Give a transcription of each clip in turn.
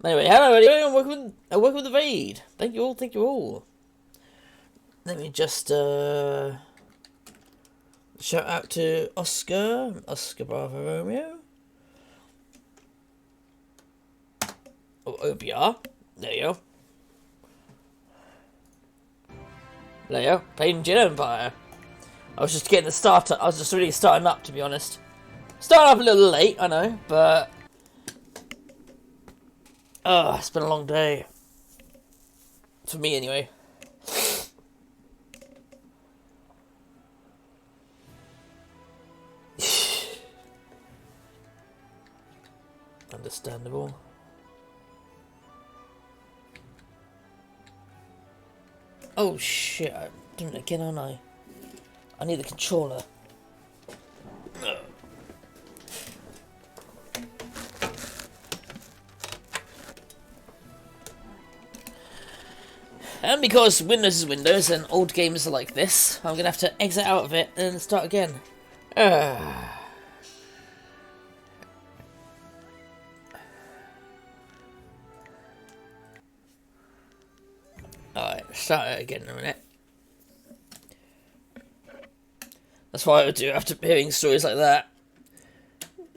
Anyway, hello everyone, welcome with the raid. Thank you all. Let me just shout out to Oscar Bravo Romeo. Oh, OBR. There you go. There you go. Playing Jade Empire. I was just getting the starter. I was just really starting up, to be honest. Starting up a little late, I know, but it's been a long day. For me, anyway. Understandable. Oh shit, I'm doing it again, aren't I? I need the controller. And because Windows is Windows and old games are like this, I'm gonna have to exit out of it and start again. Alright, start it again in a minute. That's what I would do after hearing stories like that.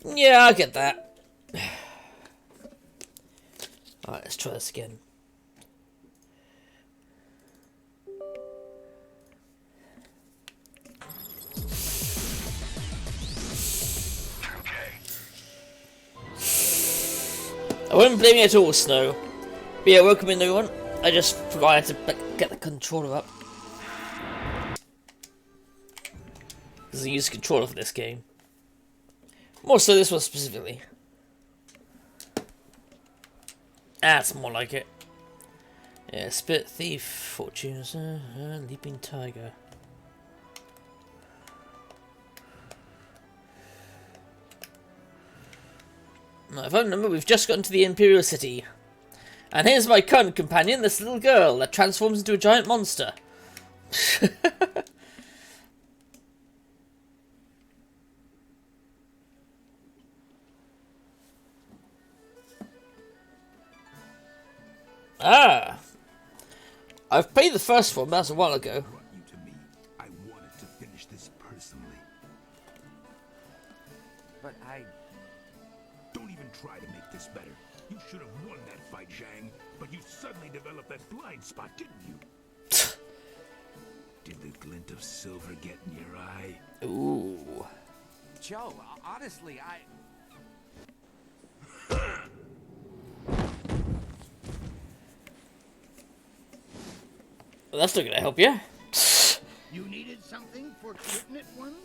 Yeah, I get that. Alright, let's try this again. I won't blame you at all, Snow. But yeah, welcome in everyone. I just forgot to get the controller up. Because I use a controller for this game. More so this one specifically. That's more like it. Yeah, Spirit Thief, Fortunes, Leaping Tiger. Now, if I remember, we've just gotten to the Imperial City. And here's my current companion, this little girl that transforms into a giant monster. Ah! I've played the first one, but that was a while ago. I wanted to finish this personally. But I... Don't even try to make this better. You should have won that fight, Zhang, but you suddenly developed that blind spot, didn't you? Did the glint of silver get in your eye? Ooh. Joe, honestly, Well, that's not gonna help you. You needed something for getting it one?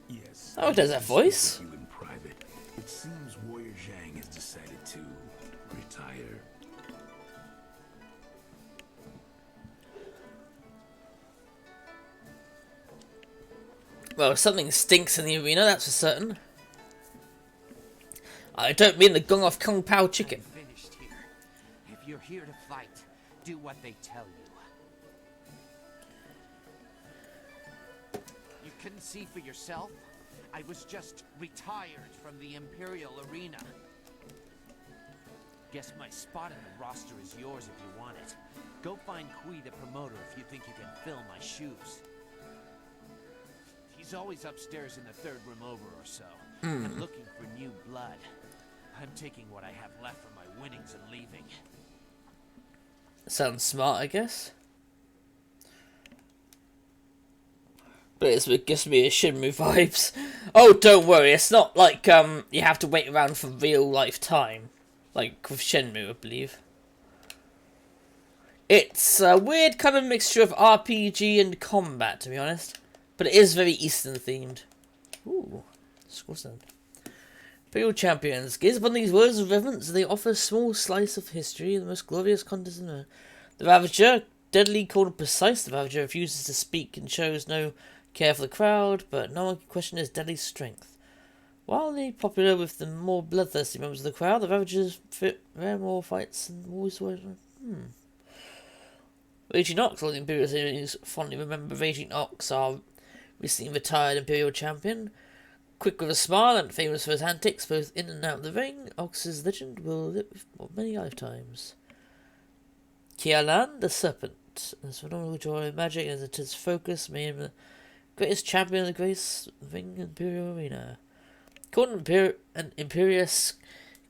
Yes. Oh, does that voice? You in private. It seems Warrior Zhang has decided to retire. Well, something stinks in the arena, that's for certain. I don't mean the gong off Kung Pao chicken. finished here. If you're here to fight, do what they tell you. You couldn't see for yourself? I was just retired from the Imperial Arena. Guess my spot in the roster is yours if you want it. Go find Kui the promoter if you think you can fill my shoes. He's always upstairs in the third room over or so. I'm looking for new blood. I'm taking what I have left from my winnings and leaving. Sounds smart, I guess. But it gives me a Shenmue vibes. Oh, don't worry, it's not like you have to wait around for real life time. Like with Shenmue, I believe. It's a weird kind of mixture of RPG and combat, to be honest. But it is very Eastern themed. Ooh, score sound. Imperial champions, gaze upon these words of reverence, they offer a small slice of history, the most glorious contest in the Ravager, deadly, cold and precise. The Ravager refuses to speak and shows no care for the crowd, but no one can question his deadly strength. Wildly popular with the more bloodthirsty members of the crowd, the Ravagers fit rare more fights and always were. Raging Ox, all the Imperial series fondly remember Raging Ox, our recently retired Imperial champion. Quick with a smile and famous for his antics both in and out of the ring, Ox's legend will live for many lifetimes. Kialan, the Serpent. His phenomenal joy of magic and his intense focus made him the greatest champion of the greatest ring Imperial Arena. Called an Imperious,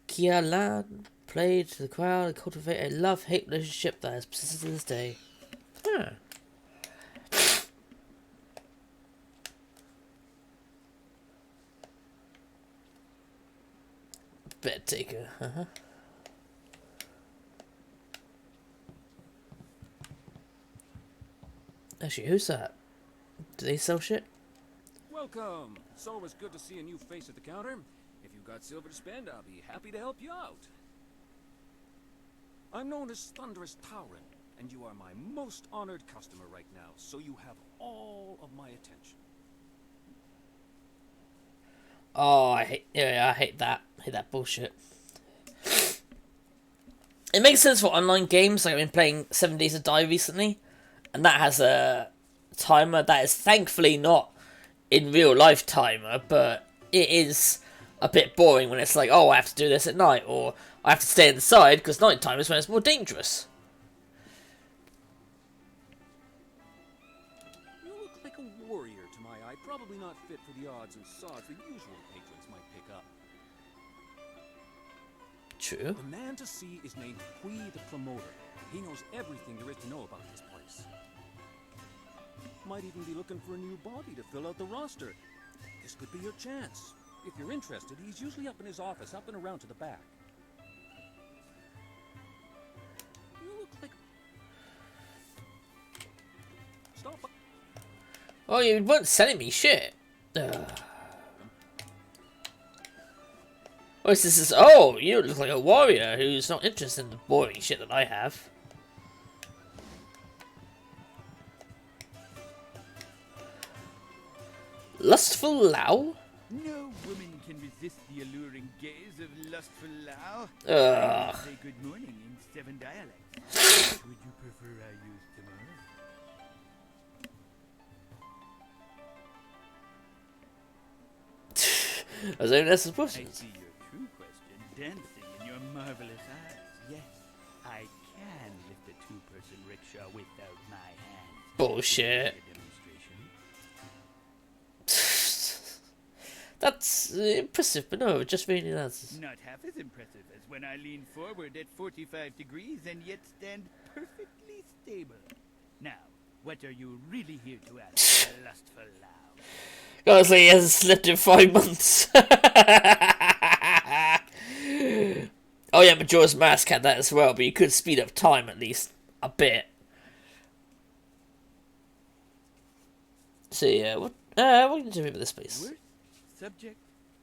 Kialan played to the crowd and cultivated a love-hate relationship that has persisted to this day. Huh. Bet taker, Actually, who's that? Do they sell shit? Welcome. It's always good to see a new face at the counter. If you've got silver to spend, I'll be happy to help you out. I'm known as Thunderous Tauren, and you are my most honored customer right now, so you have all of my attention. Oh, I hate that. I hate that bullshit. It makes sense for online games. Like I've been playing 7 Days to Die recently, and that has a timer that is thankfully not in real life timer, but it is a bit boring when it's like, oh, I have to do this at night, or I have to stay inside because night time is when it's more dangerous. You look like a warrior to my eye, probably not fit for the odds and sods the usual patrons might pick up. True. The man to see is named Kui the Promoter. He knows everything there is to know about this place. Might even be looking for a new body to fill out the roster. This could be your chance. If you're interested, he's usually up in his office, up and around to the back. You look like... Stop. Oh, you weren't selling me shit. Oh, this is. Oh, you look like a warrior who's not interested in the boring shit that I have. Lustful Lao? No woman can resist the alluring gaze of lustful Lao. Ugh. Say good morning in 7 dialects. Would you prefer I use tomorrow? I was only asking I questions. see your true question dancing in your marvelous eyes. Yes, I can lift a two-person rickshaw without my hands. Bullshit. A demonstration. That's impressive, but no, just reading answers. Not half as impressive as when I lean forward at 45 degrees and yet stand perfectly stable. Now, what are you really here to ask, lustful Lao? Honestly, he hasn't slept in 5 months. Oh yeah, Majora's Mask had that as well, but you could speed up time at least a bit. So yeah, what are you doing with this place? Worst subject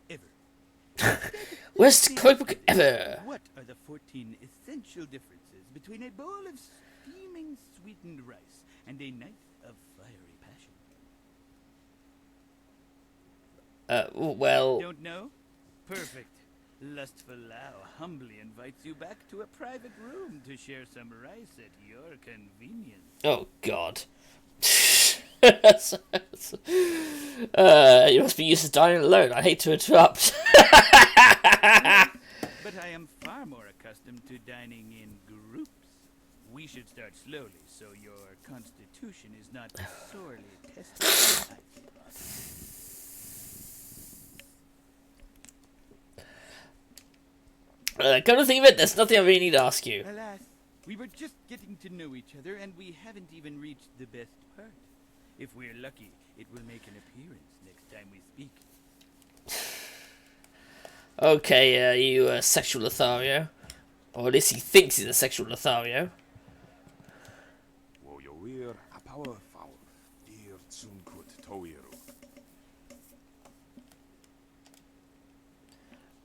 ever. Worst comic book ever. What are the 14 essential differences between a bowl of steaming sweetened rice and a night of fiery passion? Well, Don't know? Perfect. Lustful Lao humbly invites you back to a private room to share some rice at your convenience. oh god. You must be used to dining alone. I hate to interrupt. But I am far more accustomed to dining in groups. We should start slowly so your constitution is not sorely tested. Come to think of it, there's nothing I really need to ask you. Alas, we were just getting to know each other and we haven't even reached the best part. If we're lucky, it will make an appearance next time we speak. Okay, you a sexual Lothario. Or at least he thinks he's a sexual Lothario. Warrior a power foul. Dear Tsunkut Toiru.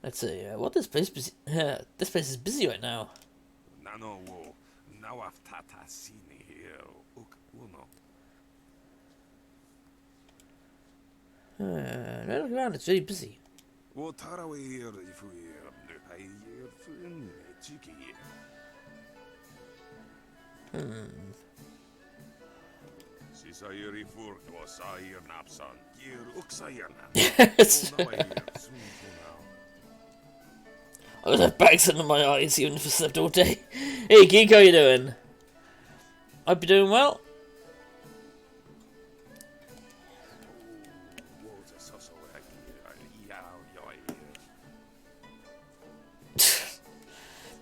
Let's see, what this place busy this place is busy right now. Nano wo nawaf tata sini here. Uk uno. No, look around, it's really busy. Wo tarawe here if we nupai here fun chiki here. Yes. I have bags under my eyes even if I slept all day. Hey Geek, how you doing? Hope you're doing well.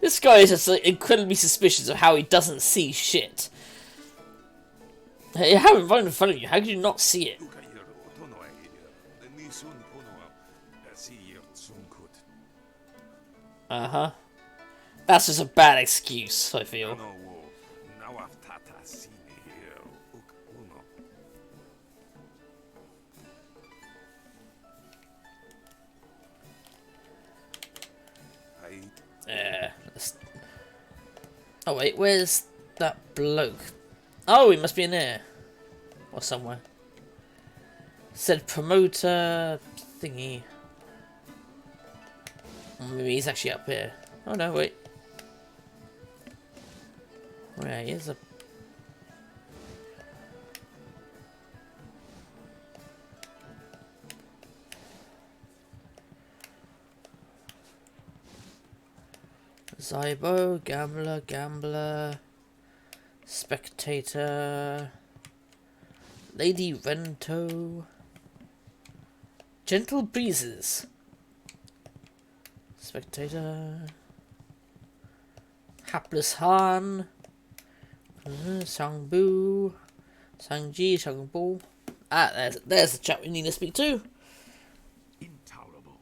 This guy is just like, incredibly suspicious of how he doesn't see shit. Hey, you have it right in front of you. How could you not see it? Uh-huh. That's just a bad excuse, I feel. Yeah. Oh wait, where's that bloke? Oh, he must be in there. Or somewhere. Said promoter thingy. Maybe he's actually up here. Oh no, wait. Where is a... Zybo, gambler, spectator, Lady Rento, gentle breezes, spectator, hapless Han, Sangbu, Sangji, Sangbu. Ah, there's the chap we need to speak to. Intolerable.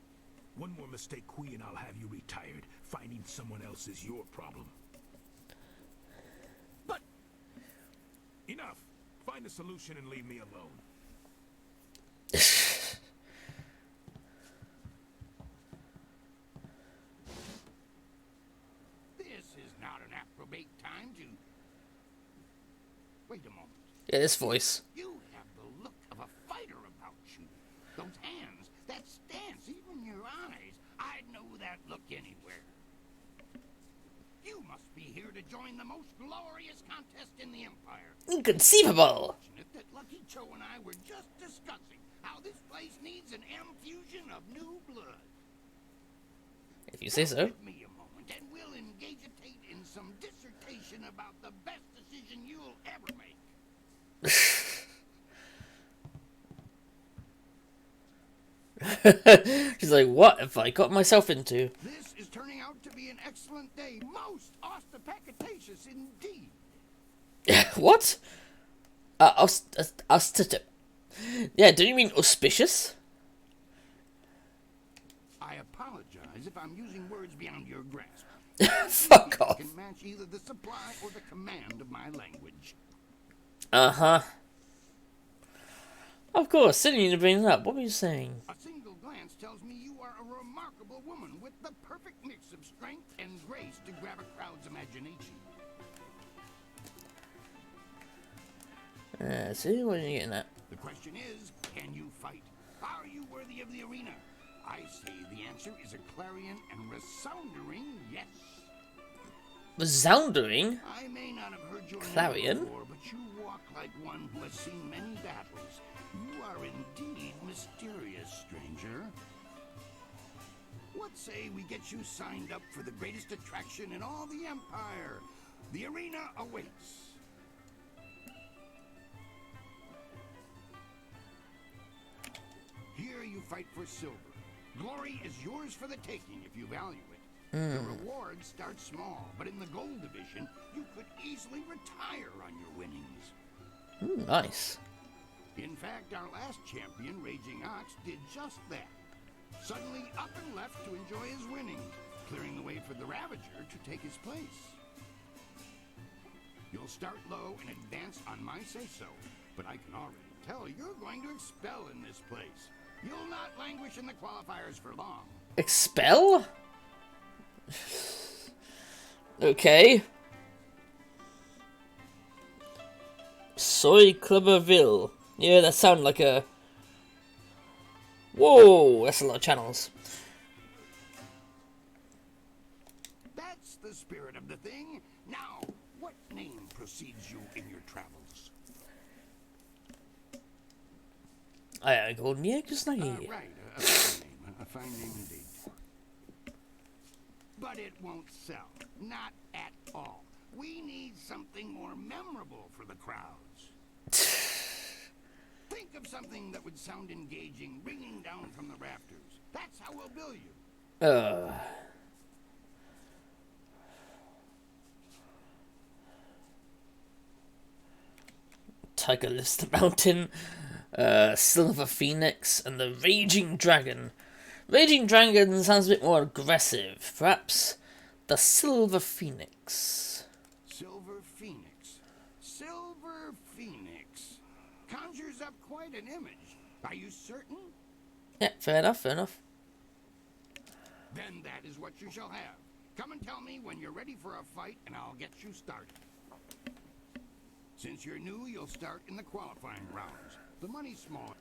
One more mistake, Kui, and I'll have you retired. Finding someone else is your problem. But enough. Find a solution and leave me alone. This is not an appropriate time to... Wait a moment. Yeah, this voice. You have the look of a fighter about you. Those hands, that stance, even your eyes. I'd know that look anywhere. You must be here to join the most glorious contest in the Empire. Inconceivable! Fortunate that Lucky Cho and I were just discussing how this place needs an infusion of new blood. If you say so. Give me a moment and we'll engage in some dissertation about the best decision you'll ever make. She's like, what have I got myself into? This is turning out to be an excellent day. Most ostentatious indeed. What? Yeah, don't you mean auspicious? I apologize if I'm using words beyond your grasp. Fuck off. Can match either the supply or the command of my language. Uh-huh. Of course, didn't need to bring it up. What were you saying? A single glance tells me you are a remarkable woman with the perfect mix of strength and grace to grab a crowd's imagination. See, what are you getting at? The question is, can you fight? Are you worthy of the arena? I say the answer is a clarion and resounding yes. Resounding? I may not have heard your Clarion? name before, but you walk like one who has seen many battles. You are indeed mysterious, stranger. What say we get you signed up for the greatest attraction in all the Empire? The arena awaits. Here you fight for silver. Glory is yours for the taking if you value it. The reward starts small, but in the gold division, you could easily retire on your winnings. Nice. In fact, our last champion, Raging Ox, did just that. Suddenly up and left to enjoy his winnings, clearing the way for the Ravager to take his place. You'll start low and advance on my say-so, but I can already tell you're going to expel in this place. You'll not languish in the qualifiers for long. Expel? Okay. Soy Clubberville. Yeah, that sounded like a... Whoa, that's a lot of channels. That's the spirit of the thing. Now, what name precedes you in your travels? I called me Snuggy. Right, a fine name. A fine name indeed. But it won't sell. Not at all. We need something more memorable for the crowds. Think of something that would sound engaging, ringing down from the rafters. That's how we'll bill you. Tiger lifts the mountain. Silver Phoenix and the Raging Dragon. Raging Dragon sounds a bit more aggressive. Perhaps the Silver Phoenix. Silver Phoenix. Silver Phoenix. Conjures up quite an image. Are you certain? Yeah, fair enough, fair enough. Then that is what you shall have. Come and tell me when you're ready for a fight, and I'll get you started. Since you're new, you'll start in the qualifying rounds. The money's small.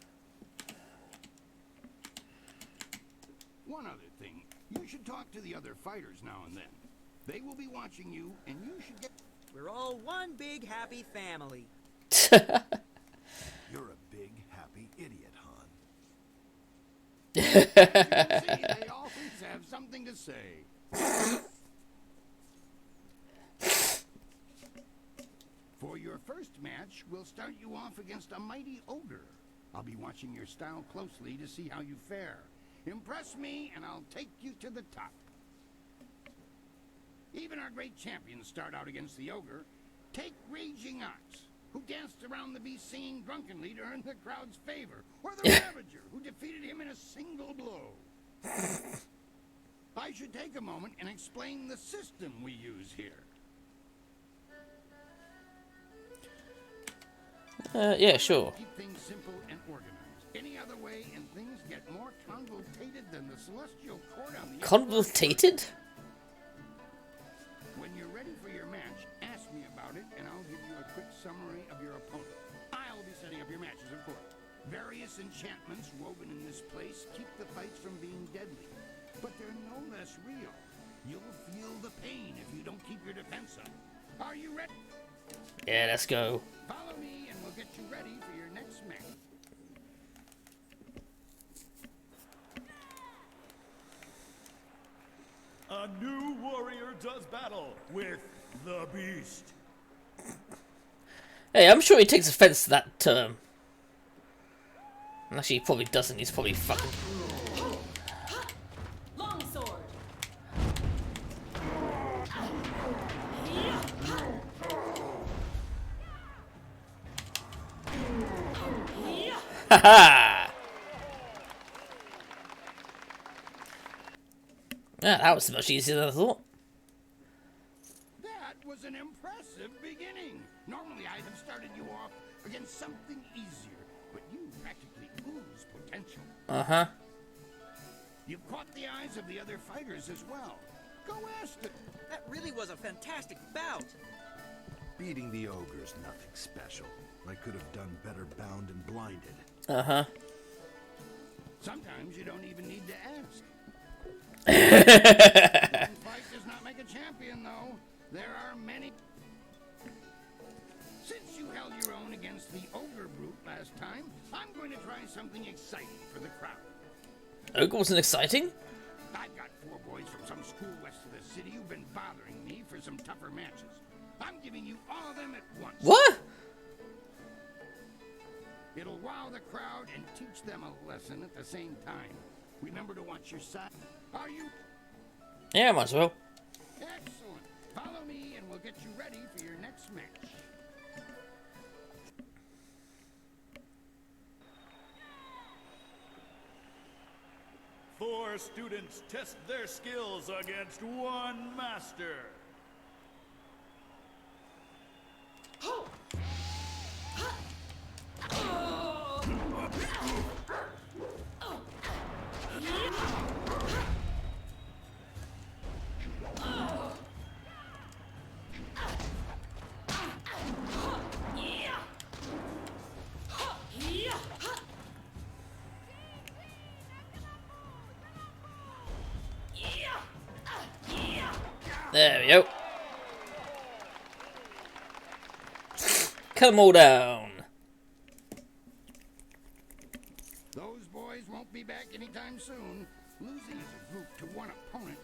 One other thing, you should talk to the other fighters now and then. They will be watching you, and you should get... We're all one big happy family. You're a big, happy idiot, Han. See, they always have something to say. For your first match, we'll start you off against a mighty ogre. I'll be watching your style closely to see how you fare. Impress me, and I'll take you to the top. Even our great champions start out against the ogre. Take Raging Ox, who danced around the beast singing drunkenly to earn the crowd's favor, or the Ravager, who defeated him in a single blow. I should take a moment and explain the system we use here. Yeah, sure. Keep things simple and organized. Any other way, and things get more convoluted than the celestial court on the... Convoluted? When you're ready for your match, ask me about it, and I'll give you a quick summary of your opponent. I'll be setting up your matches, of course. Various enchantments woven in this place keep the fights from being deadly, but they're no less real. You'll feel the pain if you don't keep your defense up. Are you ready? Yeah, let's go. Follow me, and we'll get you ready for your next match. A new warrior does battle with the beast. Hey, I'm sure he takes offense to that term. Actually, he probably doesn't. He's probably fucking... Longsword. Haha! Yeah, that was much easier than I thought. That was an impressive beginning. Normally I'd have started you off against something easier, but you practically ooze potential. Uh-huh. You've caught the eyes of the other fighters as well. Go ask them. That really was a fantastic bout. Beating the ogre's nothing special. I could have done better bound and blinded. Uh-huh. Sometimes you don't even need to ask. One fight does not make a champion, though. There are many. Since you held your own against the ogre brute last time, I'm going to try something exciting for the crowd. Ogre wasn't exciting? I've got 4 boys from some school west of the city who've been bothering me for some tougher matches. I'm giving you all of them at once. What? It'll wow the crowd and teach them a lesson at the same time. Remember to watch your side. Are you? Yeah, might as well. Excellent. Follow me and we'll get you ready for your next match. Four students test their skills against one master. There we go. Cut them all down.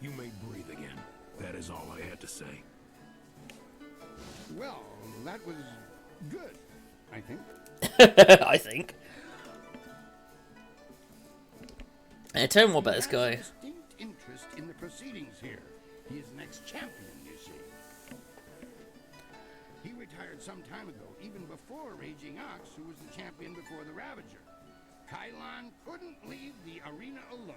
You may breathe again. That is all I had to say. Well, that was good, I think. I think. Tell me more about this He has guy. a distinct interest in the proceedings here. He is an ex-champion, you see. He retired some time ago, even before Raging Ox, who was the champion before the Ravager. Kylon couldn't leave the arena alone.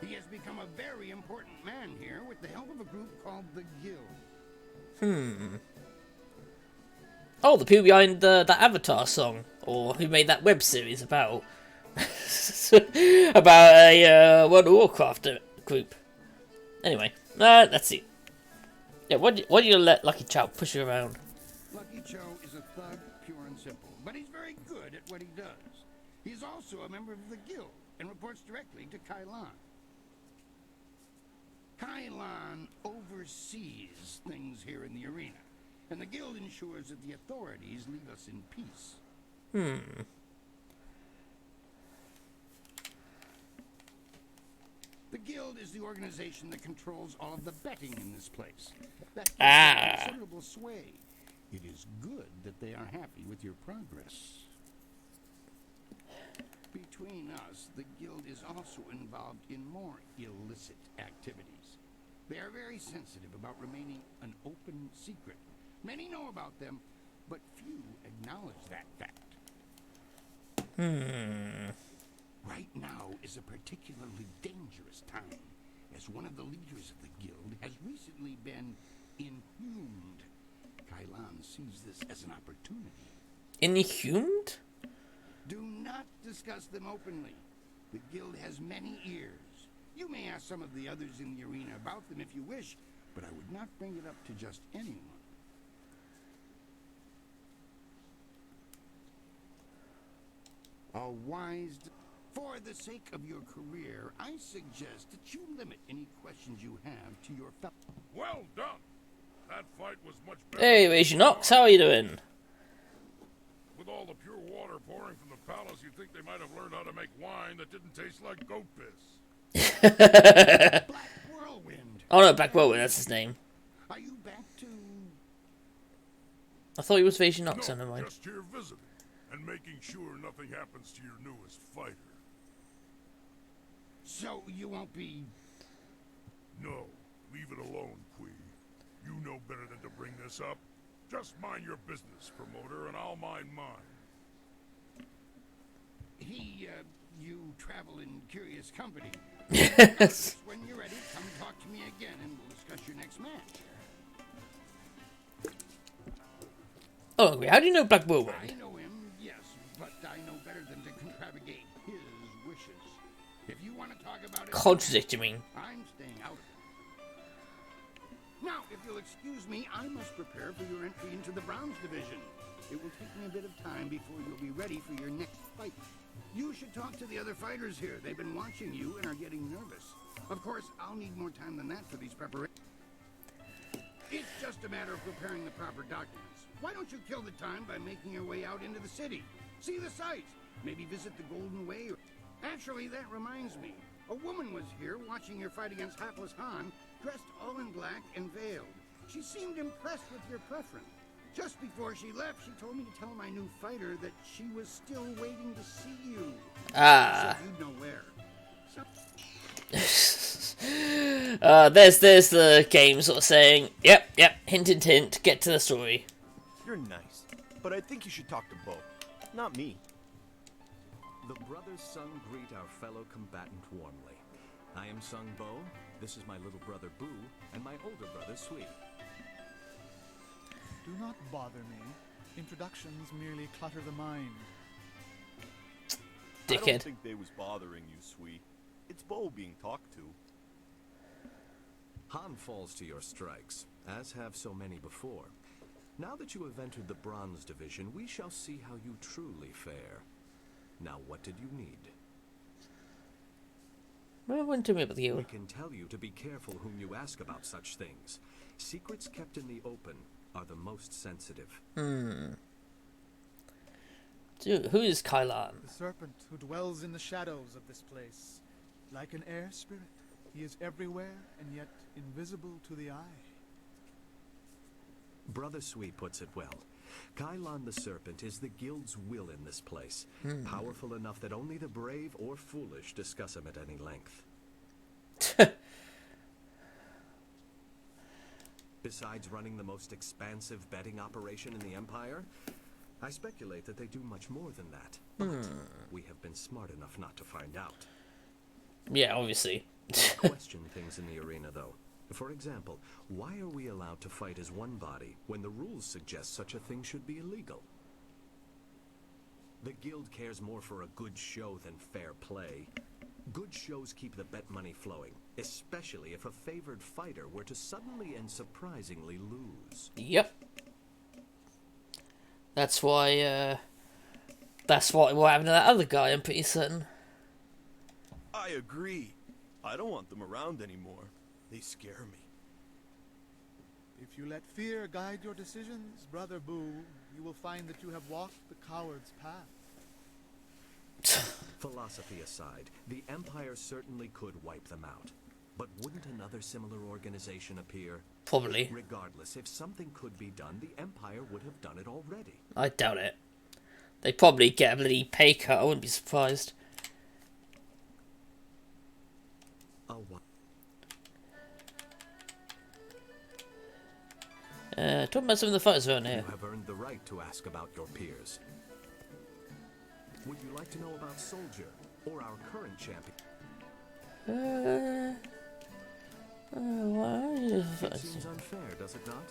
He has become a very important man here with the help of a group called the Guild. Oh, the people behind that Avatar song, or who made that web series about about a World of Warcraft group. Anyway, let's see. Yeah, why do you let Lucky Chow push you around? Lucky Cho is a thug, pure and simple, but he's very good at what he does. He's also a member of the Guild and reports directly to Kylon. Kylon oversees things here in the arena, and the Guild ensures that the authorities leave us in peace. The Guild is the organization that controls all of the betting in this place. That gives them considerable sway. It is good that they are happy with your progress. Between us, the Guild is also involved in more illicit activities. They are very sensitive about remaining an open secret. Many know about them, but few acknowledge that fact. Right now is a particularly dangerous time, as one of the leaders of the Guild has recently been inhumed. Kylon sees this as an opportunity. Inhumed? Do not discuss them openly. The Guild has many ears. You may ask some of the others in the arena about them if you wish, but I would not bring it up to just anyone. A wise... For the sake of your career, I suggest that you limit any questions you have to your fellow. Well done. That fight was much better. Hey, Asian Ox, how are you doing? With all the pure water pouring from the palace, you'd think they might have learned how to make wine that didn't taste like goat piss. Black Whirlwind. Oh no, Black Whirlwind, that's his name. Are you back to... I thought he was Asian Ox, No, never mind. just here visiting and making sure nothing happens to your newest fighter. So you won't be... No, leave it alone, Quee. You know better than to bring this up. Just mind your business, promoter, and I'll mind mine. You travel in curious company. Yes. When you're ready, come talk to me again and we'll discuss your next match. Oh, how do you know Black I Whirlwind? know him, yes, but I know better than to contravigate his wishes. If you want to talk about it... Contradict, you mean? I'm staying out of it. Now, if you'll excuse me, I must prepare for your entry into the Bronze Division. It will take me a bit of time before you'll be ready for your next fight. You should talk to the other fighters here. They've been watching you and are getting nervous. Of course, I'll need more time than that for these preparations. It's just a matter of preparing the proper documents. Why don't you kill the time by making your way out into the city? See the sights. Maybe visit the Golden Way. Actually, that reminds me. A woman was here watching your fight against Hapless Han, dressed all in black and veiled. She seemed impressed with your preference. Just before she left, she told me to tell my new fighter that she was still waiting to see you. Ah. So you'd know where. There's the game sort of saying, yep, hint, hint, hint, get to the story. You're nice, but I think you should talk to Bo, not me. The brother's son greet our fellow combatant warmly. I am Sung Bo, this is my little brother Boo, and my older brother Sui. Do not bother me. Introductions merely clutter the mind. I Dickhead. don't think they was bothering you, Sui. It's Bo being talked to. Han falls to your strikes, as have so many before. Now that you have entered the Bronze Division, we shall see how you truly fare. Now, what did you need? Well, wouldn't tell me about the We guild. can tell you to be careful whom you ask about such things. Secrets kept in the open are the most sensitive. Dude, who is Kylon? The serpent who dwells in the shadows of this place. Like an air spirit, he is everywhere and yet invisible to the eye. Brother Sui puts it well. Kailan the Serpent is the guild's will in this place, powerful enough that only the brave or foolish discuss him at any length. Besides running the most expansive betting operation in the Empire, I speculate that they do much more than that. But we have been smart enough not to find out. Yeah, obviously. We question things in the arena, though. For example, why are we allowed to fight as one body when the rules suggest such a thing should be illegal? The guild cares more for a good show than fair play. Good shows keep the bet money flowing, especially if a favored fighter were to suddenly and surprisingly lose. Yep. That's why, that's what happened to that other guy, I'm pretty certain. I agree. I don't want them around anymore. They scare me. If you let fear guide your decisions, Brother Boo, you will find that you have walked the coward's path. Philosophy aside, the Empire certainly could wipe them out. But wouldn't another similar organization appear? Probably. Regardless, if something could be done, the Empire would have done it already. I doubt it. They'd probably get a bloody pay cut, I wouldn't be surprised. Talking about some of the fighters around here. You have earned the right to ask about your peers. Would you like to know about Soldier, or our current champion? It seems unfair, does it not?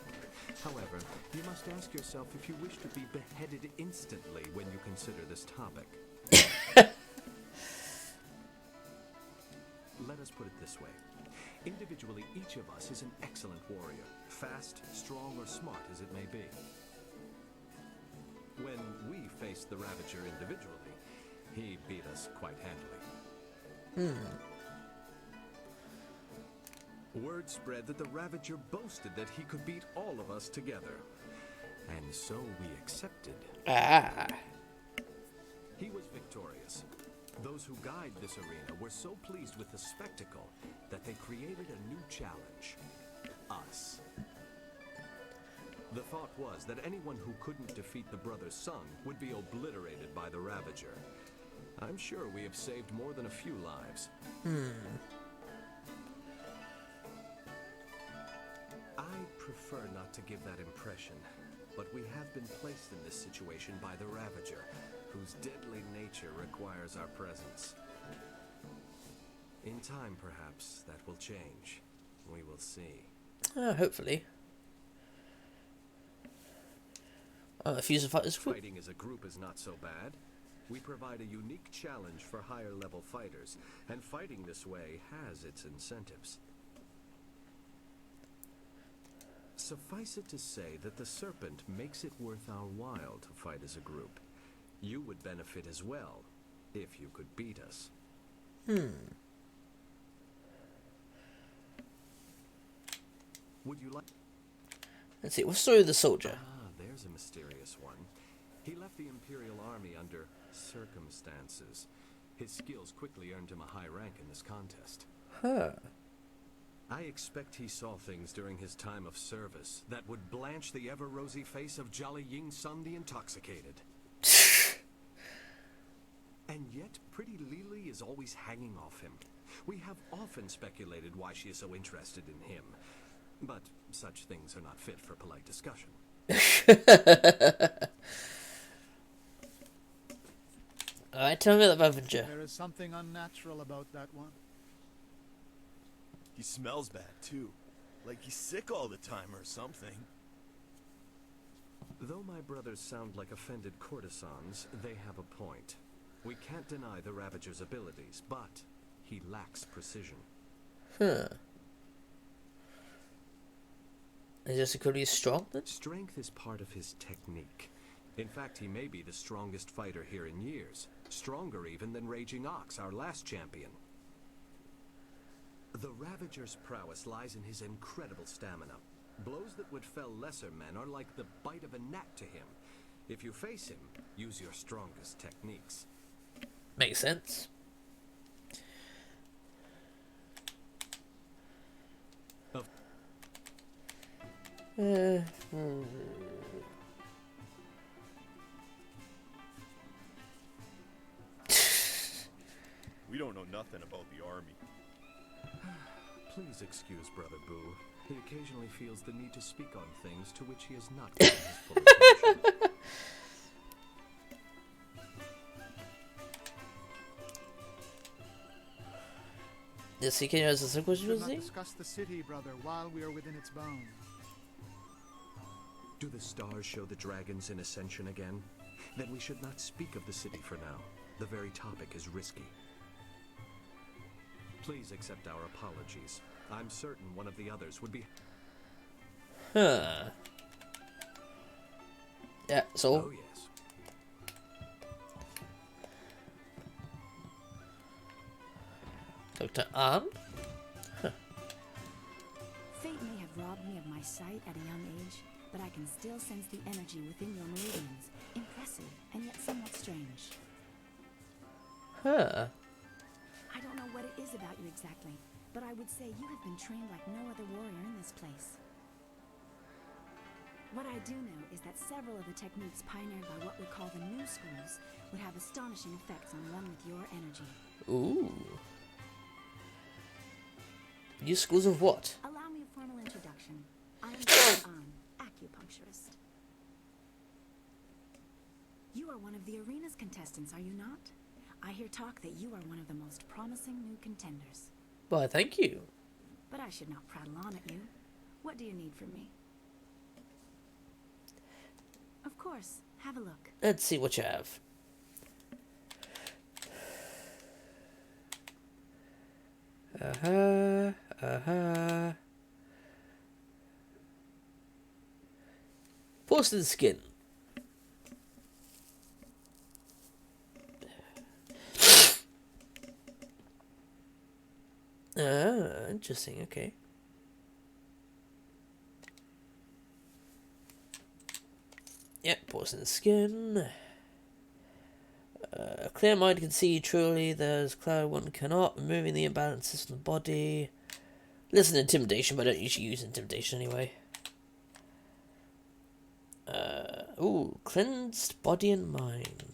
However, you must ask yourself if you wish to be beheaded instantly when you consider this topic. Let us put it this way. Individually, each of us is an excellent warrior, fast, strong, or smart as it may be. When we faced the Ravager individually, he beat us quite handily. Word spread that the Ravager boasted that he could beat all of us together. And so we accepted. He was victorious. Those who guide this arena were so pleased with the spectacle that they created a new challenge. Us. The thought was that anyone who couldn't defeat the Brothers Sung would be obliterated by the Ravager. I'm sure we have saved more than a few lives. I prefer not to give that impression, but we have been placed in this situation by the Ravager, whose deadly nature requires our presence. In time, perhaps, that will change. We will see. Hopefully. The fusion fighters. Fighting as a group is not so bad. We provide a unique challenge for higher level fighters, and fighting this way has its incentives. Suffice it to say that the Serpent makes it worth our while to fight as a group. You would benefit as well, if you could beat us. Would you like... Let's see, what's the story of the soldier? There's a mysterious one. He left the Imperial Army under circumstances. His skills quickly earned him a high rank in this contest. I expect he saw things during his time of service that would blanch the ever-rosy face of Jolly Ying Sun the Intoxicated. And yet, pretty Lily is always hanging off him. We have often speculated why she is so interested in him. But such things are not fit for polite discussion. Alright, tell me about the Avenger. There is something unnatural about that one. He smells bad, too. Like he's sick all the time or something. Though my brothers sound like offended courtesans, they have a point. We can't deny the Ravager's abilities, but he lacks precision. Is this incredibly strong then? Strength is part of his technique. In fact, he may be the strongest fighter here in years. Stronger even than Raging Ox, our last champion. The Ravager's prowess lies in his incredible stamina. Blows that would fell lesser men are like the bite of a gnat to him. If you face him, use your strongest techniques. Makes sense. We don't know nothing about the army. Please excuse Brother Boo. He occasionally feels the need to speak on things to which he has not given his full attention. Yes, he can use the We should not sequence. discuss the city, brother, while we are within its bounds. Do the stars show the dragons in ascension again? Then we should not speak of the city for now. The very topic is risky. Please accept our apologies. I'm certain one of the others would be... Huh. Yeah, so. Oh, yes. Dr. Arn? Huh. Fate may have robbed me of my sight at a young age, but I can still sense the energy within your meridians. Impressive, and yet somewhat strange. Huh. I don't know what it is about you exactly, but I would say you have been trained like no other warrior in this place. What I do know is that several of the techniques pioneered by what we call the new schools would have astonishing effects on one with your energy. Ooh. New schools of what? Allow me a formal introduction. I am Dr. An, acupuncturist. You are one of the arena's contestants, are you not? I hear talk that you are one of the most promising new contenders. Why, thank you. But I should not prattle on at you. What do you need from me? Of course, have a look. Let's see what you have. Porcelain skin. Interesting, okay. Yep, porcelain skin. A clear mind can see truly, there's cloud one cannot, removing the imbalances from the body. Listen, intimidation, but I don't usually use intimidation anyway. Ooh, cleansed body and mind.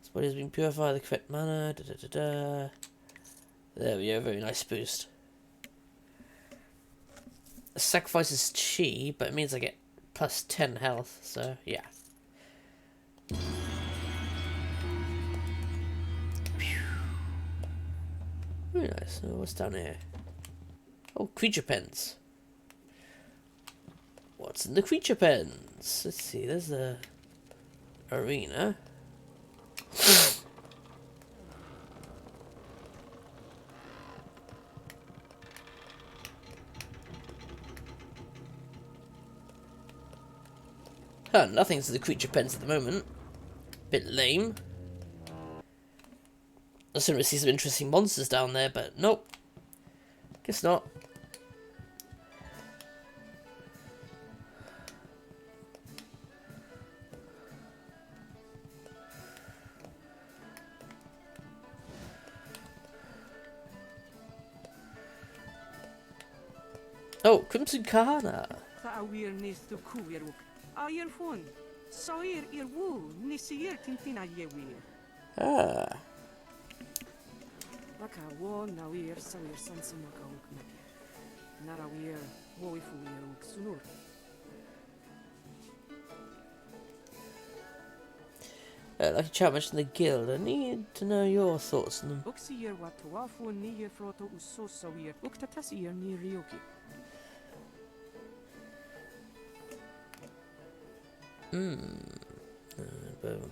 This body has been purified in the correct manner. There we go, very nice boost. Sacrifices chi, but it means I get plus 10 health, so yeah. Very nice. Oh, what's down here? Oh, creature pens. What's in the creature pens? Let's see, there's the arena. Huh, nothing's in the creature pens at the moment. Bit lame. I was going to see some interesting monsters down there, but nope. Guess not. Oh, Crimson Kahana. Ah. Like a chat mentioned the guild. I need to know your thoughts on them.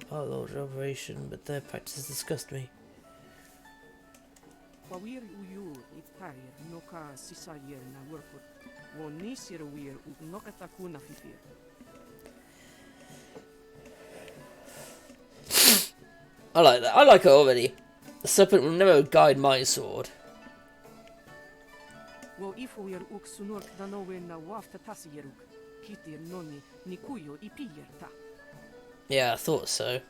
Part of the larger operation, but their practices disgust me. I like that. I like it already. The serpent will never guide my sword. Yeah, I thought so.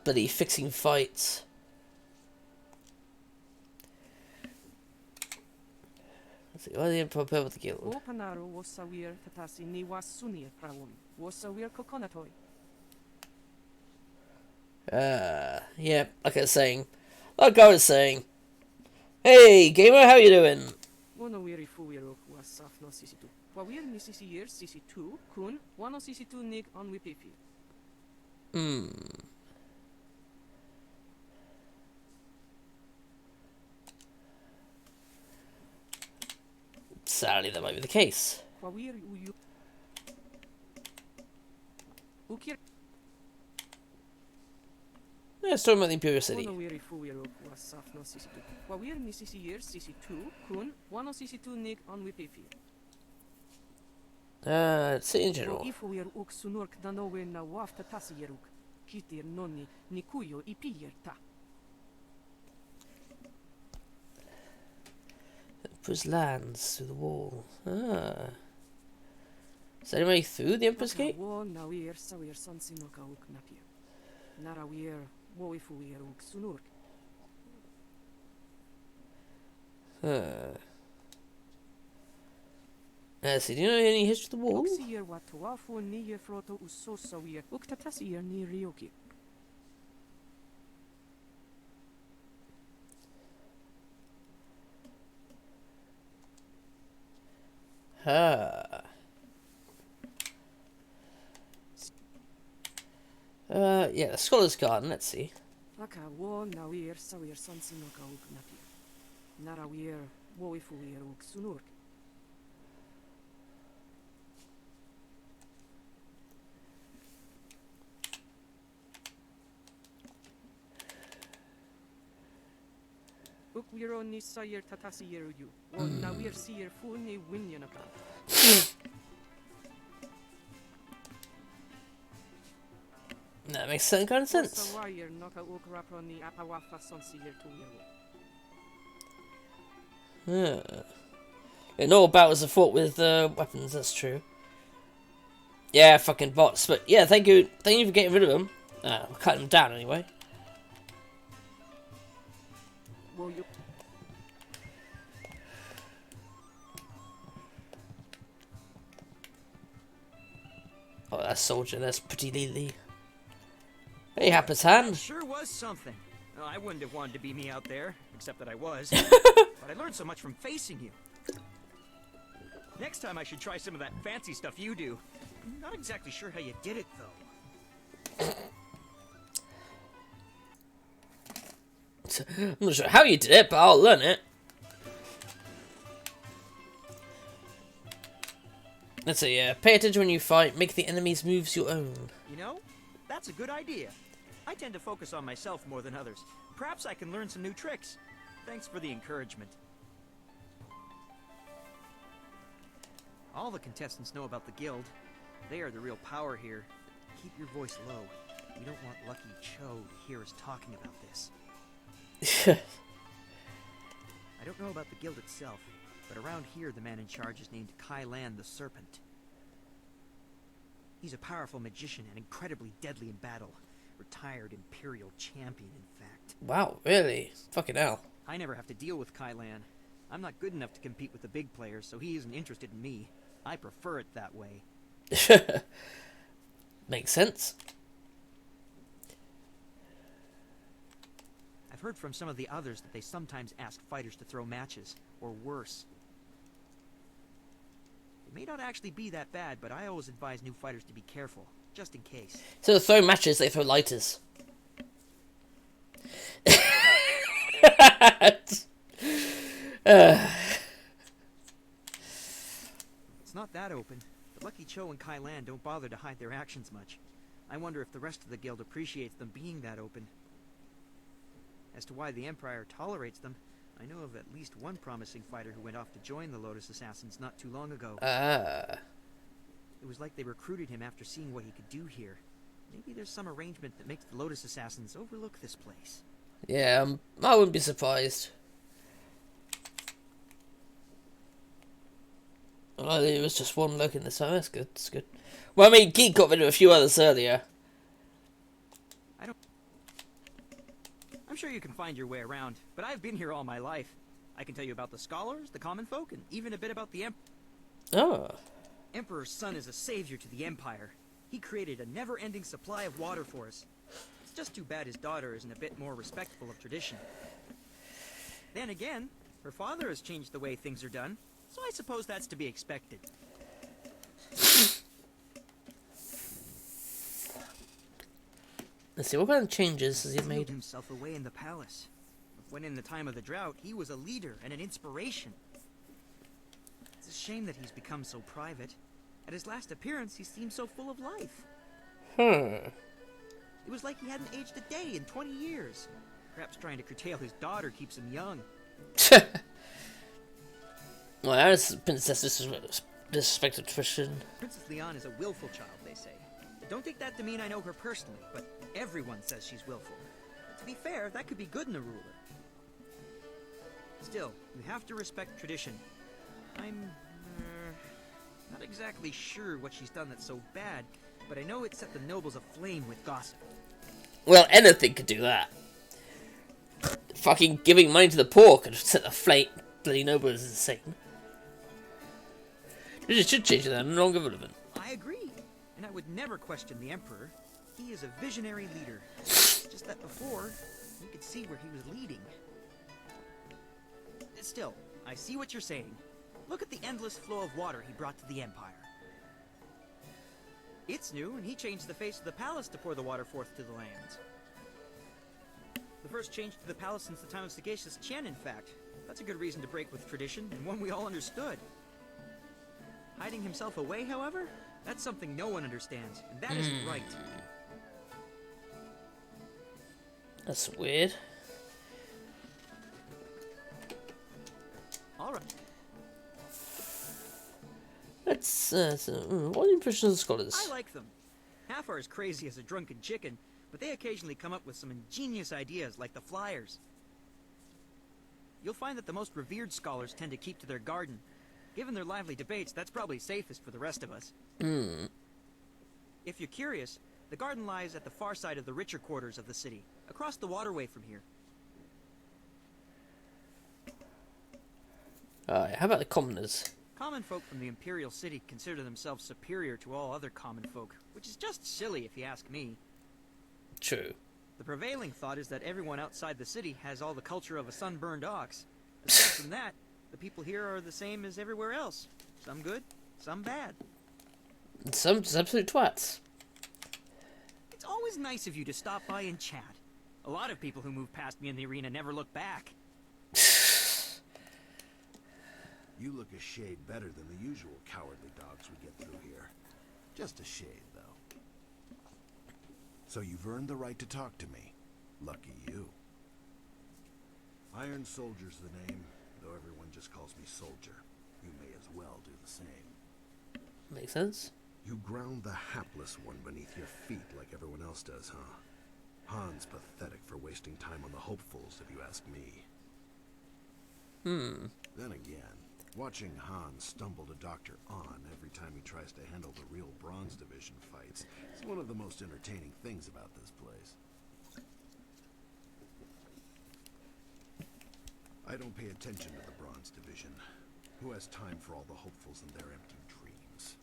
Bloody fixing fights. Let's see, why the Emperor prepare with the guild? Opanaru wasawir tatasi ni wasunir prawun. Wasawir coconutoi. Yeah, like I was saying. Hey, gamer, how you doing? Wonowiri fuwiro wasaf no sisitu. Wawir ni sisiyir sisitu kun wano sisitu nig on wipifi. Sadly, that might be the case. Wawir uyu. Ukir. Yeah, it's talking about the Imperial City. Wonowiri fuwiro wasaf no sisitu. Wawir ni sisiyir sisitu kun wano sisitu nig on wipifi. City in general. Ifuir uk sunurk danowe na wafta tasiyeruk. Kitir nonni nikuyo ipiyerta. Emperor's lands through the wall. Is there any way through the Emperor's gate? Nawir sawir sonsinoka uk napir. Narawir woifuir uk sunurk. So do you know any history of the wall? Oxier watuafu niye froto usosawir uk tatasir ni ryoki. Yeah, the Scholar's Garden, let's see. Aka wo nawir sawir sonsinoka uk napir. Narawir woifuir uk sunurk. Ukwiro ni sayir tatasi yeruyu. Wo nawir siyir fu ni winyanaka. That makes some kind of sense. Sawir noka ukrapro ni apawafa sonsiyir tu yeru. Yeah, no battles are fought with weapons, that's true. Yeah, fucking bots. But yeah, thank you for getting rid of them. We'll cut them down anyway. Oh, that soldier, that's pretty Lily. Hey, Hapasan. That sure was something. Well, I wouldn't have wanted to be me out there, except that I was. But I learned so much from facing you. Next time I should try some of that fancy stuff you do. I'm not exactly sure how you did it, though. I'm not sure how you did it, but I'll learn it. Let's see, pay attention when you fight, make the enemy's moves your own. You know, that's a good idea. I tend to focus on myself more than others. Perhaps I can learn some new tricks. Thanks for the encouragement. All the contestants know about the guild. They are the real power here. Keep your voice low. We don't want Lucky Cho to hear us talking about this. I don't know about the guild itself, but around here the man in charge is named Kai Lan the Serpent. He's a powerful magician and incredibly deadly in battle. Retired Imperial champion, in fact. Wow, really? Fucking hell. I never have to deal with Kai Lan. I'm not good enough to compete with the big players, so he isn't interested in me. I prefer it that way. Makes sense. I've heard from some of the others that they sometimes ask fighters to throw matches, or worse. It may not actually be that bad, but I always advise new fighters to be careful, just in case. So to throw matches, they throw lighters. It's not that open, but Lucky Cho and Kai Lan don't bother to hide their actions much. I wonder if the rest of the guild appreciates them being that open. As to why the Empire tolerates them, I know of at least one promising fighter who went off to join the Lotus Assassins not too long ago. It was like they recruited him after seeing what he could do here. Maybe there's some arrangement that makes the Lotus Assassins overlook this place. Yeah, I wouldn't be surprised. Well, it was just one look in this time. That's good. That's good. Well, I mean, Geek got rid of a few others earlier. I'm sure you can find your way around, but I've been here all my life. I can tell you about the scholars, the common folk, and even a bit about the Oh. Emperor's son is a savior to the Empire. He created a never-ending supply of water for us. It's just too bad his daughter isn't a bit more respectful of tradition. Then again, her father has changed the way things are done, so I suppose that's to be expected. Let's see, what kind of changes has he He made? himself away in the palace. When in the time of the drought, he was a leader and an inspiration. It's a shame that he's become so private. At his last appearance, he seemed so full of life. It was like he hadn't aged a day in 20 years. Perhaps trying to curtail his daughter keeps him young. Well, as Princess disrespected tradition. Princess Leon is a willful child, they say. Don't take that to mean I know her personally, but everyone says she's willful. To be fair, that could be good in a ruler. Still, you have to respect tradition. I'm not exactly sure what she's done that's so bad, but I know it set the nobles aflame with gossip. Well, anything could do that. Fucking giving money to the poor could set the bloody nobles insane. It should change that, no longer relevant. I agree, and I would never question the Emperor. He is a visionary leader. Just that before, you could see where he was leading. Still, I see what you're saying. Look at the endless flow of water he brought to the Empire. It's new, and he changed the face of the palace to pour the water forth to the lands. The first change to the palace since the time of sagacious Tian, in fact. That's a good reason to break with tradition, and one we all understood. Hiding himself away, however, that's something no one understands, and that isn't right. That's weird. All right. Let's, what are the impressions of the scholars? I like them. Half are as crazy as a drunken chicken, but they occasionally come up with some ingenious ideas like the flyers. You'll find that the most revered scholars tend to keep to their garden. Given their lively debates, that's probably safest for the rest of us. If you're curious, the garden lies at the far side of the richer quarters of the city, across the waterway from here. How about the commoners? Common folk from the Imperial City consider themselves superior to all other common folk, which is just silly if you ask me. True. The prevailing thought is that everyone outside the city has all the culture of a sunburned ox. Aside from that, the people here are the same as everywhere else. Some good, some bad. Some just absolute twats. It's always nice of you to stop by and chat. A lot of people who move past me in the arena never look back. You look a shade better than the usual cowardly dogs we get through here. Just a shade, though. So you've earned the right to talk to me. Lucky you. Iron Soldier's the name, though everyone just calls me Soldier. You may as well do the same. Makes sense. You ground the hapless one beneath your feet like everyone else does, huh? Han's pathetic for wasting time on the hopefuls, if you ask me. Then again, watching Han stumble to Dr. On every time he tries to handle the real Bronze Division fights is one of the most entertaining things about this place. I don't pay attention to the Bronze Division. Who has time for all the hopefuls and their empty dreams?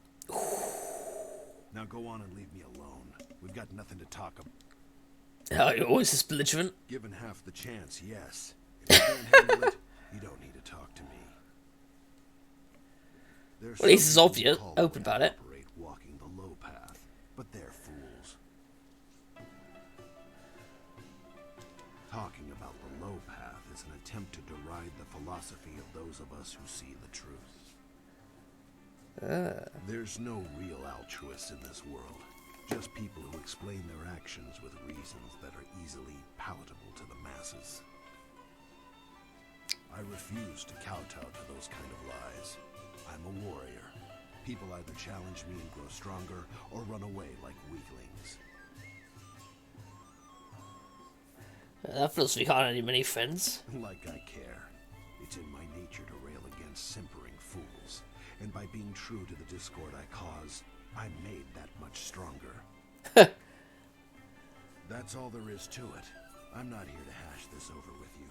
Now go on and leave me alone. We've got nothing to talk about. Oh, you're always this belligerent. Given half the chance, yes. If you can't handle it, you don't need to talk to me. Well, at least it's obvious, open about it. Walking the low path, but they're fools. Talking about the low path is an attempt to deride the philosophy of those of us who see the truth. There's no real altruists in this world. Just people who explain their actions with reasons that are easily palatable to the masses. I refuse to kowtow to those kind of lies. I'm a warrior. People either challenge me and grow stronger, or run away like weaklings. That philosophy can't have many friends. Like I care. It's in my nature to rail against simpering fools. And by being true to the discord I cause, I'm made that much stronger. That's all there is to it. I'm not here to hash this over with you.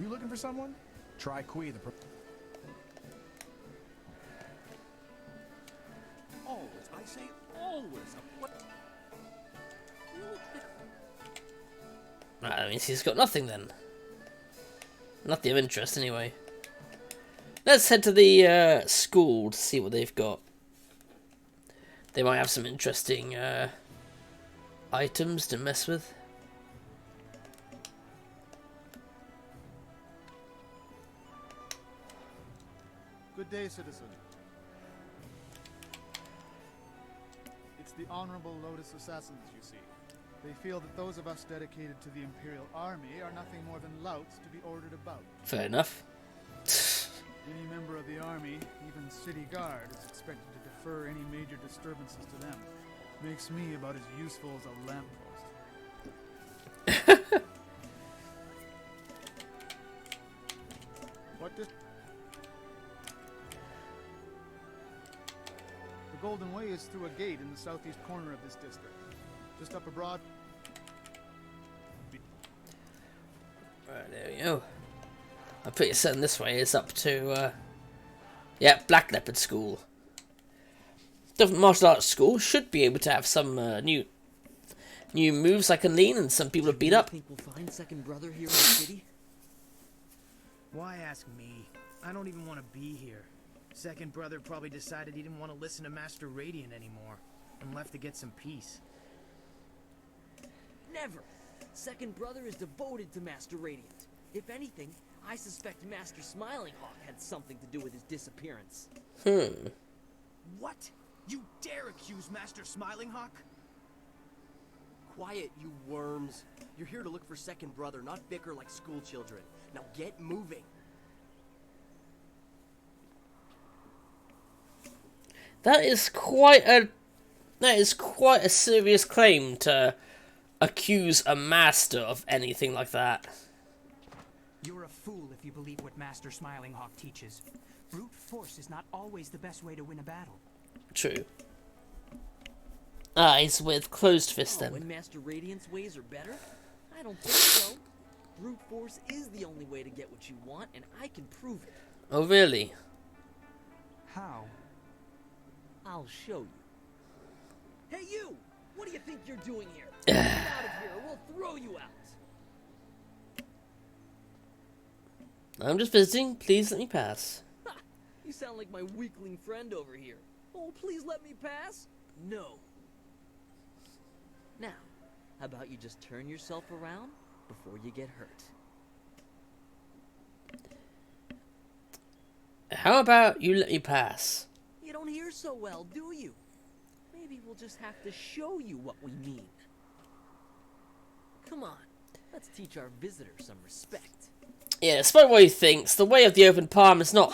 You looking for someone? Try Kui the Always, I say always. What? That means he's got nothing then. Nothing of interest anyway. Let's head to the school to see what they've got. They might have some interesting items to mess with. Good day, citizen. It's the Honorable Lotus Assassins, you see. They feel that those of us dedicated to the Imperial Army are nothing more than louts to be ordered about. Fair enough. Any member of the army, even city guard, is expected to defer any major disturbances to them. Makes me about as useful as a lamppost. What the... The Golden Way is through a gate in the southeast corner of this district. Just up abroad. Right, there we go. I'm pretty certain this way is up to, yeah, Black Leopard School. Different martial arts school should be able to have some new moves I can lean and some people to beat up. Think we'll find second brother here in the city? Why ask me? I don't even want to be here. Second brother probably decided he didn't want to listen to Master Radiant anymore and left to get some peace. Never! Second brother is devoted to Master Radiant. If anything, I suspect Master Smiling Hawk had something to do with his disappearance. What? You dare accuse Master Smiling Hawk? Quiet, you worms. You're here to look for second brother, not bicker like school children. Now get moving. That is quite a serious claim to accuse a master of anything like that. You're a fool if you believe what Master Smiling Hawk teaches. Brute force is not always the best way to win a battle. True. Eyes with closed fists then. And Master Radiant's ways are better? I don't think so. Brute force is the only way to get what you want, and I can prove it. Oh, really? How? I'll show you. Hey, you! What do you think you're doing here? Get out of here, or we'll throw you out! I'm just visiting. Please let me pass. Ha! You sound like my weakling friend over here. Oh, please let me pass? No. Now, how about you just turn yourself around before you get hurt? How about you let me pass? You don't hear so well, do you? Maybe we'll just have to show you what we mean. Come on, let's teach our visitor some respect. Yeah, despite what he thinks, the way of the open palm is not...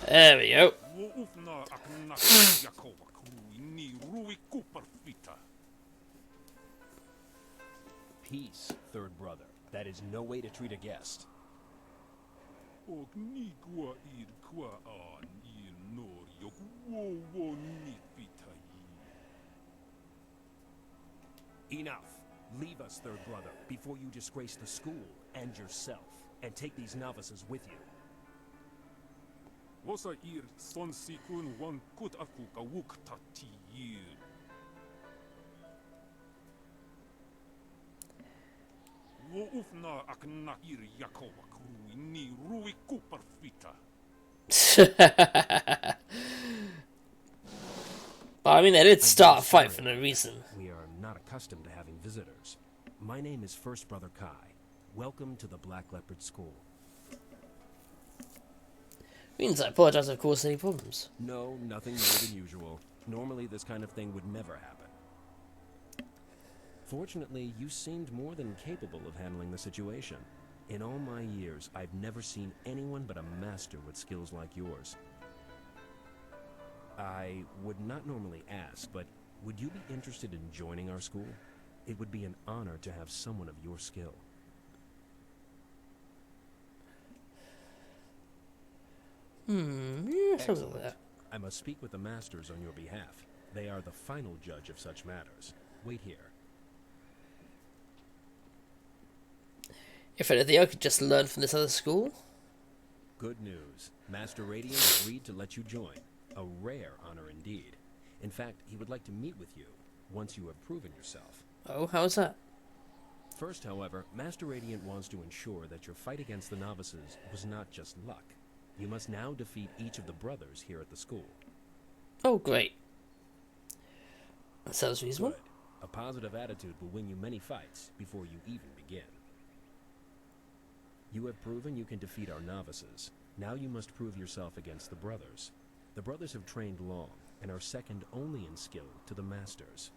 There we go. Peace, third brother. That is no way to treat a guest. Enough. Leave us, third brother, before you disgrace the school and yourself, and take these novices with you. I mean, they did start a fight for no reason. We are not accustomed to having visitors. My name is First Brother Kai. welcome to the Black Leopard School. Means I apologize, of course, any problems. No, nothing more than usual. Normally this kind of thing would never happen. Fortunately, you seemed more than capable of handling the situation. In all my years, I've never seen anyone but a master with skills like yours. I would not normally ask, but would you be interested in joining our school? It would be an honor to have someone of your skill. Yeah, something like that. I must speak with the masters on your behalf. They are the final judge of such matters. Wait here. If anything, I could just learn from this other school. Good news. Master Radiant agreed to let you join. A rare honor indeed. In fact, he would like to meet with you once you have proven yourself. Oh, how's that? First, however, Master Radiant wants to ensure that your fight against the novices was not just luck. You must now defeat each of the brothers here at the school. Oh, great. That sounds reasonable. Good. A positive attitude will win you many fights before you even begin. You have proven you can defeat our novices. Now you must prove yourself against the brothers. The brothers have trained long and are second only in skill to the masters.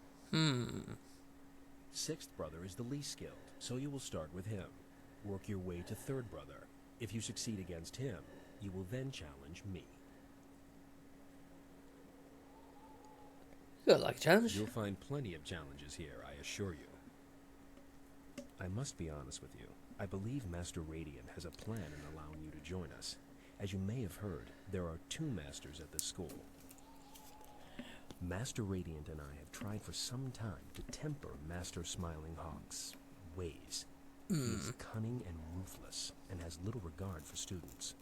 Sixth brother is the least skilled, so you will start with him. Work your way to third brother. If you succeed against him, you will then challenge me. Good luck, challenge. You'll find plenty of challenges here, I assure you. I must be honest with you. I believe Master Radiant has a plan in allowing you to join us. As you may have heard, there are 2 masters at this school. Master Radiant and I have tried for some time to temper Master Smiling Hawk's ways. He is cunning and ruthless, and has little regard for students.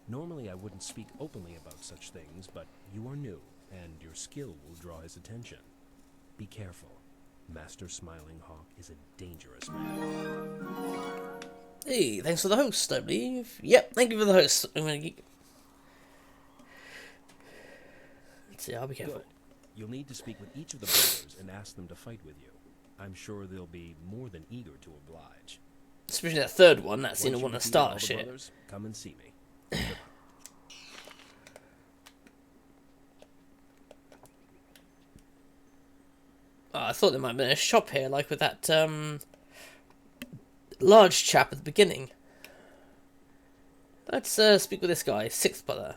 Normally I wouldn't speak openly about such things, but you are new, and your skill will draw his attention. Be careful. Master Smiling Hawk is a dangerous man. Hey, thanks for the host, I believe. Yep, thank you for the host. I'm gonna get... Let's see, I'll be careful. Good. You'll need to speak with each of the brothers and ask them to fight with you. I'm sure they'll be more than eager to oblige. Especially that third one, that seemed to Once want to you defeat all start the shit. brothers, come and see me. Oh, I thought there might have been a shop here, like with that large chap at the beginning. Let's speak with this guy, 6th brother.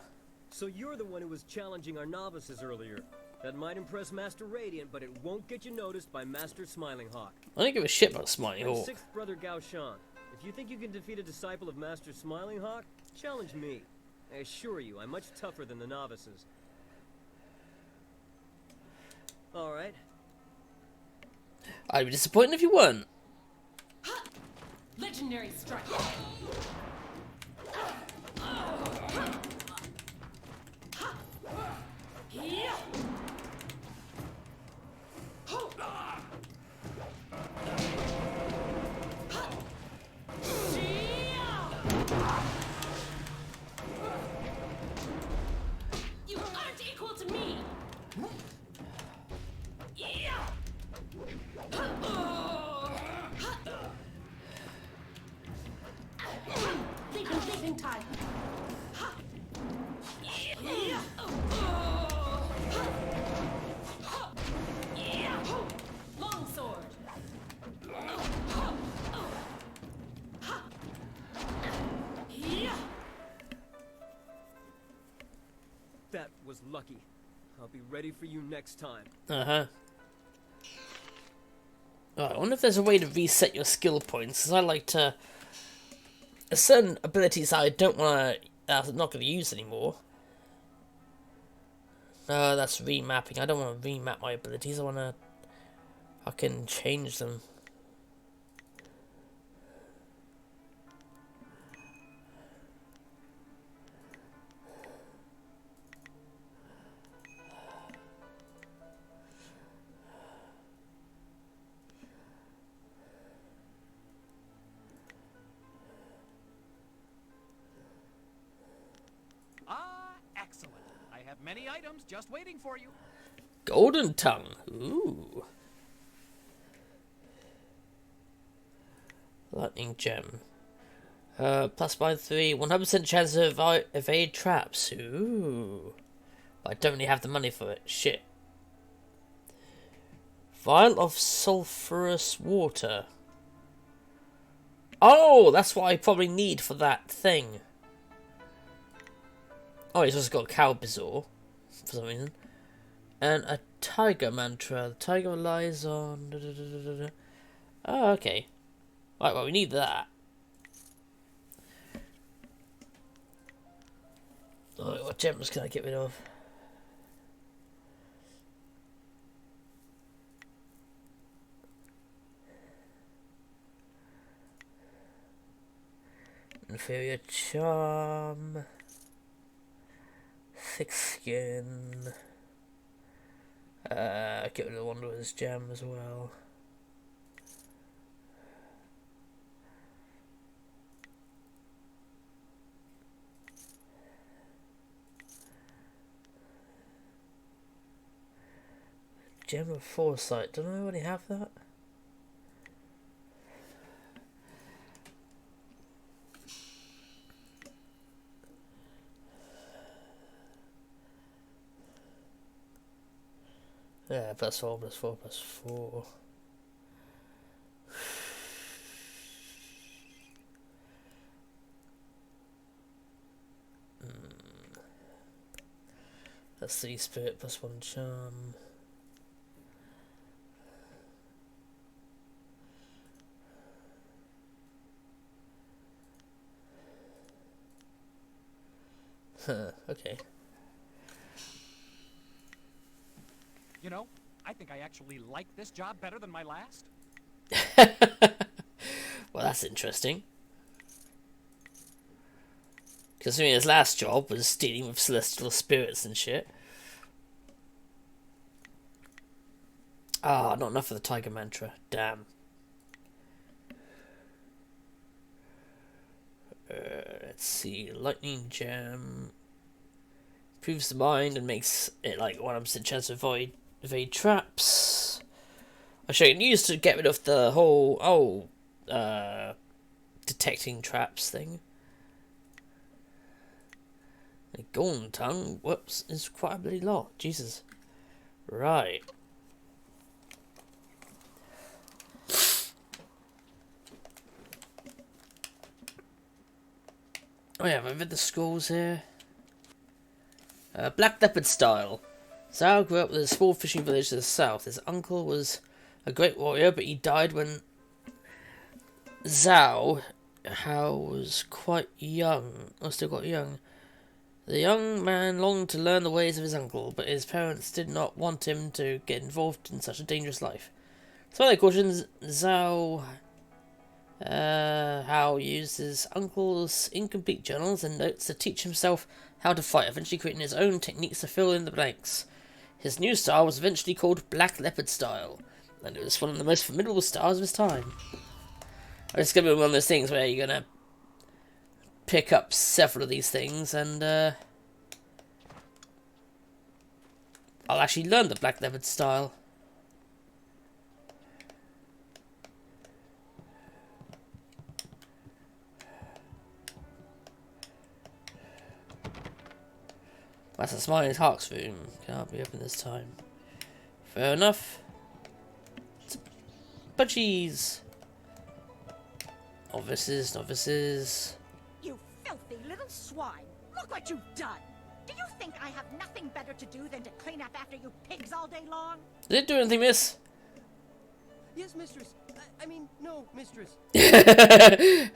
So you're the one who was challenging our novices earlier. That might impress Master Radiant, but it won't get you noticed by Master Smiling Hawk. I don't give a shit about Smiling I'm Hawk. 6th brother Gao Shan. If you think you can defeat a disciple of Master Smiling Hawk, challenge me. I assure you, I'm much tougher than the novices. Alright. I'd be disappointed if you weren't. Legendary strike. You aren't equal to me. Sleeping time. Long sword. That was lucky. I'll be ready for you next time. Uh-huh. Oh, I wonder if there's a way to reset your skill points, because I like to... certain abilities I don't want to... I'm not going to use anymore. That's remapping. I don't want to remap my abilities. I want to... I can change them. Excellent. I have many items just waiting for you. Golden Tongue. Ooh. Lightning gem. Plus by 3, 100% chance to evade traps. Ooh. But I don't really have the money for it. Shit. Vial of sulfurous water. Oh, that's what I probably need for that thing. Oh, he's also got a cow bazaar for some reason. And a tiger mantra. The tiger relies on... Oh, okay. Right, well, we need that. Alright, what gems can I get rid of? Inferior charm. Thick skin. Get rid of the Wanderer's gem as well. Gem of Foresight. Don't I already have that? Yeah, +4, +4, +4. Let's see, spirit +1 charm. Okay. You know, I think I actually like this job better than my last. Well, that's interesting. Considering his last job was dealing with celestial spirits and shit. Ah, not enough for the tiger mantra. Damn. Let's see. Lightning gem. Improves the mind and makes it like 100% chance to evade traps. I should use to get rid of the whole detecting traps thing. A golden tongue, whoops, is quite a bloody lot. Jesus. Right. Oh yeah, I've read the schools here. Black Leopard style. Zhao grew up with a small fishing village to the south. His uncle was a great warrior, but he died when Zhao was quite young, or still quite young. The young man longed to learn the ways of his uncle, but his parents did not want him to get involved in such a dangerous life. So they cautioned Zhao how used his uncle's incomplete journals and notes to teach himself how to fight, eventually creating his own techniques to fill in the blanks. His new style was eventually called Black Leopard style, and it was one of the most formidable styles of his time. It's going to be one of those things where you're going to pick up several of these things, and I'll actually learn the Black Leopard style. That's a Smiling Hawk's room. Can't be open this time. Fair enough. Budgies! Novices. You filthy little swine! Look what you've done! Do you think I have nothing better to do than to clean up after you pigs all day long? Did it do anything, miss? Yes, mistress. I mean, no, mistress. Get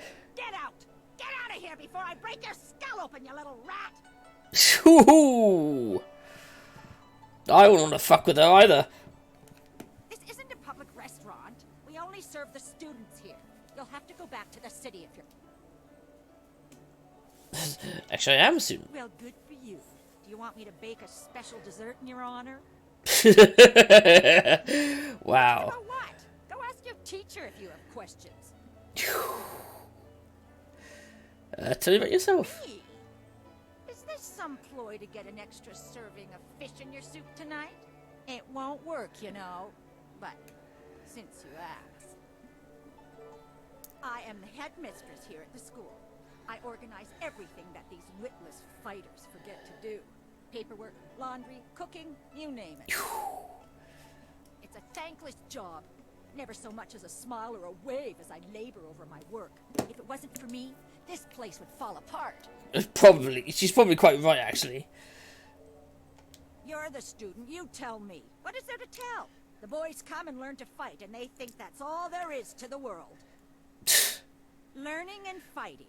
out! Get out of here before I break your skull open, you little rat! Ooh. I wouldn't want to fuck with her either. This isn't a public restaurant. We only serve the students here. You'll have to go back to the city if you're... Actually, I am a student. Well, good for you. Do you want me to bake a special dessert in your honor? Wow. About what? Go ask your teacher if you have questions. Tell me about yourself. Me? Is this some ploy to get an extra serving of fish in your soup tonight? It won't work, you know. But since you asked... I am the headmistress here at the school. I organize everything that these witless fighters forget to do. Paperwork, laundry, cooking, you name it. It's a thankless job. Never so much as a smile or a wave as I labor over my work. If it wasn't for me, this place would fall apart. Probably. She's probably quite right, actually. You're the student, you tell me. What is there to tell? The boys come and learn to fight, and they think that's all there is to the world. Learning and fighting.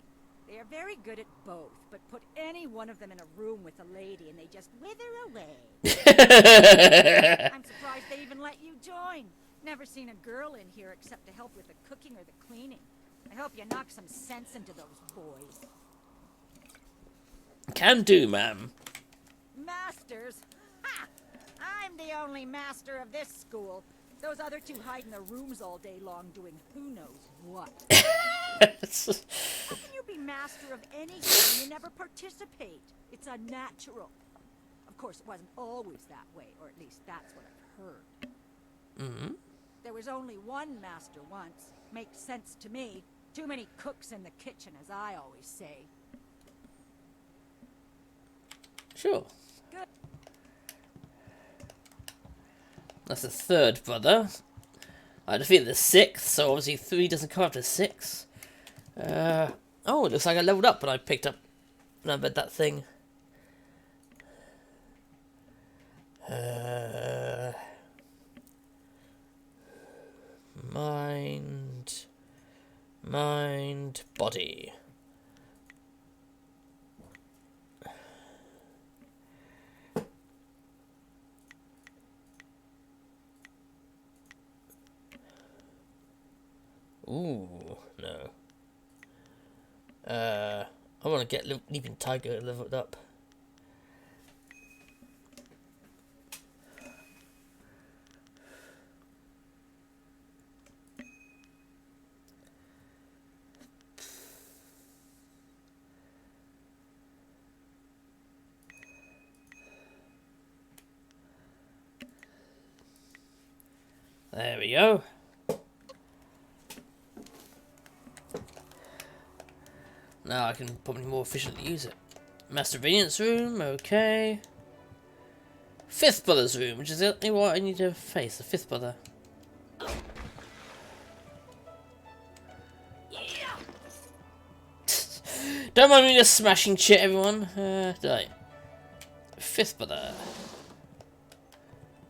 They are very good at both, but put any one of them in a room with a lady and they just wither away. I'm surprised they even let you join. Never seen a girl in here except to help with the cooking or the cleaning. I hope you knock some sense into those boys. Can do, ma'am. Masters? Ha! I'm the only master of this school. Those other two hide in their rooms all day long doing who knows what. How can you be master of anything when you never participate? It's unnatural. Of course, it wasn't always that way, or at least that's what I've heard. Mm-hmm. There was only one master once. Makes sense to me. Too many cooks in the kitchen, as I always say. Sure. Good. That's the third brother. I defeated the sixth, so obviously 3 doesn't come up to 6. Oh, it looks like I leveled up when I picked up and I read that thing. Mind, body. Ooh, no. I want to get Leaping Tiger leveled up. There we go. Now I can probably more efficiently use it. Master Radiant's room, okay. Fifth brother's room, which is the only one I need to face, the fifth brother. Don't mind me just smashing shit, everyone. Right. Fifth brother.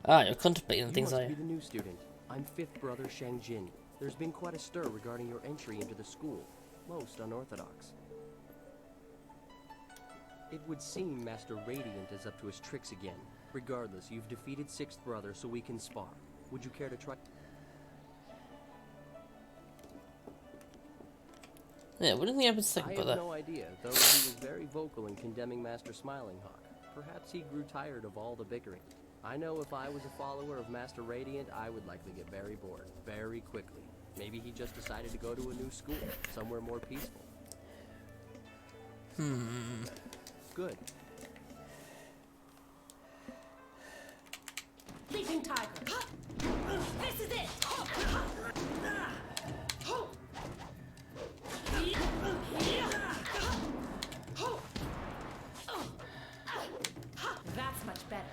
Ah, you're contemplating things, are You you? must be the new student. I'm fifth brother Shang Jin. There's been quite a stir regarding your entry into the school. Most unorthodox. It would seem Master Radiant is up to his tricks again. Regardless, you've defeated sixth brother, so we can spar. Would you care to try? Yeah, what do you think happened to second I brother? have no idea, though he was very vocal in condemning Master Smiling Hawk. Perhaps he grew tired of all the bickering. I know if I was a follower of Master Radiant, I would likely get very bored, very quickly. Maybe he just decided to go to a new school, somewhere more peaceful. Good. Leaping Tiger. This is it. That's much better.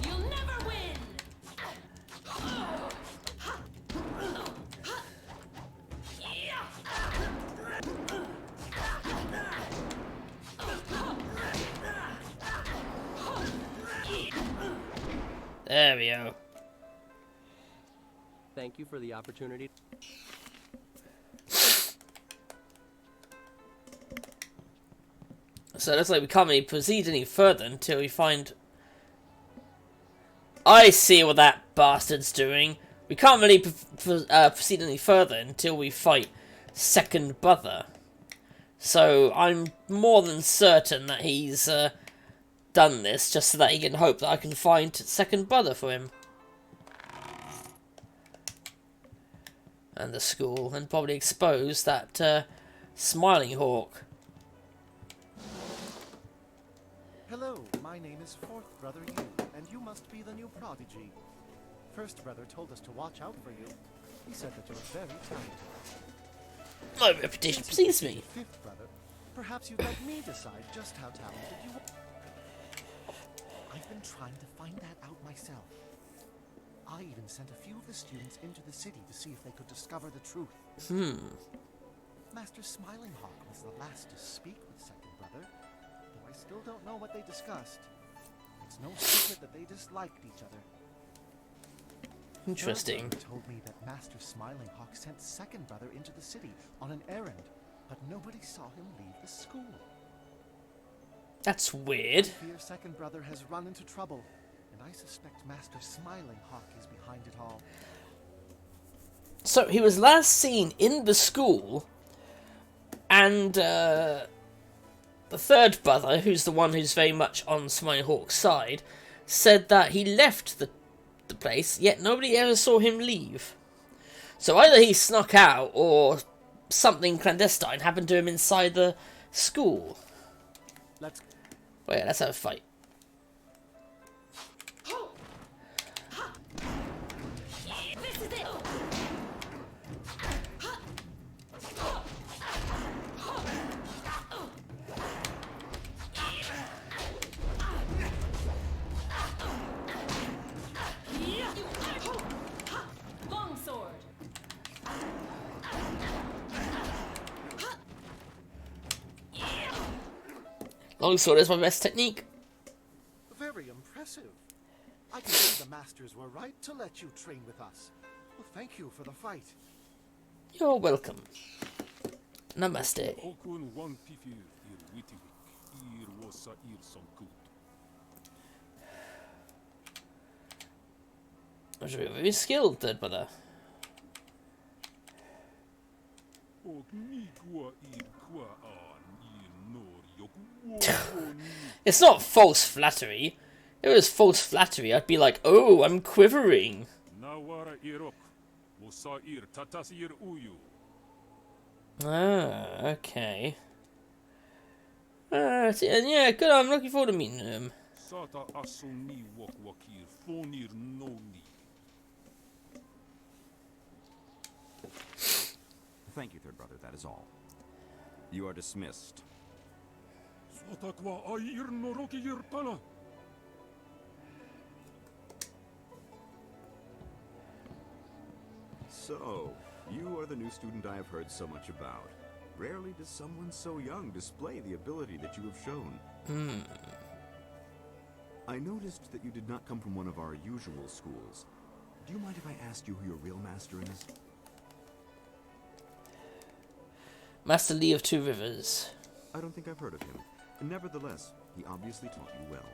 You'll never win. There we go. Thank you for the opportunity. So it looks like we can't really proceed any further until we find... I see what that bastard's doing. We can't really proceed any further until we fight second brother. So I'm more than certain that he's done this just so that he can hope that I can find second brother for him. And the school, and probably expose that Smiling Hawk. Hello, my name is Fourth Brother Yu, and you must be the new prodigy. First Brother told us to watch out for you. He said that you're very talented. My reputation precedes me. Fifth Brother, perhaps you'd let me decide just how talented you are. I've been trying to find that out myself. I even sent a few of the students into the city to see if they could discover the truth. Master Smiling Hawk was the last to speak with Second Brother, though I still don't know what they discussed. It's no secret that they disliked each other. Interesting. Third Brother told me that Master Smiling Hawk sent Second Brother into the city on an errand, but nobody saw him leave the school. That's weird. I fear Second Brother has run into trouble, and I suspect Master Smiling Hawk is behind it all. So he was last seen in the school, and the third brother, who's the one who's very much on Smiling Hawk's side, said that he left the place, yet nobody ever saw him leave. So either he snuck out, or something clandestine happened to him inside the school. Let's have a fight. This is it. Longsword. Longsword is my best technique. Very impressive. I can see the masters were right to let you train with us. Well, thank you for the fight. You're welcome. Namaste. You're very skilled, third brother. It's not false flattery. If it was false flattery, I'd be like, oh, I'm quivering. Ah, okay. Yeah, good, I'm looking forward to meeting him. Thank you, Third Brother, that is all. You are dismissed. So, you are the new student I have heard so much about. Rarely does someone so young display the ability that you have shown. I noticed that you did not come from one of our usual schools. Do you mind if I asked you who your real master is? Master Lee of Two Rivers. I don't think I've heard of him. Nevertheless, he obviously taught you well.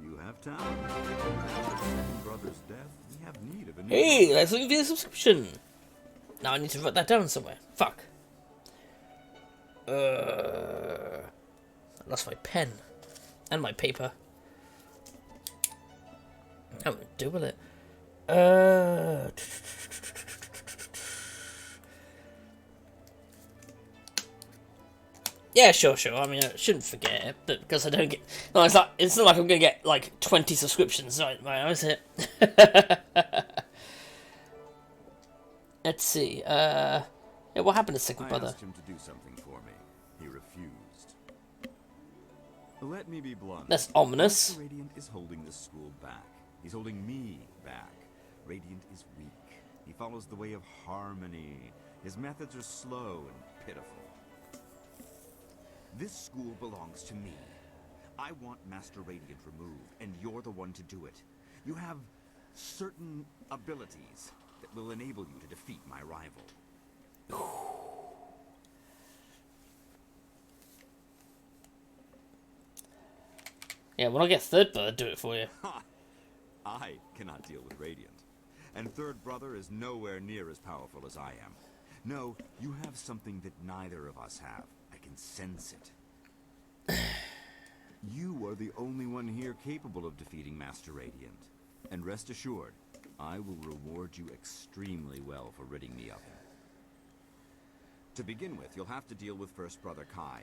You have talent. After your brother's death, we have need of a new... Hey, let's look at the subscription. Now I need to write that down somewhere. Fuck. I lost my pen. And my paper. I don't know what to do with it. Yeah, sure. I mean, I shouldn't forget it, but because I don't get... No, it's not like I'm going to get, like, 20 subscriptions right now, is it? Let's see. Yeah, what happened to Second Brother? I asked him to do something for me. He refused. Let me be blunt. That's ominous. Master Radiant is holding this school back. He's holding me back. Radiant is weak. He follows the way of harmony. His methods are slow and pitiful. This school belongs to me. I want Master Radiant removed, and you're the one to do it. You have certain abilities that will enable you to defeat my rival. Yeah, when I get Third Brother, do it for you. I cannot deal with Radiant. And Third Brother is nowhere near as powerful as I am. No, you have something that neither of us have. I can sense it. You are the only one here capable of defeating Master Radiant. And rest assured, I will reward you extremely well for ridding me of him. To begin with, you'll have to deal with First Brother Kai.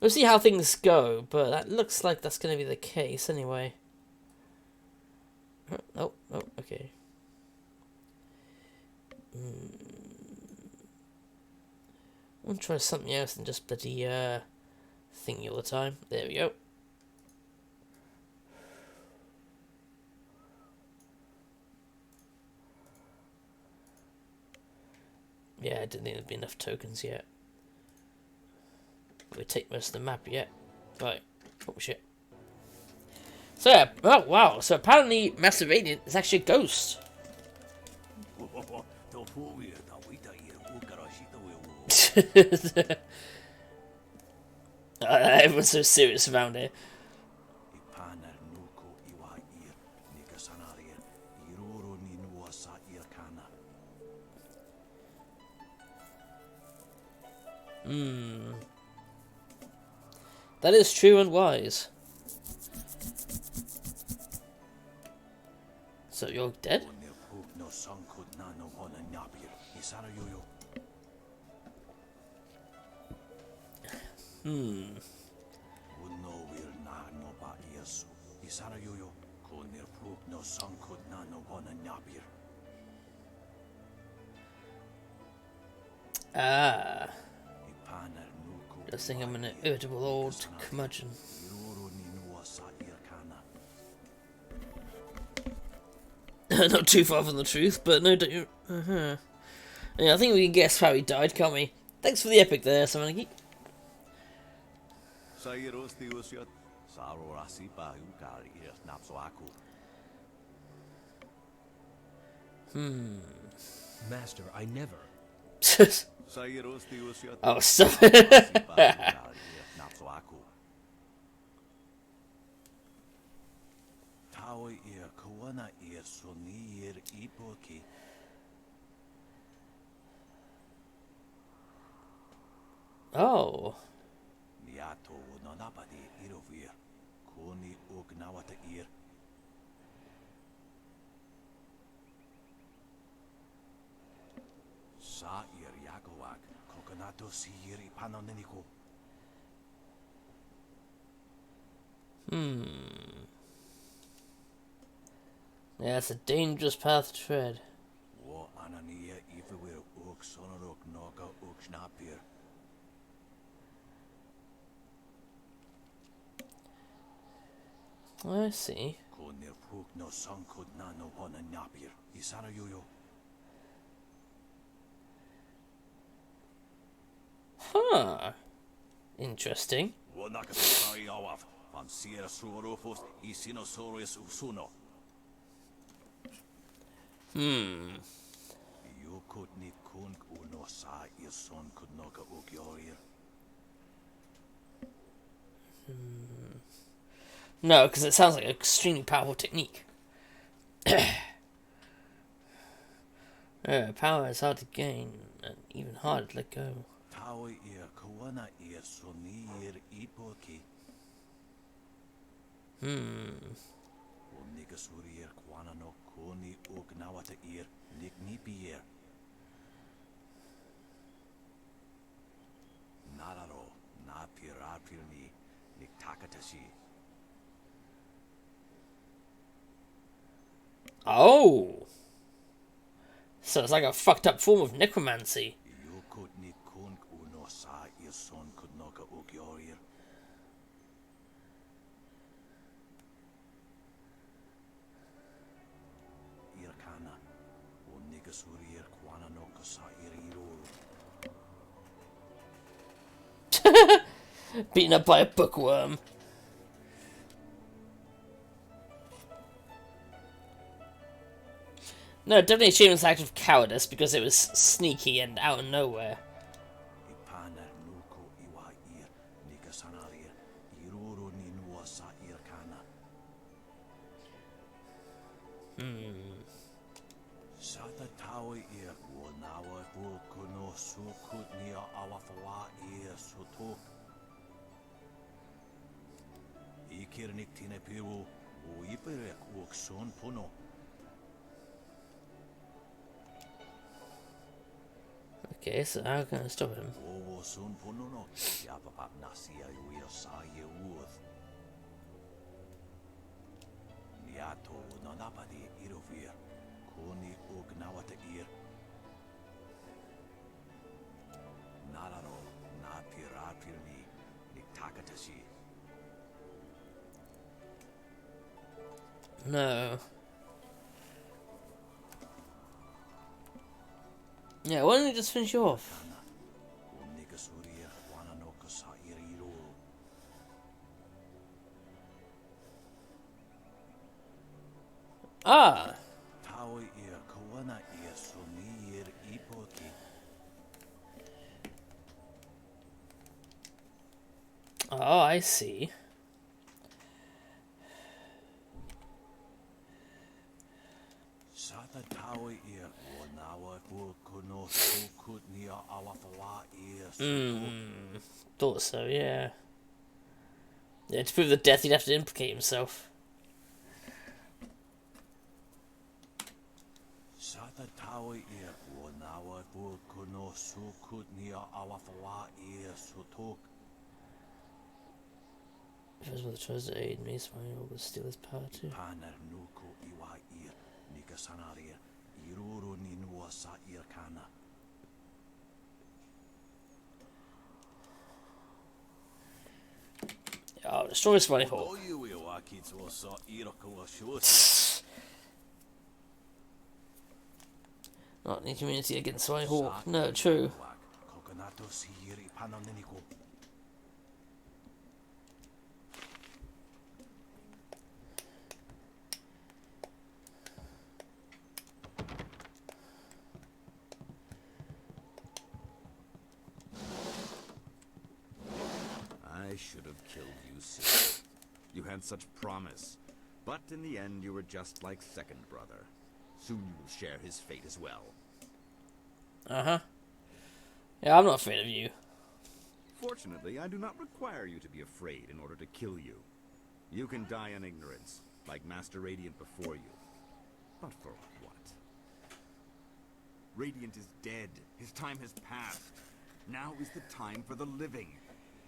We'll see how things go, but that looks like that's going to be the case anyway. Oh, okay. I'll try something else than just bloody thingy all the time. There we go. Yeah, I didn't think there'd be enough tokens yet. We take most of the map yet. Right. Oh shit. So yeah, oh wow, so apparently Master Radiant is actually a ghost. Everyone's so serious around here. That is true and wise. So you're dead? Ah. Just think I'm an irritable old curmudgeon. Not too far from the truth, but no, don't you? Yeah, I think we can guess how he died, can't we? Thanks for the epic there, Samanaki. Master, I never. Oh, stop. Oh. Yeah, it's a dangerous path to tread. I see. Huh. Interesting. No, because it sounds like an extremely powerful technique. Power is hard to gain, and even harder to let go. Oh! So it's like a fucked up form of necromancy. Beaten up by a bookworm. No, definitely a shameless act of cowardice because it was sneaky and out of nowhere. Okay, so how can I stop him? No. Yeah, why don't you just finish you off? Ah! Oh, I see. Thought so, yeah. Yeah, to prove the death, he'd have to implicate himself. If his mother tries to aid me, Smiling Hawk will steal his power too. Oh, destroy Smiling Hawk. Not in community against Smiling Hawk. No, true. I should have killed you sooner. You had such promise. But in the end, you were just like second brother. Soon you will share his fate as well. Uh-huh. Yeah, I'm not afraid of you. Fortunately, I do not require you to be afraid in order to kill you. You can die in ignorance, like Master Radiant before you. But for what? Radiant is dead. His time has passed. Now is the time for the living.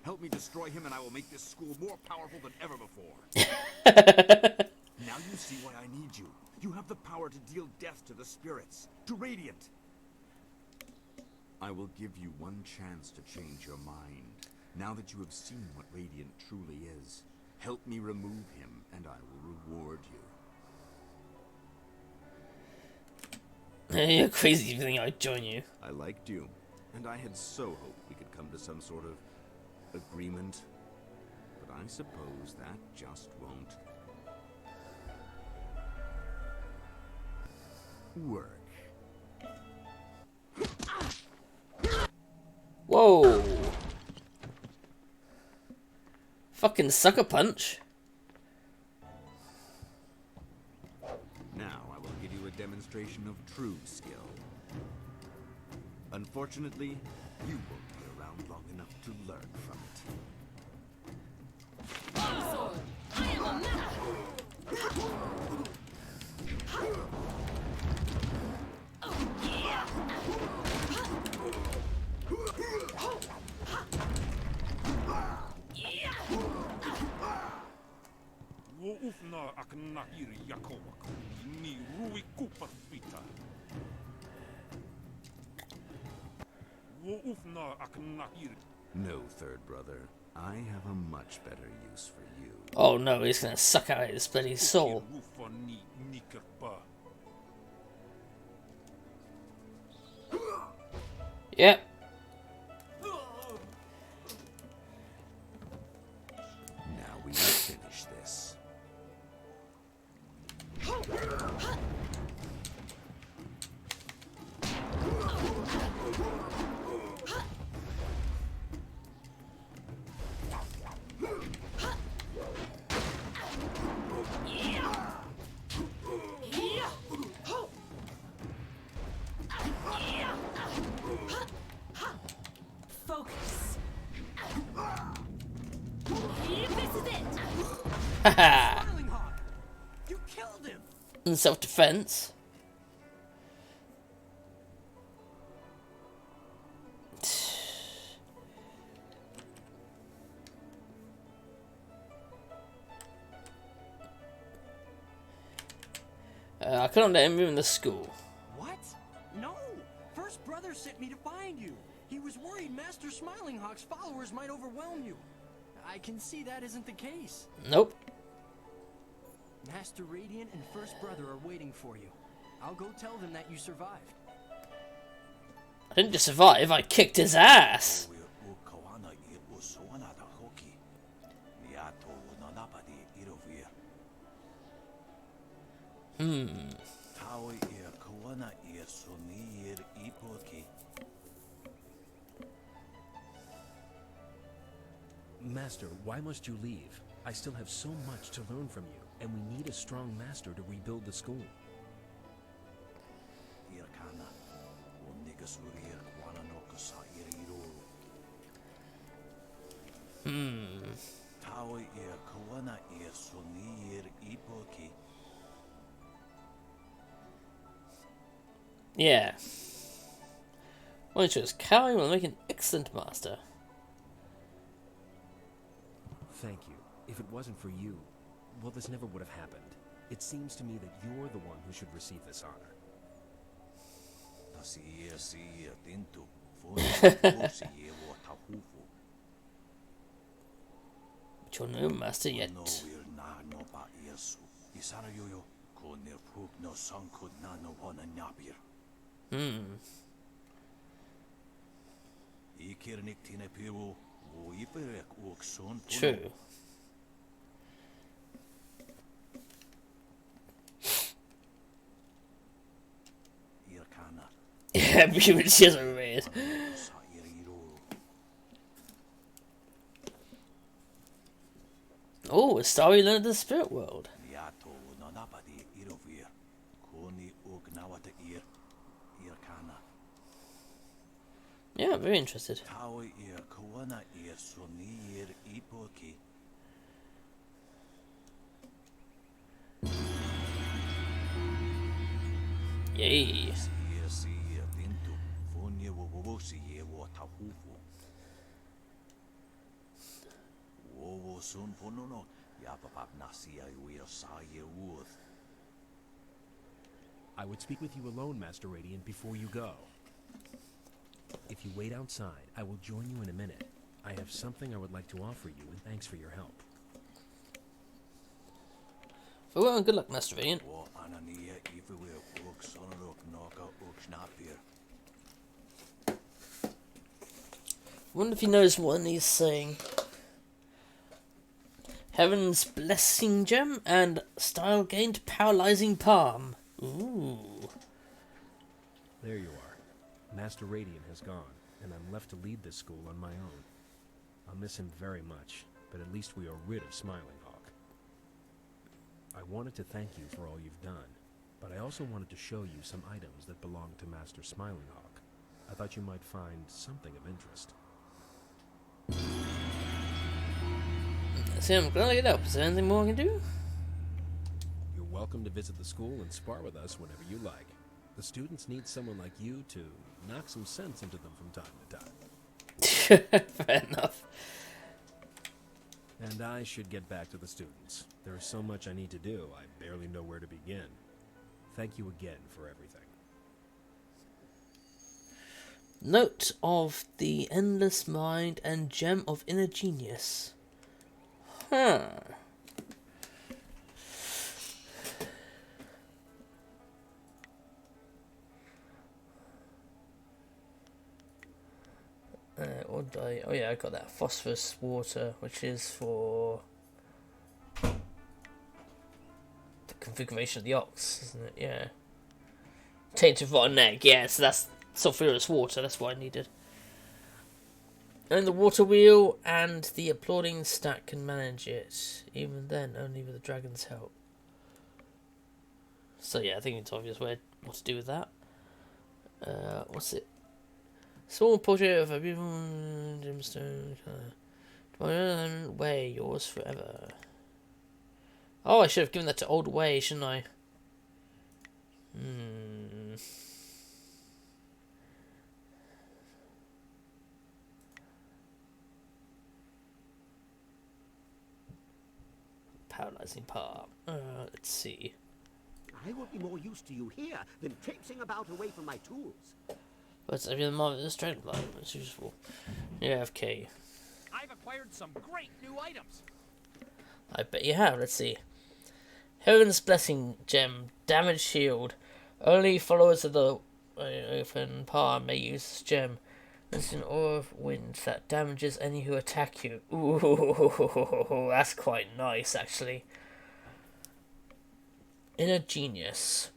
Help me destroy him and I will make this school more powerful than ever before. Now you see why I need you. You have the power to deal death to the spirits, to Radiant. I will give you one chance to change your mind. Now that you have seen what Radiant truly is, help me remove him and I will reward you. You're crazy if you think I'd join you. I liked you, and I had so hoped we could come to some sort of agreement, but I suppose that just won't work. Whoa! Fucking sucker punch. Now I will give you a demonstration of true skill. Unfortunately, you won't be around long enough to learn from it. Longsword! I am a metal! Oh, yeah! No, third brother. I have a much better use for you. Oh no, he's gonna suck out his bloody soul. Yep. Now we will finish this. Focus. This is it. Haha. You killed him. In self-defense. I couldn't let him ruin the school. What? No! First Brother sent me to find you. He was worried Master Smiling Hawk's followers might overwhelm you. I can see that isn't the case. Nope. Master Radiant and First Brother are waiting for you. I'll go tell them that you survived. I didn't just survive, I kicked his ass. Master, why must you leave? I still have so much to learn from you, and we need a strong master to rebuild the school. Yeah. Well, just Cowie will make an excellent master. Thank you. If it wasn't for you, well, this never would have happened. It seems to me that you're the one who should receive this honor. But you're no master yet. True. Yeah, but she has a red. Oh, a starry land of the spirit world. Yeah, very interested. Yay. I would speak with you alone, Master Radiant, before you go. If you wait outside, I will join you in a minute. I have something I would like to offer you, and thanks for your help. Well, good luck, Master Radiant. Wonder if he knows what he's saying. Heaven's Blessing Gem and Style Gained Paralyzing Palm. Ooh. There you are. Master Radiant has gone, and I'm left to lead this school on my own. I'll miss him very much, but at least we are rid of Smiling Hawk. I wanted to thank you for all you've done, but I also wanted to show you some items that belong to Master Smiling Hawk. I thought you might find something of interest. See, I'm glad I get up. Is there anything more I can do? You're welcome to visit the school and spar with us whenever you like. The students need someone like you to knock some sense into them from time to time. Fair enough. And I should get back to the students. There is so much I need to do, I barely know where to begin. Thank you again for everything. Note of the Endless Mind and Gem of Inner Genius. Huh. What did I... Oh yeah, I got that phosphorus water, which is for the configuration of the ox, isn't it? Yeah. Tainted rotten egg, yeah, so that's sulphurous water, that's what I needed. And the water wheel and the applauding stack can manage it. Even then, only with the dragon's help. So yeah, I think it's obvious what to do with that. What's it? Small portrait of a beautiful gemstone. Way, yours forever. Oh, I should have given that to Old Way, shouldn't I? Paralyzing palm. Let's see. I will be more used to you here than traipsing about away from my tools. But every moment of the strength line is useful. Yeah, okay. I've acquired some great new items. I bet you have. Let's see. Heaven's Blessing Gem. Damage Shield. Only followers of the open power may use this gem. It's an aura of wind that damages any who attack you. Ooh, that's quite nice, actually. Inner Genius.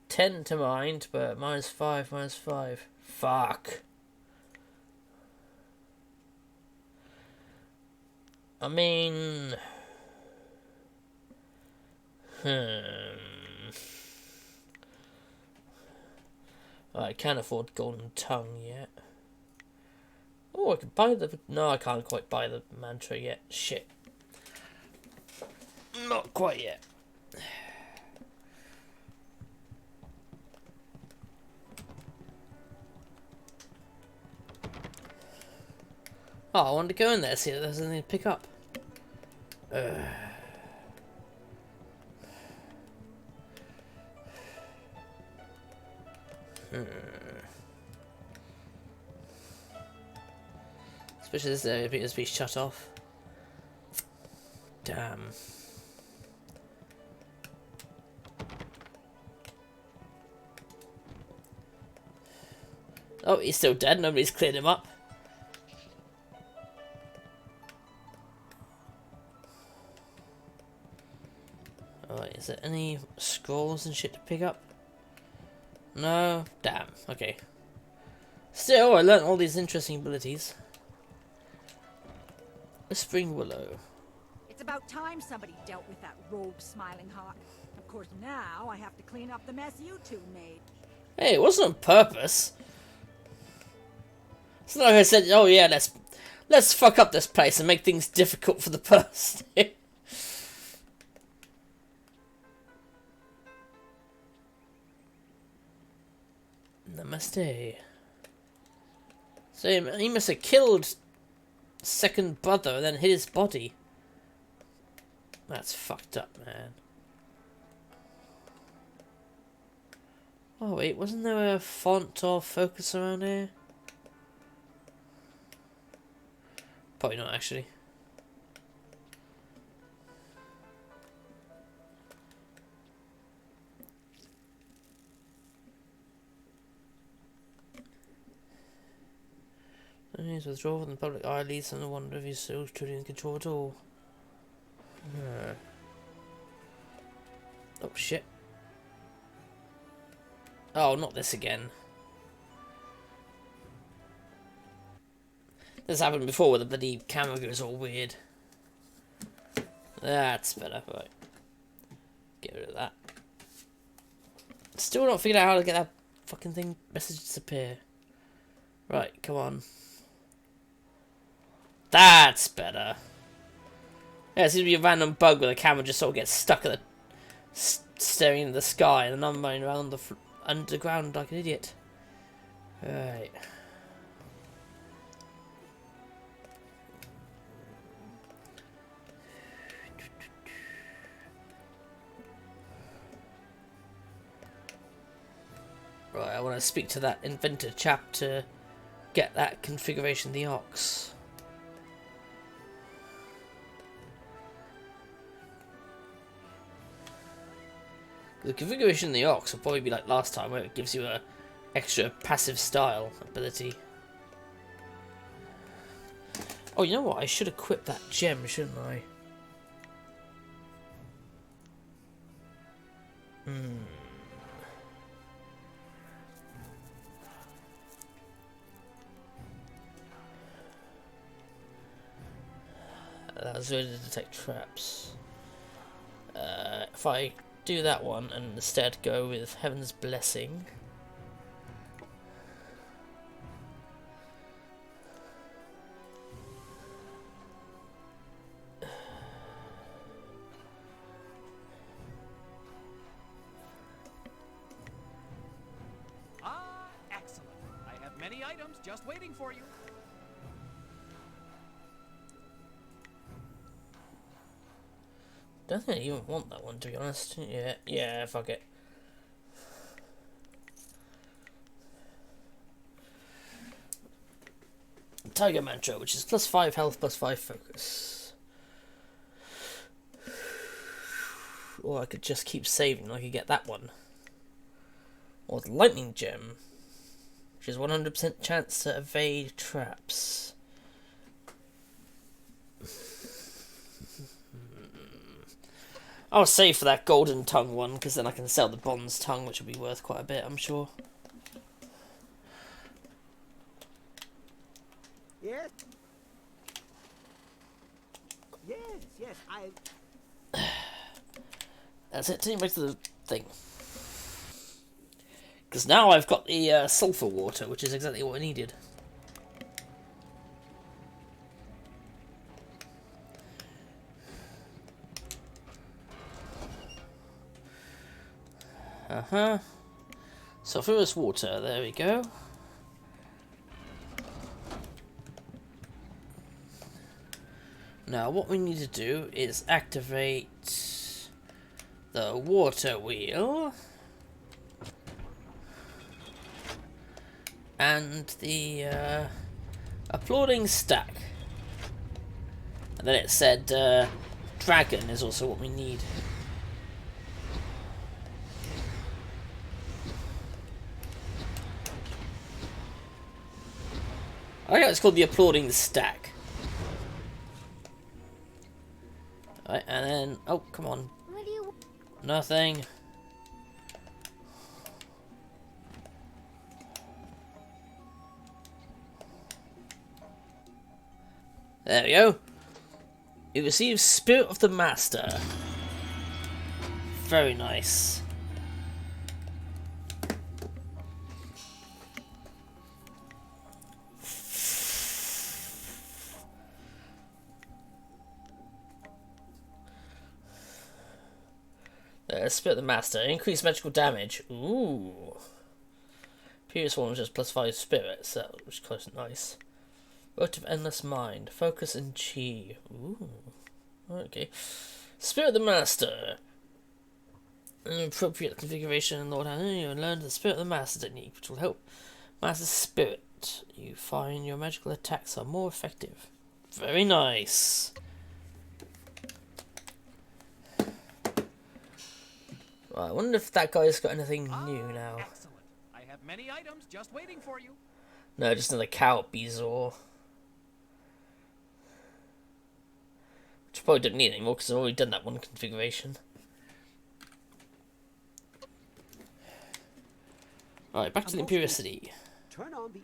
10 to mind, but -5, -5. Fuck. I mean... I can't afford Golden Tongue yet. Oh, I can buy the... No, I can't quite buy the mantra yet. Shit. Not quite yet. Oh, I wanted to go in there, see if there's anything to pick up. Especially this area appears to be shut off. Damn. Oh, he's still dead. Nobody's cleared him up. Alright, is there any scrolls and shit to pick up? No? Damn. Okay. Still, I learnt all these interesting abilities. A Spring Willow. It's about time somebody dealt with that rogue Smiling Hawk. Of course, now I have to clean up the mess you two made. Hey, it wasn't on purpose. It's not like I said, oh yeah, let's fuck up this place and make things difficult for the person. Namaste. So he must have killed second brother and then hid his body. That's fucked up, man. Oh wait, wasn't there a font or focus around here? Probably not, actually. His withdrawal from the public eye leads them to wonder if he's still truly in control at all. Oh shit. Oh, not this again. This happened before where the bloody camera goes all weird. That's better, right. Get rid of that. Still not figured out how to get that fucking thing message to disappear. Right, come on. That's better. Yeah, it seems to be a random bug where the camera just sort of gets stuck at the staring into the sky, and I'm running around the underground like an idiot. Right. Right, I want to speak to that inventor chap to get that configuration of the ox. The configuration of the ox will probably be like last time, where it gives you a extra passive style ability. Oh, you know what? I should equip that gem, shouldn't I? That was ready to detect traps. If I do that one and instead go with Heaven's Blessing. Ah, excellent. I have many items just waiting for you. Don't think I even want that one, to be honest. Yeah, fuck it. Tiger Mantra, which is +5 health, +5 focus. Or I could just keep saving, I could get that one. Or the Lightning Gem, which is 100% chance to evade traps. I'll save for that Golden Tongue one, because then I can sell the Bronze Tongue, which will be worth quite a bit, I'm sure. Yes. Yes, That's it, taking back to the thing. Because now I've got the sulfur water, which is exactly what I needed. Sulfurous water, there we go. Now what we need to do is activate the water wheel and the applauding stack. And then it said dragon is also what we need. I think it's called the applauding stack. Right, and then oh come on. What do you? Nothing. There we go. You receive Spirit of the Master. Very nice. Spirit of the Master. Increased magical damage. Ooh. Previous one was just +5 spirit, so that was quite nice. Vote of Endless Mind. Focus and Chi. Ooh. Okay. Spirit of the Master. An appropriate configuration, Lord Hannon. You learn the Spirit of the Master technique, which will help Master Spirit. You find your magical attacks are more effective. Very nice. Well, I wonder if that guy's got anything new now. Excellent. I have many items just waiting for you. No, just another cow Bezoar. Which I probably don't need anymore because I've already done that one configuration. Alright, back to the Imperial City. Turn on the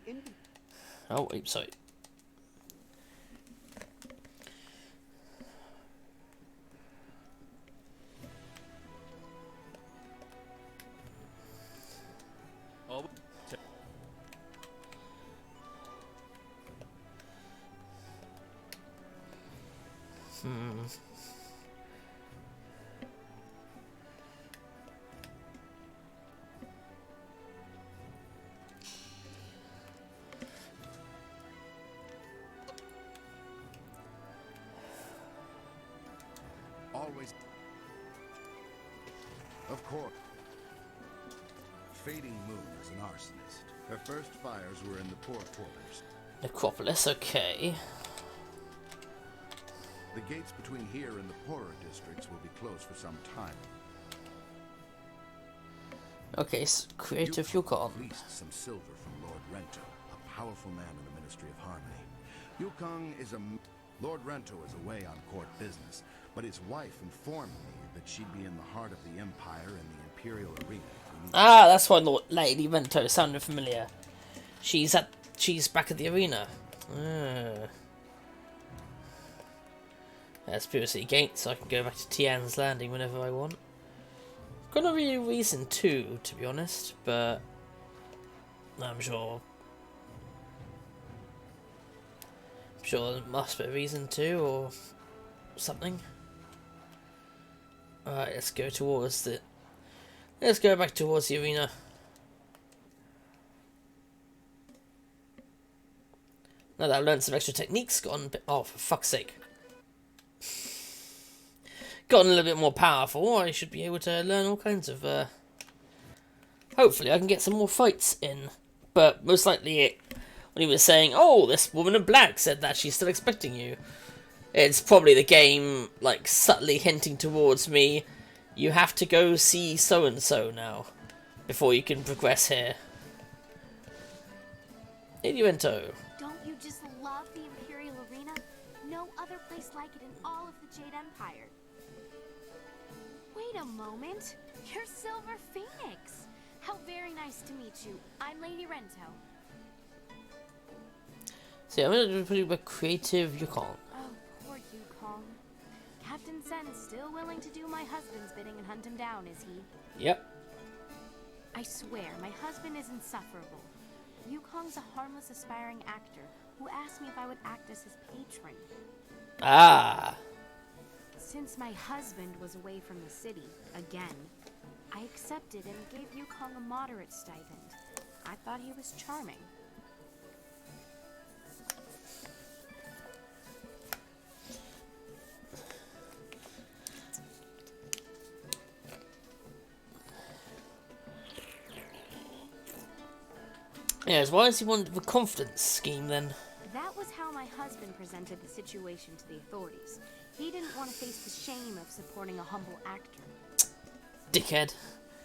Oh, wait, sorry. Always. Of course. Fading Moon is an arsonist. Her first fires were in the poor quarters. Necropolis, okay. The gates between here and the poorer districts will be closed for some time. Okay, so creative Yukon. Released some silver from Lord Rento, a powerful man in the Ministry of Harmony. Yukon is Lord Rento is away on court business, but his wife informed me that she'd be in the heart of the Empire in the Imperial Arena. Ah, that's why Lady Rento sounded familiar. She's back at the arena. That's Purity Gate, so I can go back to Tian's Landing whenever I want. Got no real reason to be honest, but I'm sure there must be a reason to, or something. Alright, let's go back towards the arena. Now that I've learned some extra techniques, oh, for fuck's sake. Gotten a little bit more powerful, I should be able to learn all kinds of, hopefully I can get some more fights in. But most likely when he was saying, "Oh, this woman in black said that she's still expecting you." It's probably the game, like, subtly hinting towards me, you have to go see so-and-so now, before you can progress here. Innuendo. Don't you just love the Imperial Arena? No other place like it in all of the Jade Empire. Wait a moment. You're Silver Phoenix. How very nice to meet you. I'm Lady Rento. See, I'm going to do a creative Yukon. Oh, poor Yukong. Captain Sen's still willing to do my husband's bidding and hunt him down, is he? Yep. I swear, my husband is insufferable. Yukong's a harmless aspiring actor who asked me if I would act as his patron. Ah. Since my husband was away from the city, again, I accepted and gave Yukong a moderate stipend. I thought he was charming. Yes, why does he want the confidence scheme then? That was how my husband presented the situation to the authorities. He didn't want to face the shame of supporting a humble actor. Dickhead.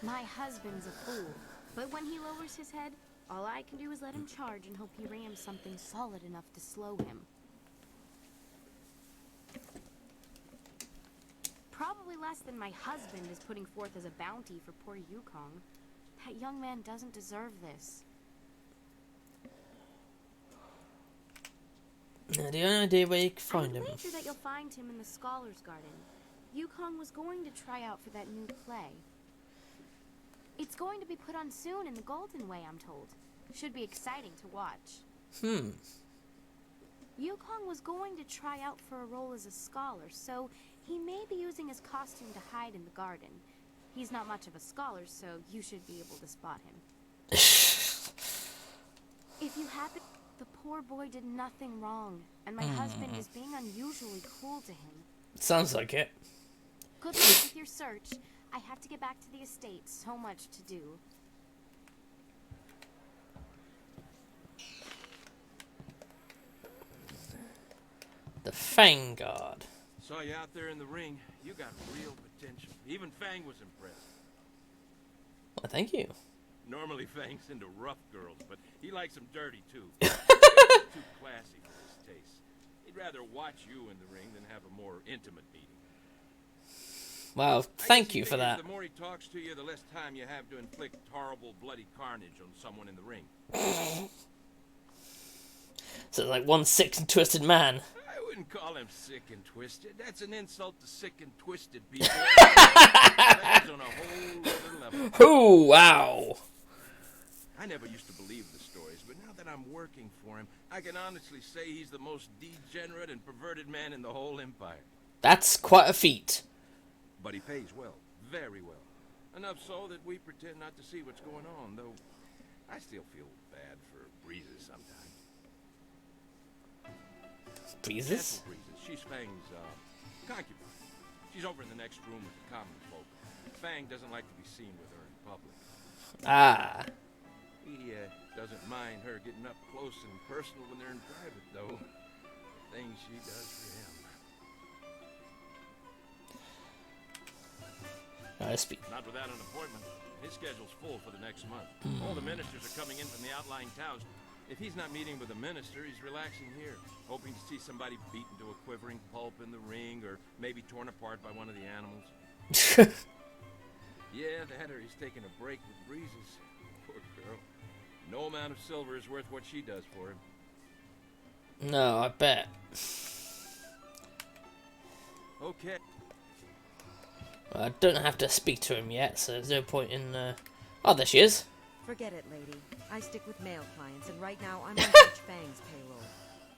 My husband's a fool, but when he lowers his head, all I can do is let him charge and hope he rams something solid enough to slow him. Probably less than my husband is putting forth as a bounty for poor Yukong. That young man doesn't deserve this. The only idea where you can find him. I'm pretty sure that you'll find him in the Scholars' Garden. Yukong was going to try out for that new play. It's going to be put on soon in the Golden Way, I'm told. Should be exciting to watch. Yukong was going to try out for a role as a scholar, so he may be using his costume to hide in the garden. He's not much of a scholar, so you should be able to spot him. If you happen... The poor boy did nothing wrong, and my husband is being unusually cruel to him. Sounds like it. Good luck with your search. I have to get back to the estate. So much to do. The Fang Guard. Saw you out there in the ring. You got real potential. Even Fang was impressed. Well, thank you. Normally Fang's into rough girls, but he likes them dirty too. Too classy for his taste. He'd rather watch you in the ring than have a more intimate meeting. Wow, thank you for that. The more he talks to you, the less time you have to inflict horrible, bloody carnage on someone in the ring. So like one sick and twisted man. I wouldn't call him sick and twisted. That's an insult to sick and twisted people. Fang's on a whole other level. Oh, wow. I never used to believe the stories, but now that I'm working for him, I can honestly say he's the most degenerate and perverted man in the whole empire. That's quite a feat. But he pays well, very well. Enough so that we pretend not to see what's going on, though I still feel bad for Breezes sometimes. Breezes? Breezes. She's Fang's concubine. She's over in the next room with the common folk. Fang doesn't like to be seen with her in public. Ah. He doesn't mind her getting up close and personal when they're in private, though. The things she does for him. Not without an appointment. His schedule's full for the next month. All the ministers are coming in from the outlying towns. If he's not meeting with a minister, he's relaxing here, hoping to see somebody beaten to a quivering pulp in the ring, or maybe torn apart by one of the animals. Yeah, that or he's taking a break with Breezes. Poor girl. No amount of silver is worth what she does for him. No, I bet. Okay. I don't have to speak to him yet, so there's no point in... Oh, there she is. Forget it, lady. I stick with male clients, and right now I'm on Judge Fang's payroll.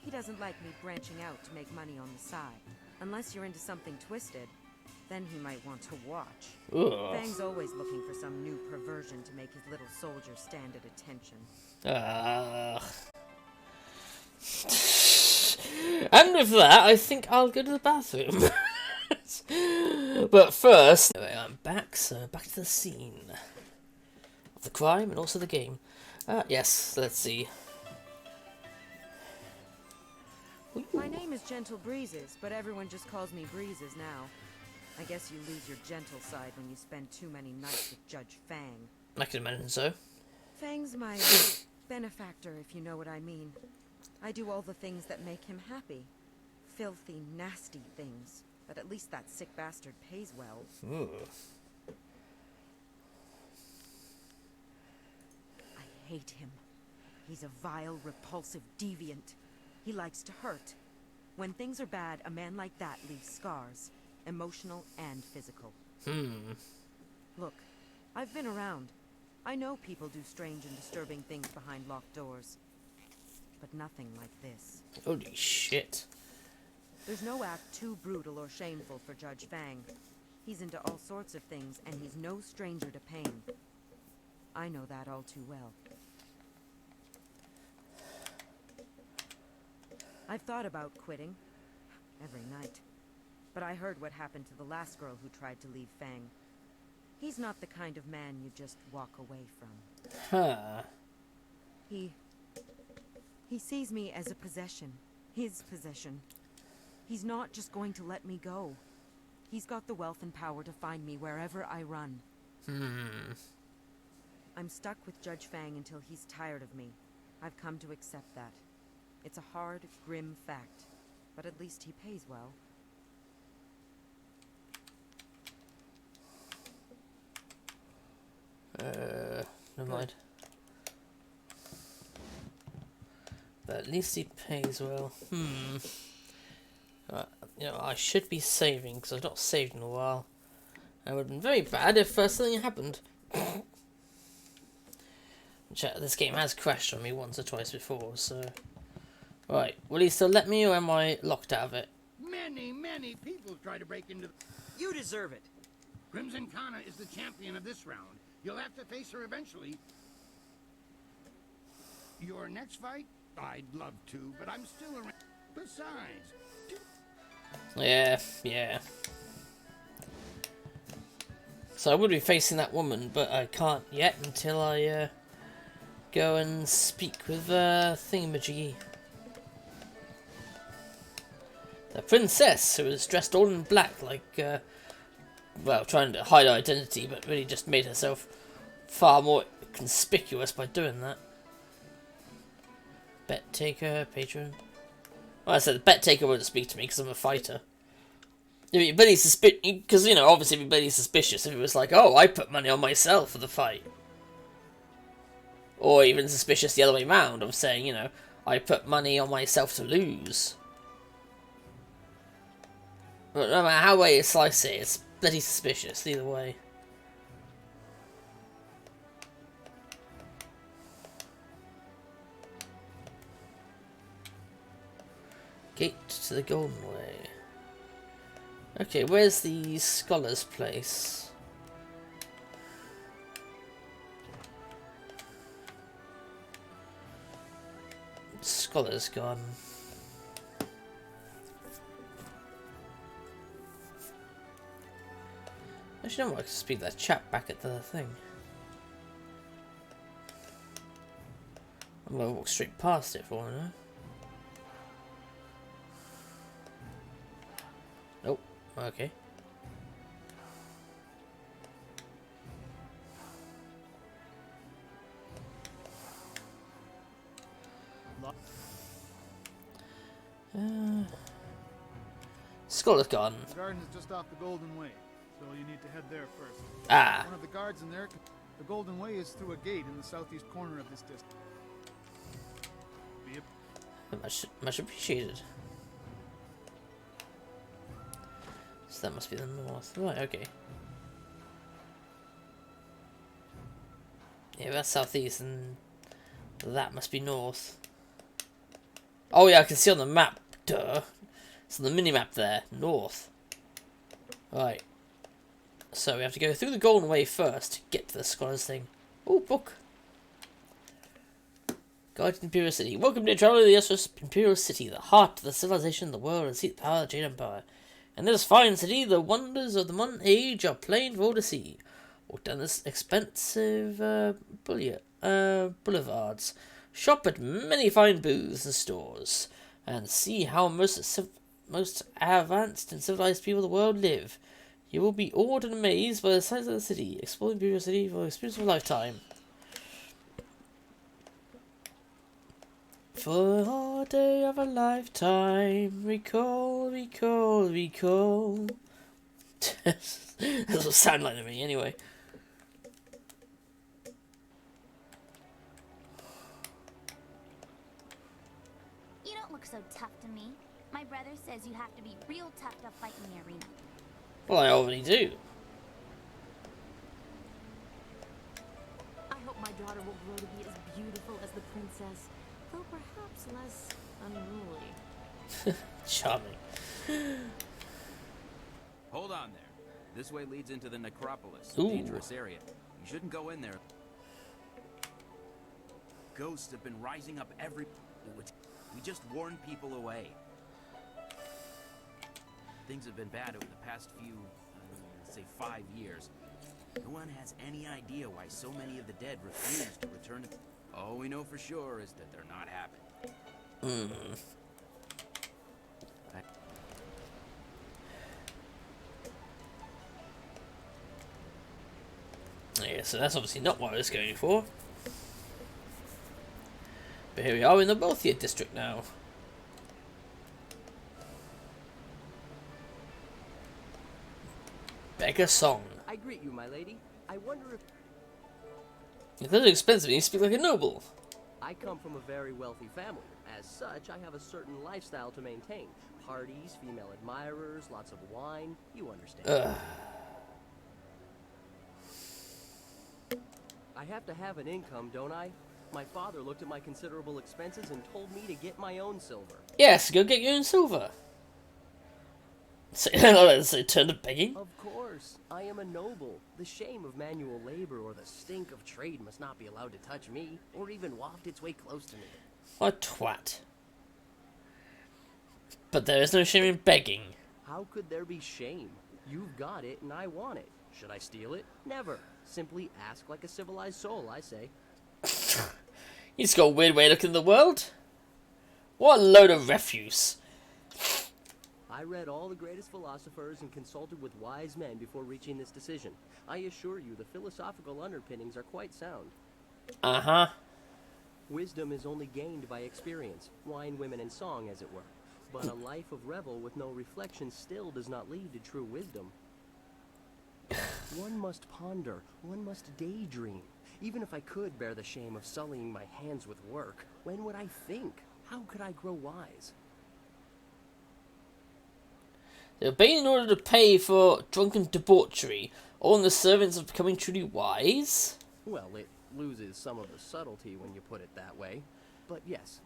He doesn't like me branching out to make money on the side. Unless you're into something twisted, then he might want to watch. Ugh. Fang's always looking for some new perversion to make his little soldier stand at attention. And with that, I think I'll go to the bathroom. But first, anyway, I'm back, so back to the scene of the crime and also the game. Yes, let's see. name is Gentle Breezes, but everyone just calls me Breezes now. I guess you lose your gentle side when you spend too many nights with Judge Fang. I can imagine so. Fang's my benefactor, if you know what I mean. I do all the things that make him happy. Filthy, nasty things. But at least that sick bastard pays well. Ooh. I hate him. He's a vile, repulsive deviant. He likes to hurt. When things are bad, a man like that leaves scars. Emotional and physical. Look, I've been around. I know people do strange and disturbing things behind locked doors. But nothing like this. Holy shit. There's no act too brutal or shameful for Judge Fang. He's into all sorts of things, and he's no stranger to pain. I know that all too well. I've thought about quitting. Every night. But I heard what happened to the last girl who tried to leave Fang. He's not the kind of man you just walk away from. Huh. He sees me as a possession. His possession. He's not just going to let me go. He's got the wealth and power to find me wherever I run. I'm stuck with Judge Fang until he's tired of me. I've come to accept that. It's a hard, grim fact. But at least he pays well. Never mind. But at least he pays well. You know, I should be saving, because I've not saved in a while. It would have been very bad if something happened. This game has crashed on me once or twice before, so... Right, will he still let me, or am I locked out of it? Many people try to break into... You deserve it. Crimson Kana is the champion of this round. You'll have to face her eventually. Your next fight? I'd love to, but I'm still around. Besides... Yeah. So I would be facing that woman, but I can't yet until I go and speak with Thingamajiggy. The princess, who was dressed all in black, like, well, trying to hide her identity, but really just made herself far more conspicuous by doing that. Bet taker, patron. Well, I said the bet taker wouldn't speak to me because I'm a fighter. Because, you know, obviously everybody's suspicious if it was like, oh, I put money on myself for the fight. Or even suspicious the other way around of saying, you know, I put money on myself to lose. But no matter how way you slice it, it's bloody suspicious either way. Gate to the Golden Way. Okay, where's the Scholar's Place? Scholar's Garden. Actually, no, I can speak that chat back at the thing. I'm gonna walk straight past it for now. Nope. Okay. Scholar's Garden. The garden is just off the Golden Way, so you need to head there first. Ah. One of the guards in there. The Golden Way is through a gate in the southeast corner of this district. Much appreciated. So that must be the north. Right, okay. Yeah, that's southeast, and that must be north. Oh yeah, I can see on the map. Duh. It's on the mini-map there. North. Right. So we have to go through the Golden Way first to get to the Scholar's thing. Oh, book. Guide to Imperial City. Welcome to travel to the Imperial City, the heart of the civilization of the world, and seat the power of the Jade Empire. In this fine city, the wonders of the modern age are plain for all to see. Walk down this expensive boulevards. Shop at many fine booths and stores. and see how most advanced and civilized people of the world live. You will be awed and amazed by the size of the city. Explore the Imperial City for the experience of a lifetime. For a day of a lifetime, recall, recall, recall. That's what it sound like to me, anyway. You don't look so tough to me. My brother says you have to be real tough to fight in the arena. Well, I already do. I hope my daughter will grow to be as beautiful as the princess, though perhaps less unruly. Charming. Hold on there. This way leads into the Necropolis. Ooh. Dangerous area. You shouldn't go in there. Ghosts have been rising up every... We just warn people away. Things have been bad over the past few, say 5 years. No one has any idea why so many of the dead refuse to return. All we know for sure is that they're not happy. Yeah, so that's obviously not what I was going for. But here we are in the wealthier district now. Beggar song. I greet you, my lady. I wonder if... If those are expensive, you speak like a noble. I come from a very wealthy family. As such, I have a certain lifestyle to maintain. Parties, female admirers, lots of wine. You understand. I have to have an income, don't I? My father looked at my considerable expenses and told me to get my own silver. Yes, go get your own silver. So turn to begging? Of course. I am a noble. The shame of manual labor or the stink of trade must not be allowed to touch me, or even waft its way close to me. What a twat. But there is no shame in begging. How could there be shame? You've got it and I want it. Should I steal it? Never. Simply ask like a civilized soul, I say. You just got a weird way of looking at the world. What a load of refuse. I read all the greatest philosophers and consulted with wise men before reaching this decision. I assure you the philosophical underpinnings are quite sound. Uh-huh. Wisdom is only gained by experience, wine, women, and song, as it were. But a life of revel with no reflection still does not lead to true wisdom. One must ponder, one must daydream. Even if I could bear the shame of sullying my hands with work, when would I think? How could I grow wise? They obey in order to pay for drunken debauchery, all in the servants of becoming truly wise? Well, it loses some of the subtlety when you put it that way. But yes.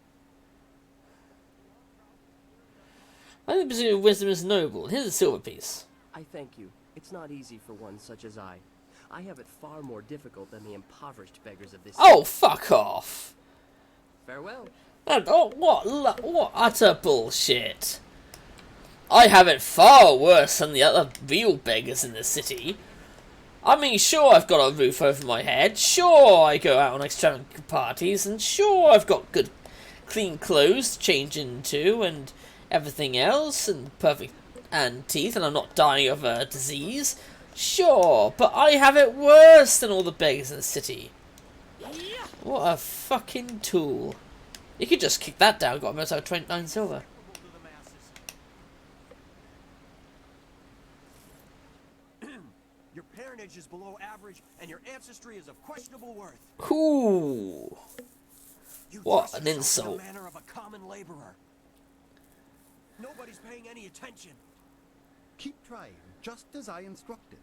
I think the pursuit of wisdom is noble. Here's a silver piece. I thank you. It's not easy for one such as I. I have it far more difficult than the impoverished beggars of this... Oh, fuck off! Farewell. Oh, what utter bullshit. I have it far worse than the other real beggars in the city. I mean, sure, I've got a roof over my head. Sure, I go out on extravagant parties. And sure, I've got good, clean clothes to change into and everything else. And perfect teeth. And I'm not dying of a disease. Sure, but I have it worse than all the beggars in the city. What a fucking tool. You could just kick that down. Got almost out 29 silver. Your parentage is below average, and your ancestry is of questionable worth. Ooh. What an In insult. the manner of a common laborer. Nobody's paying any attention. Keep trying, just as I instructed.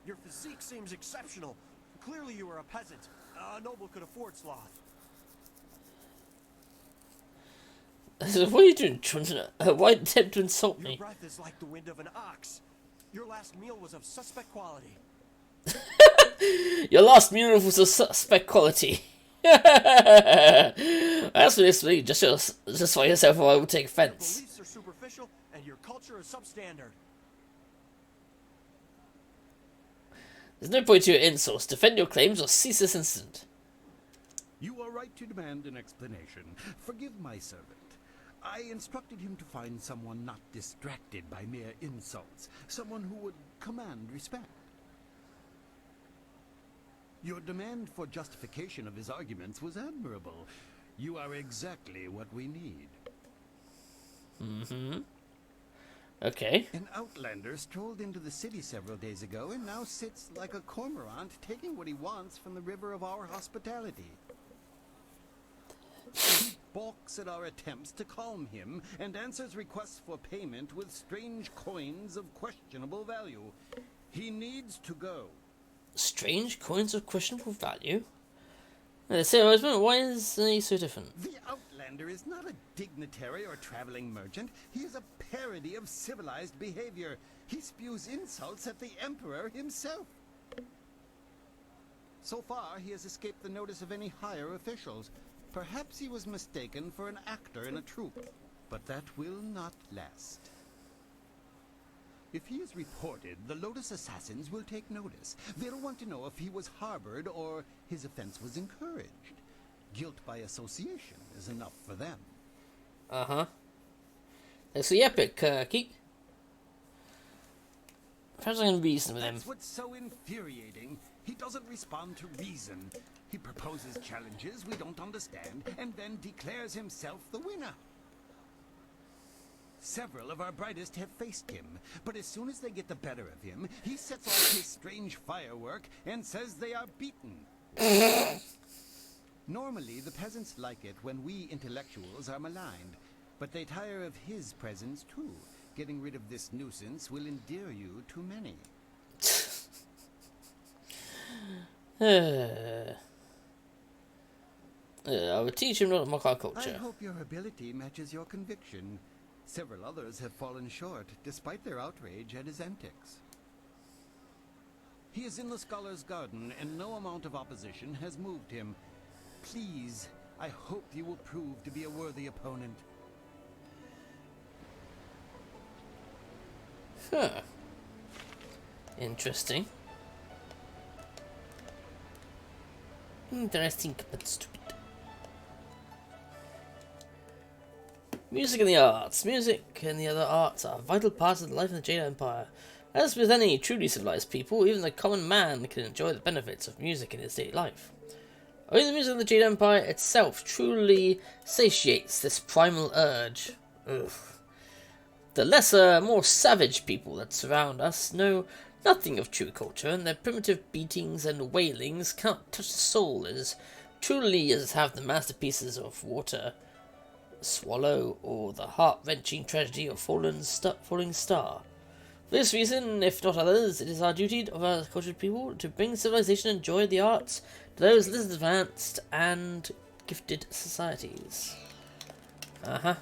Your physique seems exceptional. Clearly you are a peasant. A noble could afford sloth. What are you doing? Why attempt to insult Your me? breath is like the wind of an ox. Your last meal was of suspect quality. Your last meal was of suspect quality. That's what it's me. Just for yourself, or I will take offense. Your beliefs are superficial, and your culture is substandard. There's no point to your insults. Defend your claims or cease this instant. You are right to demand an explanation. Forgive my servant. I instructed him to find someone not distracted by mere insults. Someone who would command respect. Your demand for justification of his arguments was admirable. You are exactly what we need. Mm-hmm. Okay. An outlander strolled into the city several days ago and now sits like a cormorant taking what he wants from the river of our hospitality. He balks at our attempts to calm him and answers requests for payment with strange coins of questionable value. He needs to go. Strange coins of questionable value? Why is he so different? The outlander is not a dignitary or traveling merchant. He is a parody of civilized behavior. He spews insults at the Emperor himself. So far, he has escaped the notice of any higher officials. Perhaps he was mistaken for an actor in a troupe, but that will not last. If he is reported, the Lotus Assassins will take notice. They'll want to know if he was harbored or his offense was encouraged. Guilt by association is enough for them. Uh-huh. That's the epic, Keith. Perhaps I can reason with him. That's what's so infuriating. He doesn't respond to reason. He proposes challenges we don't understand and then declares himself the winner. Several of our brightest have faced him, but as soon as they get the better of him, he sets off his strange firework and says they are beaten. Normally, the peasants like it when we intellectuals are maligned, but they tire of his presence too. Getting rid of this nuisance will endear you to many. I would teach him not to mock our culture. I hope your ability matches your conviction. Several others have fallen short, despite their outrage at his antics. He is in the Scholar's Garden, and no amount of opposition has moved him. Please, I hope you will prove to be a worthy opponent. Huh. Interesting. Interesting, but stupid. Music and the arts. Music and the other arts are vital parts of the life of the Jade Empire. As with any truly civilized people, even the common man can enjoy the benefits of music in his daily life. Only the music of the Jade Empire itself truly satiates this primal urge. Ugh. The lesser, more savage people that surround us know nothing of true culture, and their primitive beatings and wailings cannot touch the soul as truly as have the masterpieces of Water Swallow or the heart-wrenching tragedy of Falling Star. For this reason, if not others, it is our duty of our cultured people to bring civilization and joy of the arts to those less advanced and gifted societies. Uh-huh.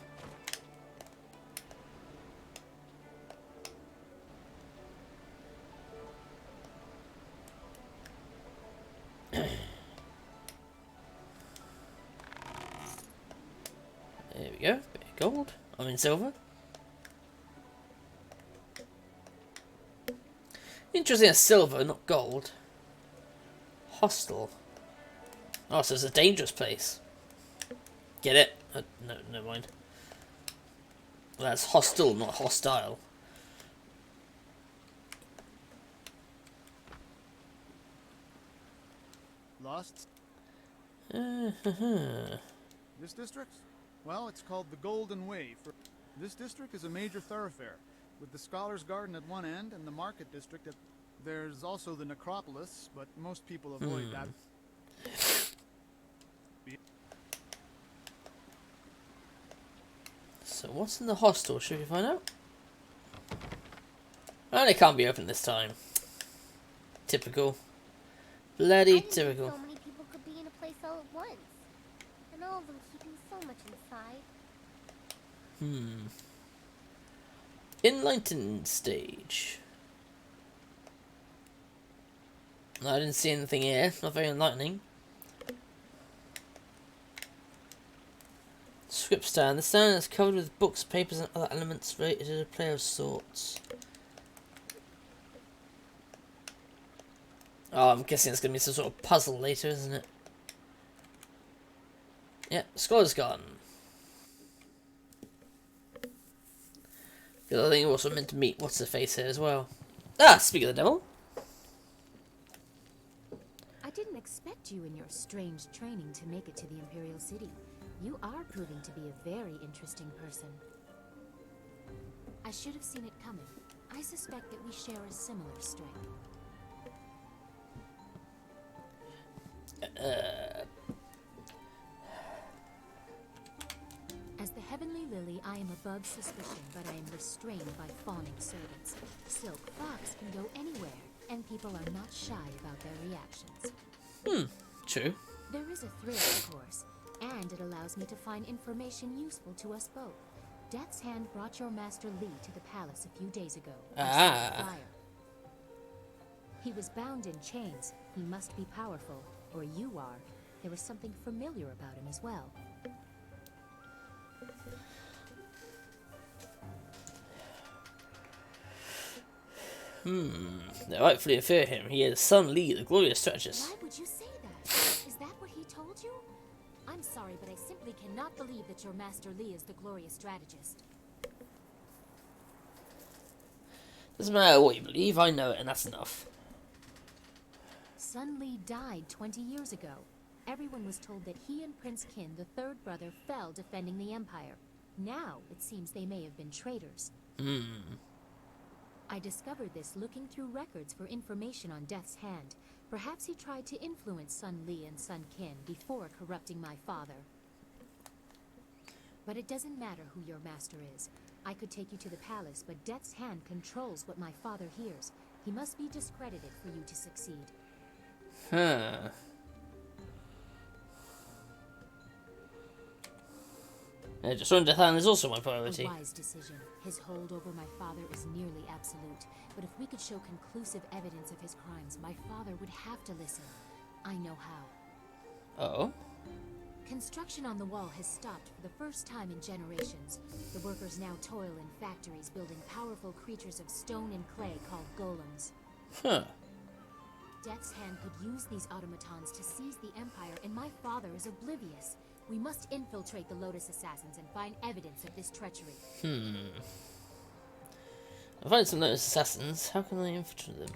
There we go. Bit of gold. I mean silver. Interesting, it's silver, not gold. Hostile. Oh, so it's a dangerous place. Get it? No, never mind. Well, that's hostile, not hostile. Lost? This district? Well, it's called the Golden Way. This district is a major thoroughfare, with the Scholar's Garden at one end and the Market District at... There's also the Necropolis, but most people avoid that. So what's in the hostel? Should we find out? Well, it can't be open this time. Typical. Bloody typical. So many people could be in a place all at once, and all of them keeping so much inside. Enlightened stage. No, I didn't see anything here. Not very enlightening. Script stand. The stand is covered with books, papers, and other elements related to the play of sorts. Oh, I'm guessing it's going to be some sort of puzzle later, isn't it? Yeah, Scholar's Garden. Because I think we're also meant to meet what's her face here as well. Ah, speak of the devil. I didn't expect you in your strange training to make it to the Imperial City. You are proving to be a very interesting person. I should have seen it coming. I suspect that we share a similar strength. As the Heavenly Lily, I am above suspicion, but I am restrained by fawning servants. Silk Fox can go anywhere, and people are not shy about their reactions. True. There is a thrill, of course, and it allows me to find information useful to us both. Death's Hand brought your Master Li to the palace a few days ago. He was bound in chains. He must be powerful, or you are. There was something familiar about him as well. They rightfully fear him. He is son Li, the glorious strategist. Why would you say that? Is that what he told you? I'm sorry, but I simply cannot believe that your Master Li is the glorious strategist. Doesn't matter what you believe, I know it, and that's enough. Sun Li died 20 years ago. Everyone was told that he and Prince Qin, the third brother, fell defending the Empire. Now, it seems they may have been traitors. I discovered this looking through records for information on Death's Hand. Perhaps he tried to influence Sun Li and Sun Qin before corrupting my father. But it doesn't matter who your master is. I could take you to the palace, but Death's Hand controls what my father hears. He must be discredited for you to succeed. Destroying Death's Hand is also my priority. A wise decision. His hold over my father is nearly absolute. But if we could show conclusive evidence of his crimes, my father would have to listen. I know how. Oh? Construction on the wall has stopped for the first time in generations. The workers now toil in factories building powerful creatures of stone and clay called golems. Death's Hand could use these automatons to seize the Empire, and my father is oblivious. We must infiltrate the Lotus Assassins and find evidence of this treachery. I'll find some Lotus Assassins. How can I infiltrate them?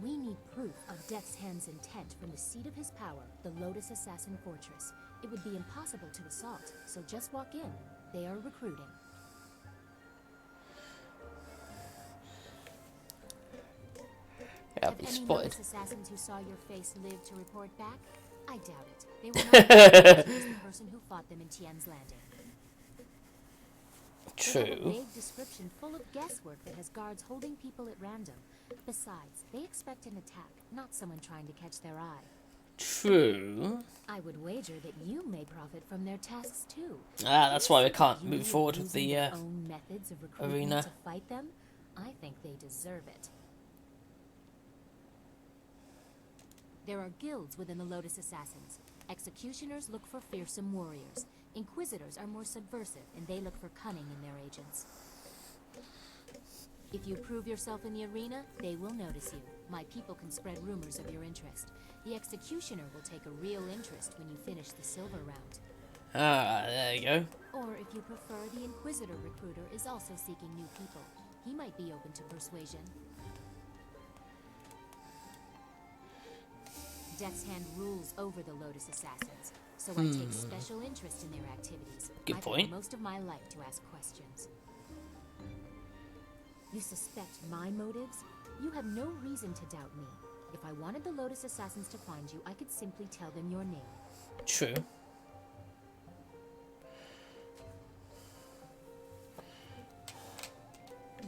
We need proof of Death's Hand's intent from the seat of his power, the Lotus Assassin Fortress. It would be impossible to assault, so just walk in. They are recruiting. Yeah, Have be any spotted. Lotus Assassins who saw your face live to report back? I doubt it. They were not the person who fought them in Tian's landing. True. They have a vague description full of guesswork that has guards holding people at random. Besides, they expect an attack, not someone trying to catch their eye. True. I would wager that you may profit from their tasks too. That's why we can't move forward with the own methods of recruitment arena. to fight them. I think they deserve it. There are guilds within the Lotus Assassins. Executioners look for fearsome warriors. Inquisitors are more subversive, and they look for cunning in their agents. If you prove yourself in the arena, they will notice you. My people can spread rumors of your interest. The Executioner will take a real interest when you finish the silver round. There you go. Or if you prefer, the Inquisitor recruiter is also seeking new people. He might be open to persuasion. Death's Hand rules over the Lotus Assassins, so I take special interest in their activities. Good I've point. had most of my life to ask questions. You suspect my motives? You have no reason to doubt me. If I wanted the Lotus Assassins to find you, I could simply tell them your name. True.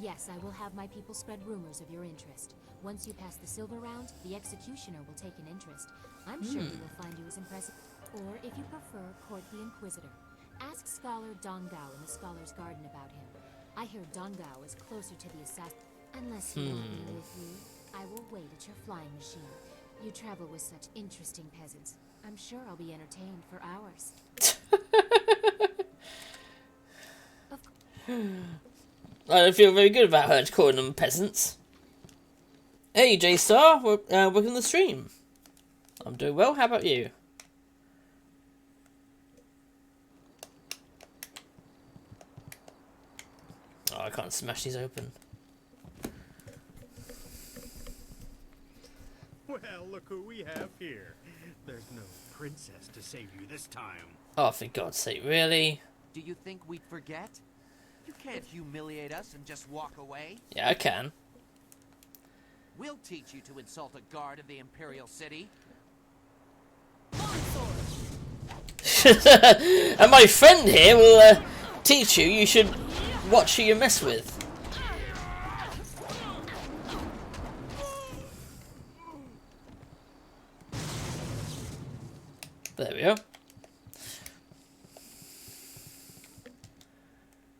Yes, I will have my people spread rumors of your interest. Once you pass the silver round, the Executioner will take an interest. I'm sure he will find you as impressive. Or, if you prefer, court the Inquisitor. Ask Scholar Dong Gao in the Scholar's Garden about him. I hear Dong Gao is closer to the assassin. Unless you want me with you, I will wait at your flying machine. You travel with such interesting peasants. I'm sure I'll be entertained for hours. I don't feel very good about her calling them peasants. Hey, J-Star, welcome to the stream. I'm doing well, how about you? I can't smash these open. Well, look who we have here. There's no princess to save you this time. Oh, for God's sake, really? Do you think we'd forget? You can't humiliate us and just walk away. Yeah, I can. We'll teach you to insult a guard of the Imperial City. And my friend here will teach you. You should watch who you mess with. There we go.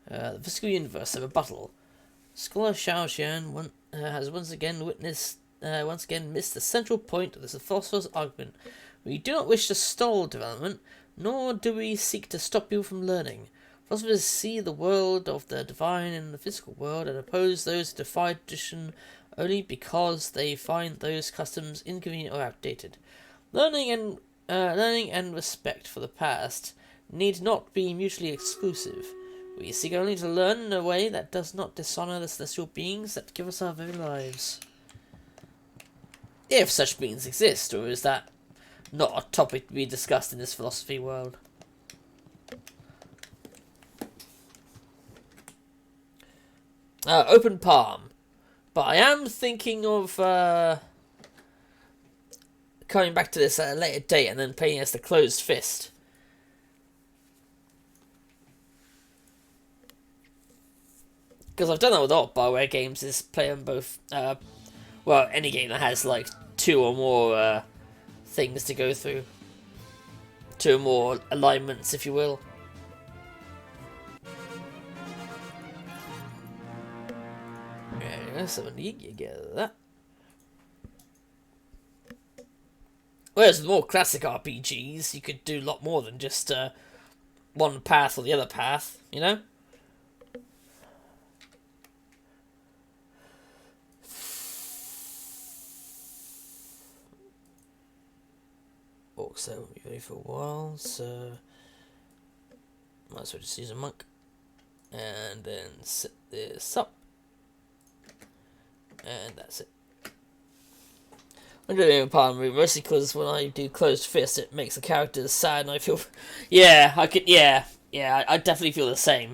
The physical universe of a battle. Scholar Xiao Tian has once again missed the central point of the philosopher's argument. We do not wish to stall development, nor do we seek to stop you from learning. Philosophers see the world of the divine in the physical world and oppose those who defy tradition only because they find those customs inconvenient or outdated. Learning and respect for the past need not be mutually exclusive. We seek only to learn in a way that does not dishonor the celestial beings that give us our very lives. If such beings exist, or is that not a topic to be discussed in this philosophy world? Open palm. But I am thinking of coming back to this at a later date and then playing as the closed fist. Because I've done that with a lot of Bioware games, is play on both, well, any game that has like 2 or more things to go through. 2 or more alignments, if you will. Yeah, so you get that. Whereas with more classic RPGs, you could do a lot more than just one path or the other path, you know? So won't be ready for a while, so might as well just use a monk and then set this up, and that's it. I'm doing a palm room mostly because when I do closed fist, it makes the characters sad, and I feel, yeah, I definitely feel the same.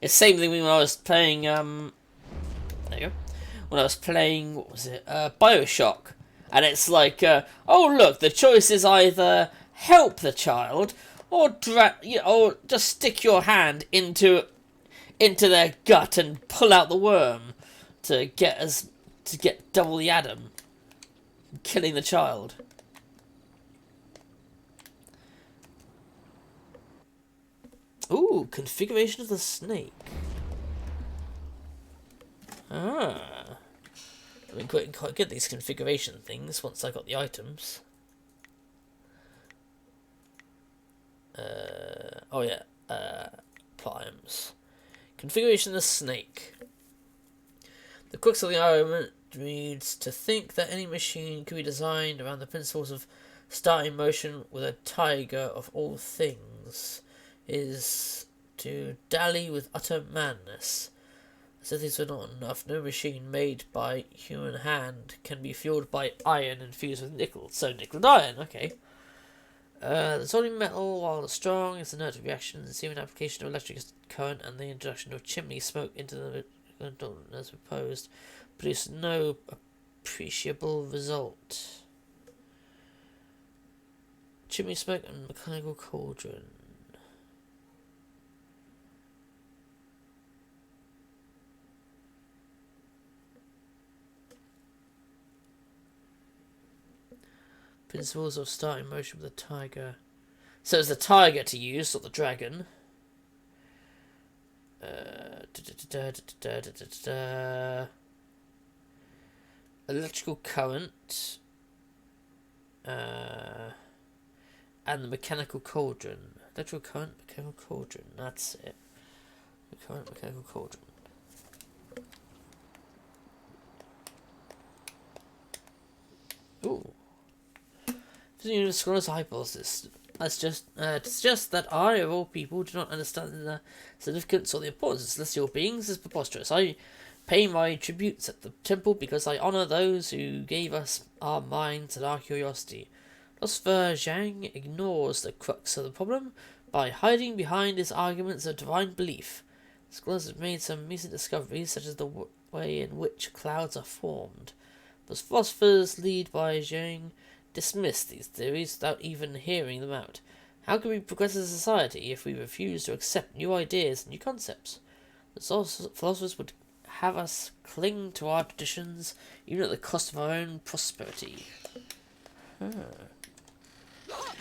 It's the same thing when I was playing there you go. When I was playing, what was it, Bioshock. And it's like, oh look, the choice is either help the child or or just stick your hand into their gut and pull out the worm to get double the Adam, killing the child. Ooh, configuration of the snake. Ah. I mean, quite good these configuration things once I got the items. Oh yeah, pliers. Configuration of the snake. The crux of the argument reads to think that any machine could be designed around the principles of starting motion with a tiger of all things is to dally with utter madness. As if these were not enough, no machine made by human hand can be fueled by iron infused with nickel. So nickel and iron, okay. The solid metal, while strong, is inert reaction, the seeming application of electric current and the introduction of chimney smoke into the as proposed, produced no appreciable result. Chimney smoke and mechanical cauldron. Principles of starting motion with a tiger. So it's the tiger to use, not the dragon. Electrical current. And the mechanical cauldron. Electrical current, mechanical cauldron. That's it. Current, mechanical cauldron. Ooh. Visiting the Scholar's hypothesis. It's just that I, of all people, do not understand the significance or the importance of celestial beings is preposterous. I pay my tributes at the temple because I honor those who gave us our minds and our curiosity. Philosopher Zhang ignores the crux of the problem by hiding behind his arguments of divine belief. Scholars have made some recent discoveries, such as the way in which clouds are formed. Those philosophers, led by Zhang, dismiss these theories without even hearing them out. How can we progress as a society if we refuse to accept new ideas and new concepts? The philosophers would have us cling to our traditions, even at the cost of our own prosperity.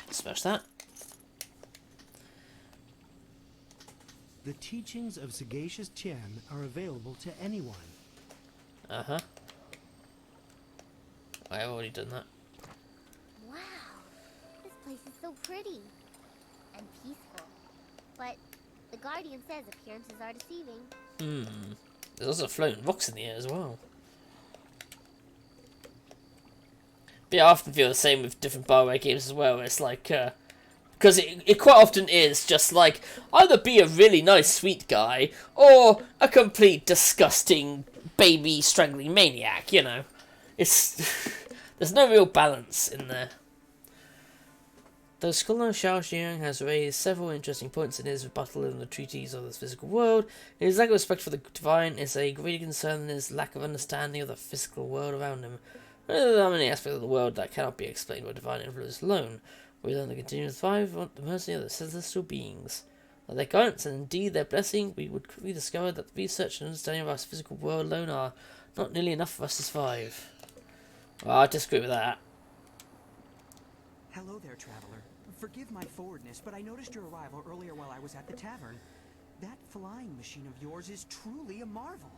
Smash that. The teachings of sagacious Tian are available to anyone. Uh-huh. I've already done that. Wow, this place is so pretty and peaceful. But the Guardian says appearances are deceiving. There's also floating rocks in the air as well. But yeah, I often feel the same with different Bioware games as well. It's like, because it quite often is just like, either be a really nice sweet guy, or a complete disgusting baby strangling maniac, you know. It's there's no real balance in there. Though scholar Xiao Xiang has raised several interesting points in his rebuttal in the treatise of the physical world, his lack of respect for the divine is a greater concern than his lack of understanding of the physical world around him. There are many aspects of the world that cannot be explained by divine influence alone. We learn to continue to thrive on the mercy of the celestial beings. By their guidance and indeed their blessing, we would quickly discover that the research and understanding of our physical world alone are not nearly enough for us to survive. Well, I disagree with that. Hello there, traveler. Forgive my forwardness, but I noticed your arrival earlier while I was at the tavern. That flying machine of yours is truly a marvel.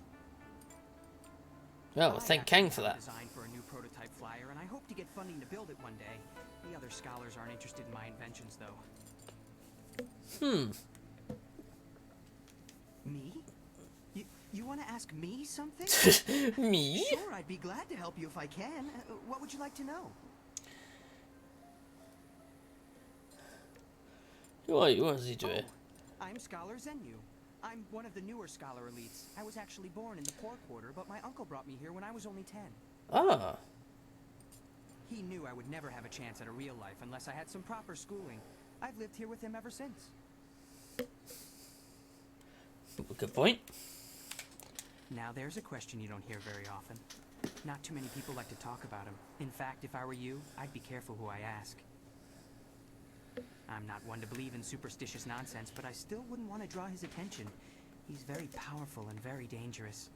Well, thank Kang for that. Designed for a new prototype flyer, and I hope to get funding to build it one day. The other scholars aren't interested in my inventions, though. Me? You want to ask me something? Me? Sure, I'd be glad to help you if I can. What would you like to know? What does he do here? I'm Scholar Zenyu. I'm one of the newer scholar elites. I was actually born in the poor quarter, but my uncle brought me here when I was only 10. Ah. He knew I would never have a chance at a real life unless I had some proper schooling. I've lived here with him ever since. Good point. Now there's a question you don't hear very often. Not too many people like to talk about him. In fact, if I were you, I'd be careful who I ask. I'm not one to believe in superstitious nonsense, but I still wouldn't want to draw his attention. He's very powerful and very dangerous.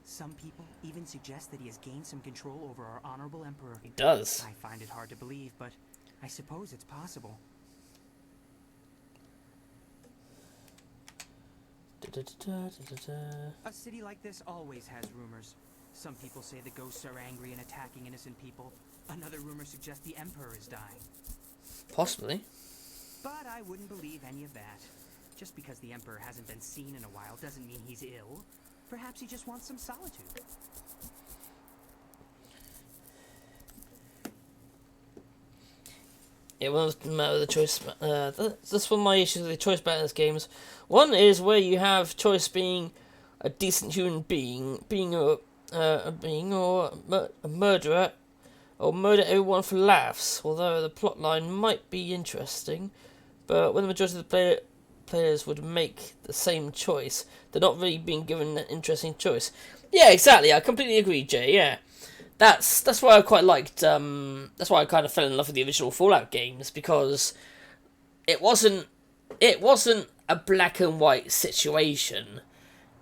Some people even suggest that he has gained some control over our honorable emperor. He does. I find it hard to believe, but I suppose it's possible. A city like this always has rumors. Some people say the ghosts are angry and attacking innocent people. Another rumor suggests the emperor is dying. Possibly. But I wouldn't believe any of that. Just because the emperor hasn't been seen in a while doesn't mean he's ill. Perhaps he just wants some solitude. It won't matter the choice. That's one of my issues with the choice balance games. One is where you have choice being a decent human being, being a murderer, or murder everyone for laughs. Although the plotline might be interesting, but when the majority of the players would make the same choice, they're not really being given an interesting choice. Yeah, exactly. I completely agree, Jay. Yeah. That's why I quite liked. That's why I kind of fell in love with the original Fallout games, because it wasn't a black and white situation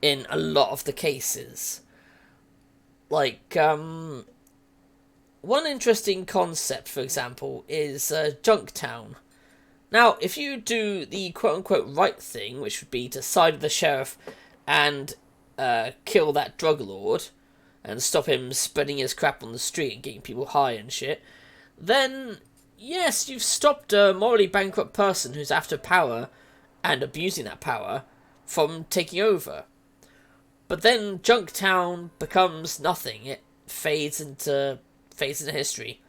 in a lot of the cases. Like one interesting concept, for example, is Junktown. Now, if you do the quote unquote right thing, which would be to side with the sheriff and kill that drug lord, and stop him spreading his crap on the street and getting people high and shit, then, yes, you've stopped a morally bankrupt person who's after power and abusing that power from taking over. But then Junktown becomes nothing. It fades into history.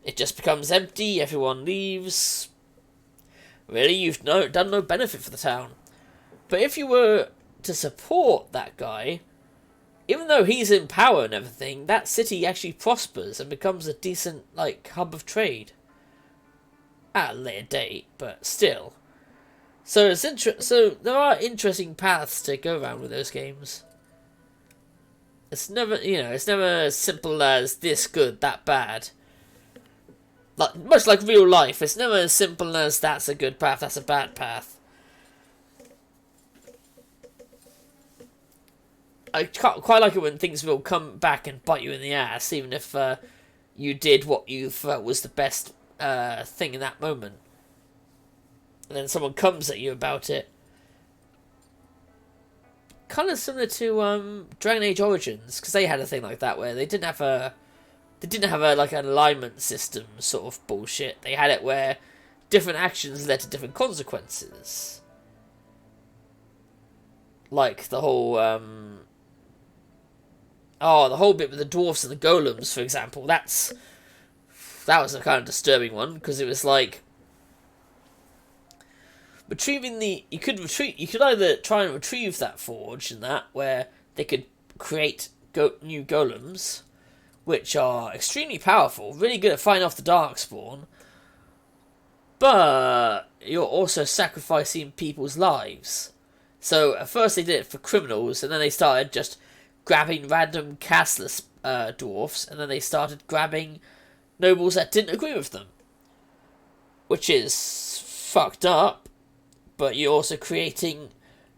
it just becomes empty, everyone leaves. Really, you've done no benefit for the town. But if you were to support that guy, even though he's in power and everything, that city actually prospers and becomes a decent, like, hub of trade. At a later date, but still. So so there are interesting paths to go around with those games. It's never, it's never as simple as this good, that bad. Like, much like real life, it's never as simple as that's a good path, that's a bad path. I quite like it when things will come back and bite you in the ass, even if you did what you felt was the best thing in that moment. And then someone comes at you about it. Kind of similar to Dragon Age Origins, because they had a thing like that where they didn't have a like an alignment system sort of bullshit. They had it where different actions led to different consequences. Like the whole the whole bit with the dwarfs and the golems, for example. That was a kind of disturbing one, because it was like retrieving you could either try and retrieve that forge and that, where they could create new golems, which are extremely powerful, really good at fighting off the Darkspawn, but you're also sacrificing people's lives. So at first they did it for criminals, and then they started just grabbing random castless dwarfs, and then they started grabbing nobles that didn't agree with them, which is fucked up. But you're also creating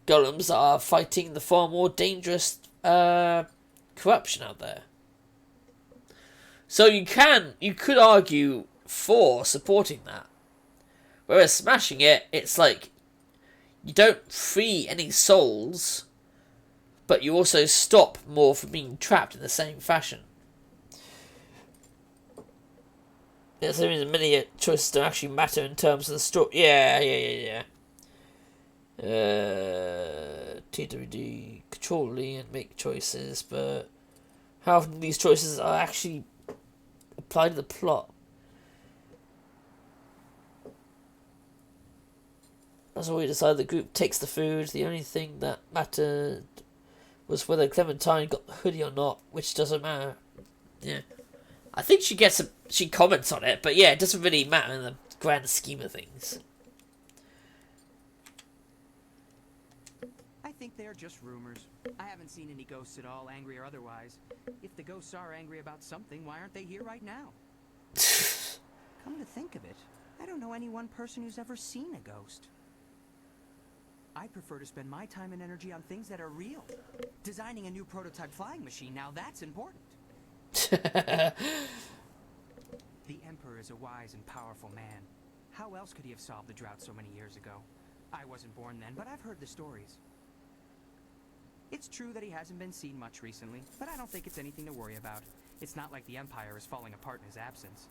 golems that are fighting the far more dangerous corruption out there. So you could argue for supporting that. Whereas smashing it, it's like you don't free any souls, but you also stop more from being trapped in the same fashion. There's many choices don't actually matter in terms of the story. Yeah. TWD, control and make choices, but how often these choices are actually applied to the plot? That's why we decided the group takes the food. The only thing that mattered was whether Clementine got the hoodie or not, which doesn't matter. Yeah. I think she comments on it, but yeah, it doesn't really matter in the grand scheme of things. I think they're just rumors. I haven't seen any ghosts at all, angry or otherwise. If the ghosts are angry about something, why aren't they here right now? Come to think of it, I don't know any one person who's ever seen a ghost. I prefer to spend my time and energy on things that are real. Designing a new prototype flying machine, now that's important. The Emperor is a wise and powerful man. How else could he have solved the drought so many years ago? I wasn't born then, but I've heard the stories. It's true that he hasn't been seen much recently, but I don't think it's anything to worry about. It's not like the Empire is falling apart in his absence.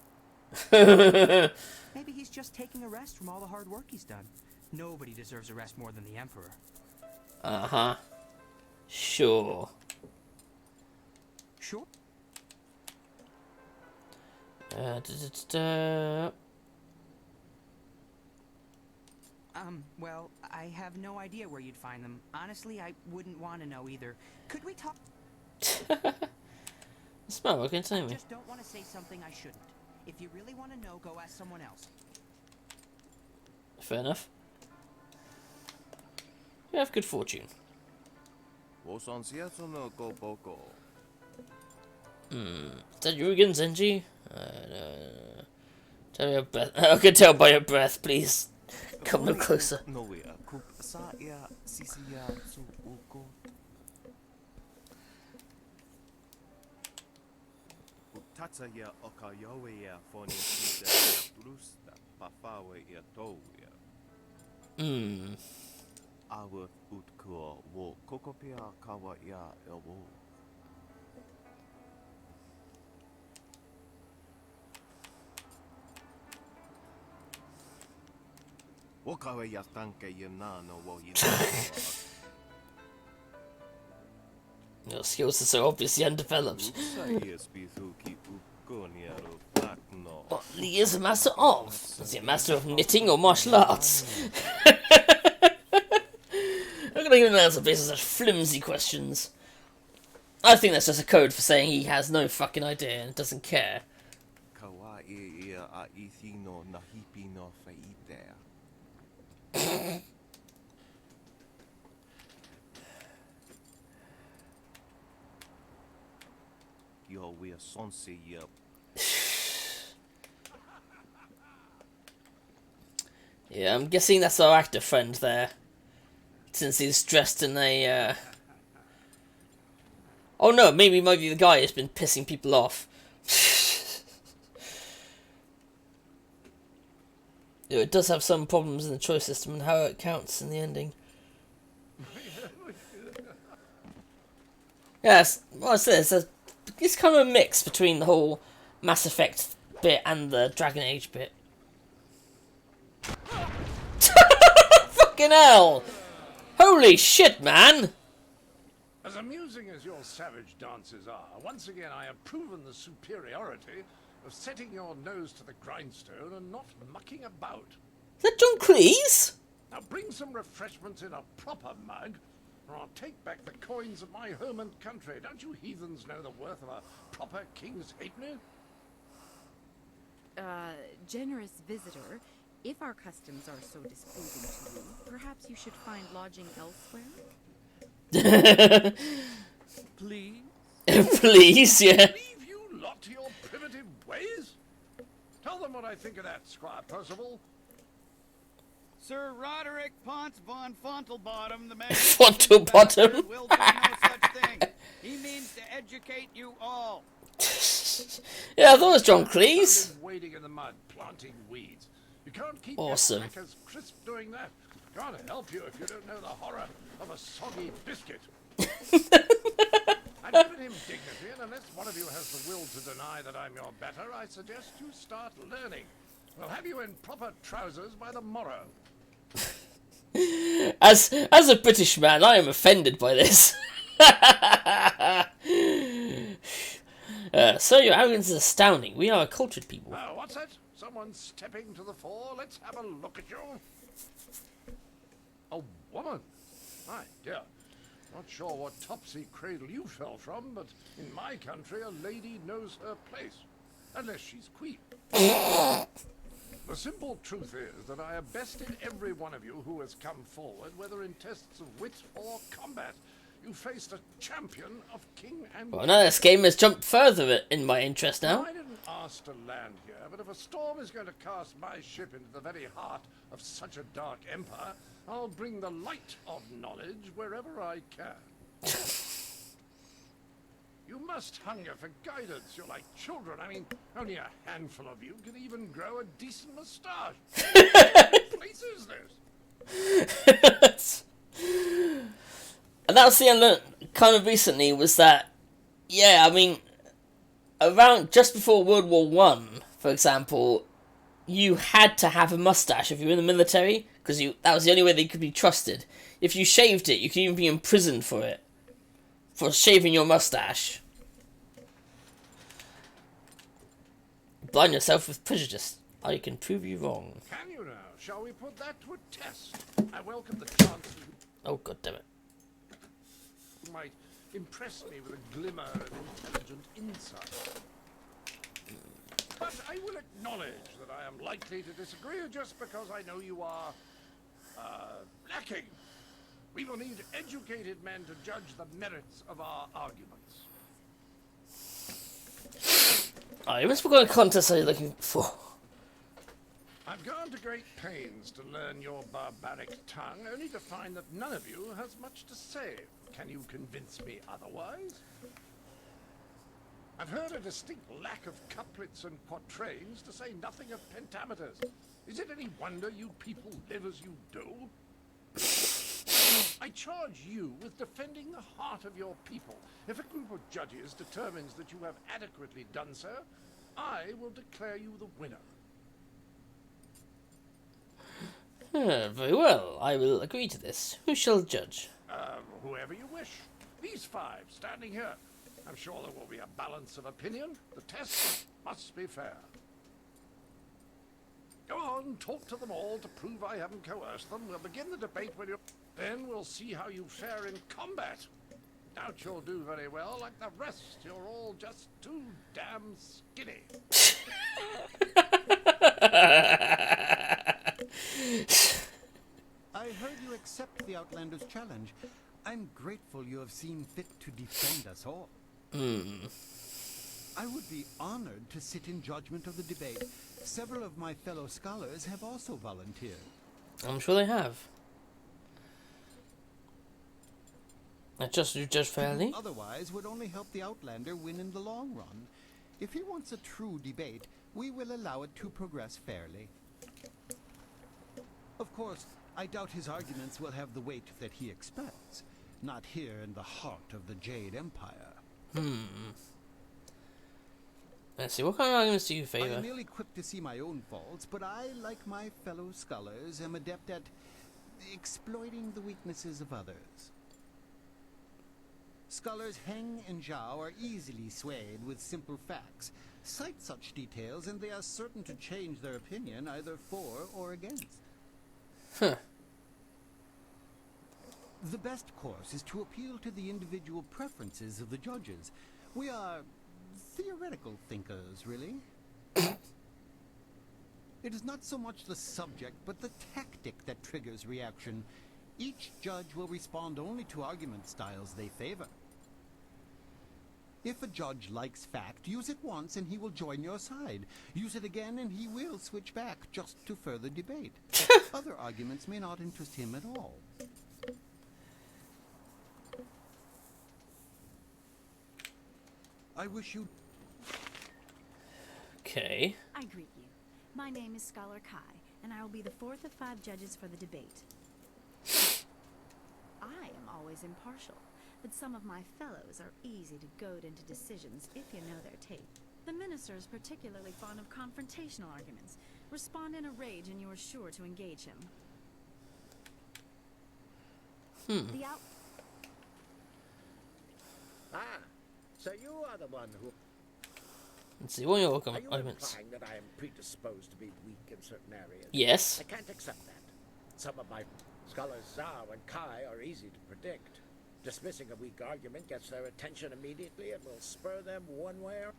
Maybe he's just taking a rest from all the hard work he's done. Nobody deserves a rest more than the Emperor. Uh-huh. Sure. Sure? Well, I have no idea where you'd find them. Honestly, I wouldn't want to know either. Could we talk? Smart working, tell me. I just don't want to say something I shouldn't. If you really want to know, go ask someone else. Fair enough. You have good fortune. Is that you again, Zenji? Tell me your breath. I can tell by your breath, please. Come no closer. Your skills are so obviously undeveloped. What Lee is a master of? Is he a master of knitting or martial arts? I'm gonna give him answer based on such flimsy questions. I think that's just a code for saying he has no fucking idea and doesn't care. Yeah, I'm guessing that's our actor friend there. Since he's dressed in a, Oh no, maybe the guy who's been pissing people off. Yeah, it does have some problems in the choice system and how it counts in the ending. Yes, what's this? It's kind of a mix between the whole Mass Effect bit and the Dragon Age bit. Fucking hell! Holy shit, man! As amusing as your savage dances are, once again I have proven the superiority of setting your nose to the grindstone and not mucking about. Is that John Cleese? Now bring some refreshments in a proper mug, or I'll take back the coins of my home and country. Don't you heathens know the worth of a proper king's halfpenny? Generous visitor, if our customs are so displeasing to you, perhaps you should find lodging elsewhere? Please? Please, yeah. Leave you lot to your primitive ways? Tell them what I think of that, Squire Percival. Sir Roderick Ponce von Fontlebottom, the man Fontlebottom? will do no such thing. He means to educate you all. Yeah, I thought it was John Cleese. Wading in the mud, planting weeds. You can't keep Awesome. your crackers crisp doing that. Can't help you if you don't know the horror of a soggy biscuit. I've given him dignity, and unless one of you has the will to deny that I'm your better, I suggest you start learning. We'll have you in proper trousers by the morrow. As a British man, I am offended by this. Sir, your arrogance is astounding. We are a cultured people. What's that? Someone stepping to the fore? Let's have a look at you. A woman? My dear. Not sure what topsy cradle you fell from, but in my country a lady knows her place. Unless she's queen. The simple truth is that I have bested every one of you who has come forward, whether in tests of wit or combat. You faced a champion of King and... Well, now this game has jumped further in my interest now. I didn't ask to land here, but if a storm is going to cast my ship into the very heart of such a dark empire, I'll bring the light of knowledge wherever I can. You must hunger for guidance. You're like children. I mean, only a handful of you can even grow a decent moustache. What place is this? And that's the thing I learned kind of recently was that, yeah, I mean, around just before World War One, for example, you had to have a mustache if you were in the military, because that was the only way they could be trusted. If you shaved it, you could even be imprisoned for it. For shaving your mustache. Blind yourself with prejudice. I can prove you wrong. Can you now? Shall we put that to a test? I welcome the chance Oh, god damn it. you might impress me with a glimmer of intelligent insight. But I will acknowledge that I am likely to disagree just because I know you are, lacking. We will need educated men to judge the merits of our arguments. What kind of contest are you looking for? I've gone to great pains to learn your barbaric tongue, only to find that none of you has much to say. Can you convince me otherwise? I've heard a distinct lack of couplets and quatrains, to say nothing of pentameters. Is it any wonder you people live as you do? I charge you with defending the heart of your people. If a group of judges determines that you have adequately done so, I will declare you the winner. Very well. I will agree to this. Who shall judge? Whoever you wish. These five standing here. I'm sure there will be a balance of opinion. The test must be fair. Go on, talk to them all to prove I haven't coerced them. We'll begin the debate when you... Then we'll see how you fare in combat. Doubt you'll do very well. Like the rest, you're all just too damn skinny. I heard you accept the Outlander's challenge. I'm grateful you have seen fit to defend us all. I would be honored to sit in judgment of the debate. Several of my fellow scholars have also volunteered. I'm sure they have. I just you judge fairly. Otherwise would only help the Outlander win in the long run. If he wants a true debate, we will allow it to progress fairly. Of course, I doubt his arguments will have the weight that he expects. Not here in the heart of the Jade Empire. Let's see, what kind of arguments do you I favor? am merely quick to see my own faults, but I, like my fellow scholars, am adept at exploiting the weaknesses of others. Scholars Heng and Zhao are easily swayed with simple facts. Cite such details and they are certain to change their opinion either for or against. Huh. The best course is to appeal to the individual preferences of the judges. We are theoretical thinkers, really. It is not so much the subject, but the tactic that triggers reaction. Each judge will respond only to argument styles they favor. If a judge likes fact, use it once and he will join your side. Use it again and he will switch back just to further debate. Other arguments may not interest him at all. I wish you... Okay. I greet you. My name is Scholar Kai, and I will be the fourth of 5 judges for the debate. I am always impartial, but some of my fellows are easy to goad into decisions if you know their tape. The minister is particularly fond of confrontational arguments. Respond in a rage and you are sure to engage him. So you are the one who... Let's see, what are your Are you arguments? implying that I am predisposed to be weak in certain areas? Yes. I can't accept that. Some of my scholars Zhao and Kai are easy to predict. Dismissing a weak argument gets their attention immediately and will spur them one way or...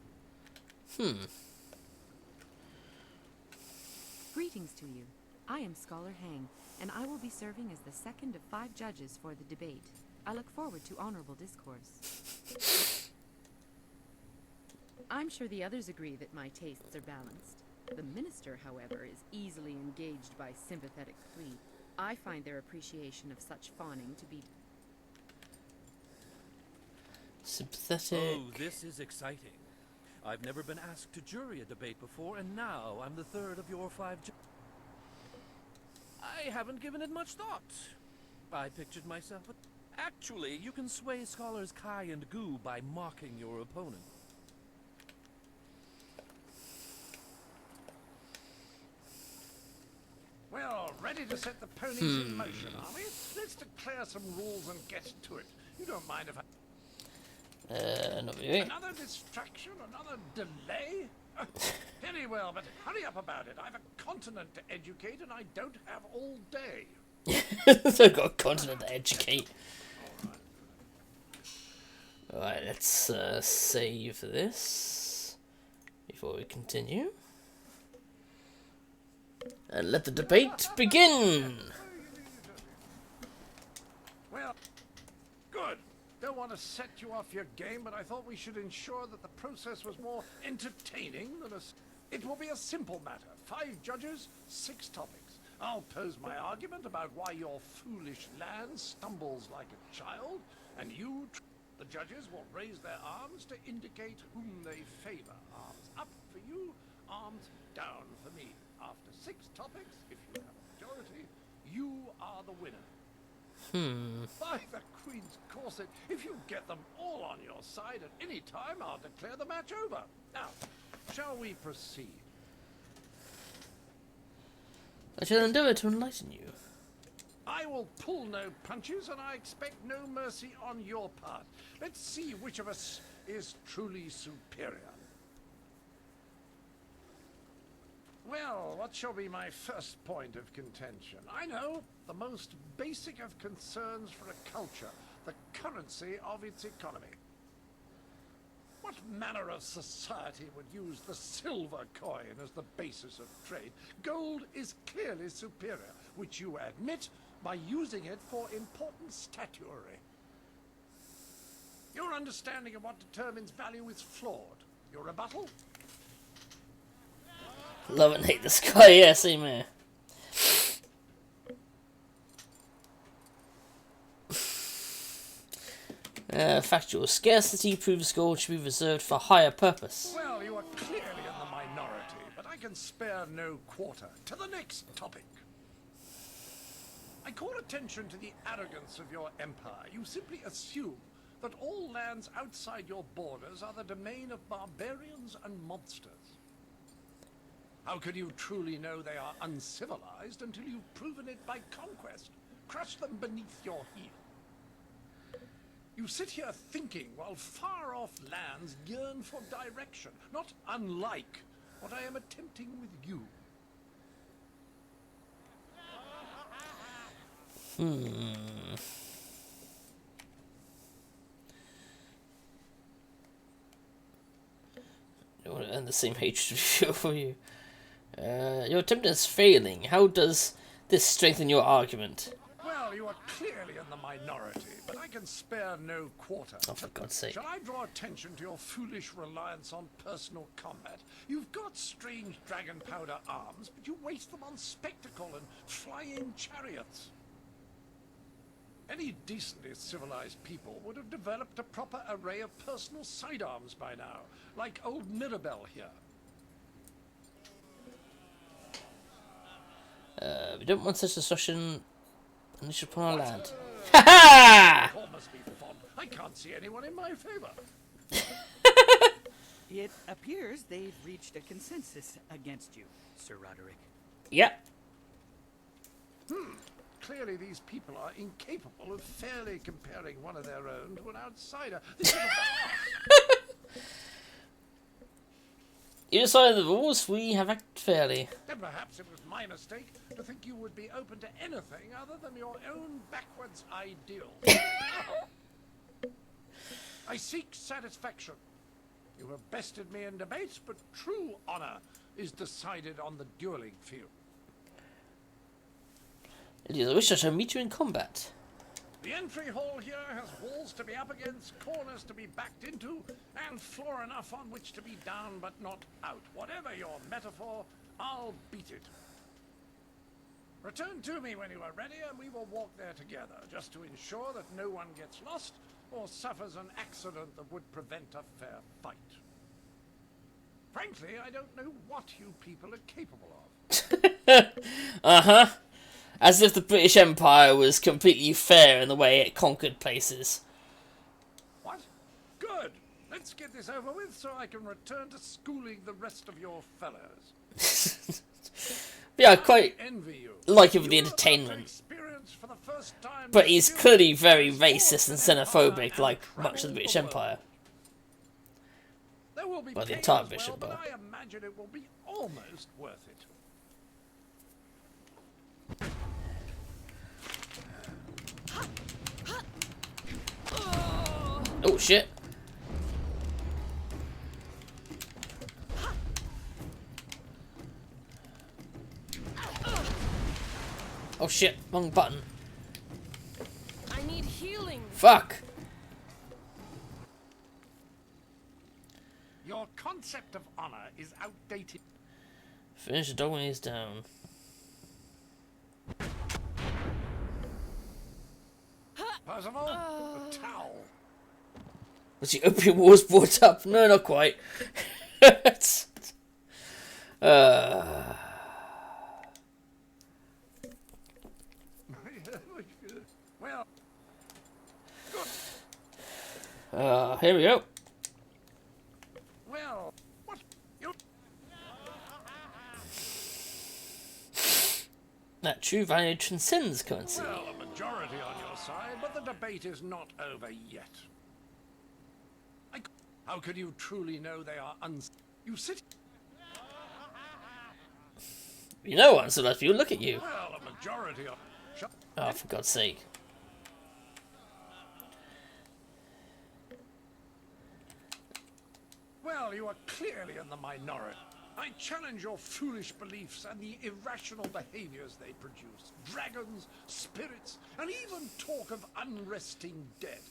Greetings to you. I am Scholar Heng, and I will be serving as the second of 5 judges for the debate. I look forward to honorable discourse. I'm sure the others agree that my tastes are balanced. The minister, however, is easily engaged by sympathetic plea. I find their appreciation of such fawning to be sympathetic. Oh, this is exciting. I've never been asked to jury a debate before, and now I'm the third of your 5 I haven't given it much thought. I pictured myself, but actually, you can sway scholars Kai and Gu by mocking your opponent. Well, ready to set the ponies in motion, are we? Let's declare some rules and get to it. You don't mind if I... not really. Another distraction? Another delay? Very well, but hurry up about it. I've a continent to educate and I don't have all day. So I've got a continent to educate. Alright, let's save this before we continue. And let the debate begin! Well, good. Don't want to set you off your game, but I thought we should ensure that the process was more entertaining than a... It will be a simple matter. 5 judges, 6 topics. I'll pose my argument about why your foolish land stumbles like a child, and you, the judges, will raise their arms to indicate whom they favor. Arms up for you, arms down for me. After 6 topics, if you have a majority, you are the winner. By the Queen's corset, if you get them all on your side at any time, I'll declare the match over. Now, shall we proceed? I shall endeavour to enlighten you. I will pull no punches, and I expect no mercy on your part. Let's see which of us is truly superior. Well, what shall be my first point of contention? I know, the most basic of concerns for a culture, the currency of its economy. What manner of society would use the silver coin as the basis of trade? Gold is clearly superior, which you admit by using it for important statuary. Your understanding of what determines value is flawed. Your rebuttal? Love and hate this guy, yeah, same here. Factual scarcity proves gold should be reserved for higher purpose. Well, you are clearly in the minority, but I can spare no quarter. To the next topic. I call attention to the arrogance of your empire. You simply assume that all lands outside your borders are the domain of barbarians and monsters. How can you truly know they are uncivilized until you've proven it by conquest? Crush them beneath your heel. You sit here thinking while far-off lands yearn for direction, not unlike what I am attempting with you. I want to end the same hatred for you. Your attempt is failing. How does this strengthen your argument? Well, you are clearly in the minority, but I can spare no quarter. Oh, for God's sake. Shall I draw attention to your foolish reliance on personal combat? You've got strange dragon powder arms, but you waste them on spectacle and flying chariots. Any decently civilized people would have developed a proper array of personal sidearms by now, like old Mirabelle here. We don't want such destruction unleashed upon our land. Ha ha! All must be fun. I can't see anyone in my favor. It appears they've reached a consensus against you, Sir Roderick. Yep. Clearly these people are incapable of fairly comparing one of their own to an outsider. This is a You decided the rules, we have acted fairly. Then perhaps it was my mistake to think you would be open to anything other than your own backwards ideals. I seek satisfaction. You have bested me in debates, but true honor is decided on the dueling field. It is a wish I shall meet you in combat. The entry hall here has walls to be up against, corners to be backed into, and floor enough on which to be down but not out. Whatever your metaphor, I'll beat it. Return to me when you are ready, and we will walk there together, just to ensure that no one gets lost or suffers an accident that would prevent a fair fight. Frankly, I don't know what you people are capable of. Uh-huh. As if the British Empire was completely fair in the way it conquered places. What? Good. Let's get this over with so I can return to schooling the rest of your fellows. Yeah, I quite envy you. like it for the entertainment. For the first time, But he's clearly very racist and xenophobic, like much of the British Empire. There will be Well, the pain entire as British well, but Empire. I imagine it will be almost worth it. Oh shit. Oh shit, wrong button. I need healing. Fuck. Your concept of honor is outdated. Finish the dog when he's down. Percival, the towel. Was the Opium Wars brought up? No, not quite. Well, here we go. Well, what? You... That true value transcends currency. Well, a majority on your side, but the debate is not over yet. How can you truly know they are You sit... You know one, so that you look at you. Well, a majority of... Oh, for God's sake. Well, you are clearly in the minority. I challenge your foolish beliefs and the irrational behaviors they produce. Dragons, spirits, and even talk of unresting dead.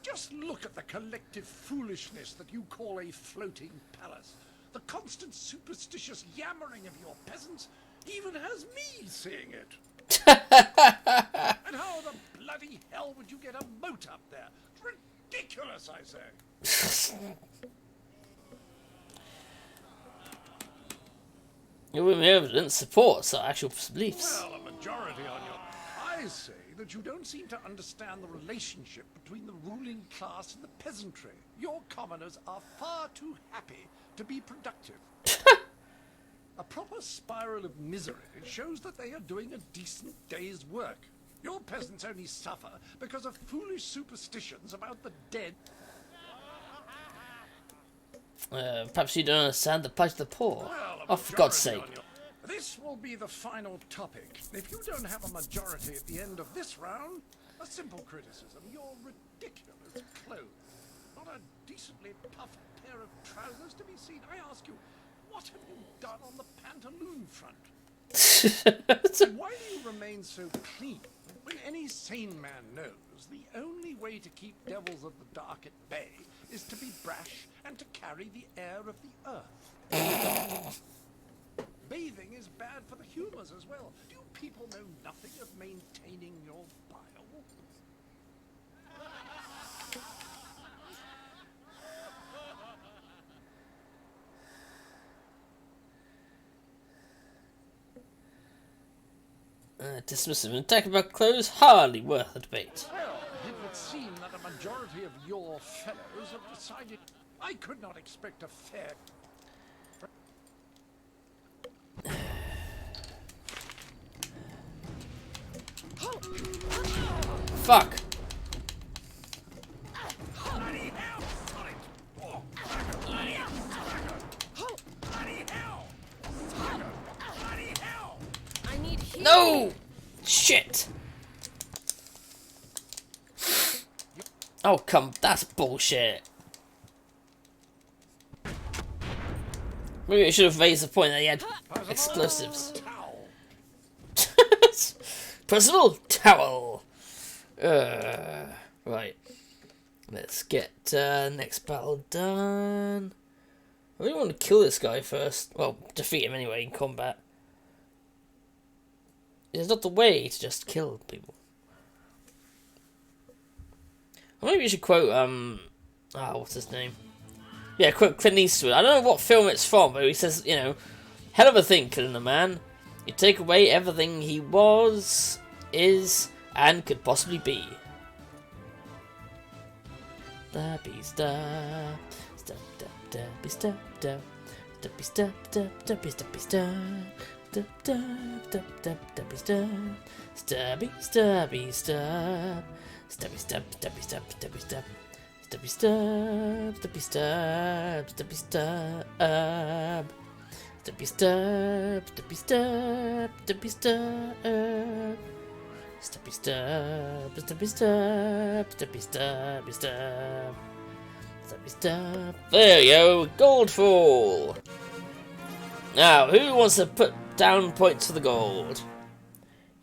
Just look at the collective foolishness that you call a floating palace. The constant superstitious yammering of your peasants even has me seeing it. And how the bloody hell would you get a moat up there? Ridiculous, I say. Your evidence supports our actual beliefs. Well, a majority on your... I say that you don't seem to understand the relationship between the ruling class and the peasantry. Your commoners are far too happy to be productive. A proper spiral of misery shows that they are doing a decent day's work. Your peasants only suffer because of foolish superstitions about the dead. Perhaps you don't understand the plight of the poor. Well, Oh, for God's sake. This will be the final topic. If you don't have a majority at the end of this round, a simple criticism. Your ridiculous clothes. Not a decently puffed pair of trousers to be seen. I ask you, what have you done on the pantaloon front? And why do you remain so clean? When any sane man knows the only way to keep devils of the dark at bay is to be brash and to carry the air of the earth. Bathing is bad for the humors as well. Do you people know nothing of maintaining your bile? Dismissive and attack about clothes, hardly worth a debate. Well, it would seem that a majority of your fellows have decided I could not expect a fair... Fuck! No! Shit! Oh, come, that's bullshit. Maybe I should have raised the point that he had explosives. Personal towel! Right. Let's get next battle done. I really want to kill this guy first. Well, defeat him anyway in combat. It's not the way to just kill people. Maybe we should quote, what's his name? Yeah, quote Clint Eastwood. I don't know what film it's from, but he says, you know, hell of a thing killing a man. You take away everything he was, is, and could possibly be. Stabby stab. Stab, stab, stabby, stab, stab. Stabby, stab, stab, stabby, stabby, stab. Stab, stab, stab, stab, stabby, stab. Stabby, stabby, stab. Stabby, stab, stabby, stab, stabby, stab. Stabby, stab, stabby, stab, stabby, stab. Stabby, stab, stabby, stab, stabby, stab. Stabby, stab, stabby, stab, stabby, stabby, stab. Stabby, stab. There you go, Goldfall. Now, who wants to put down points for the gold?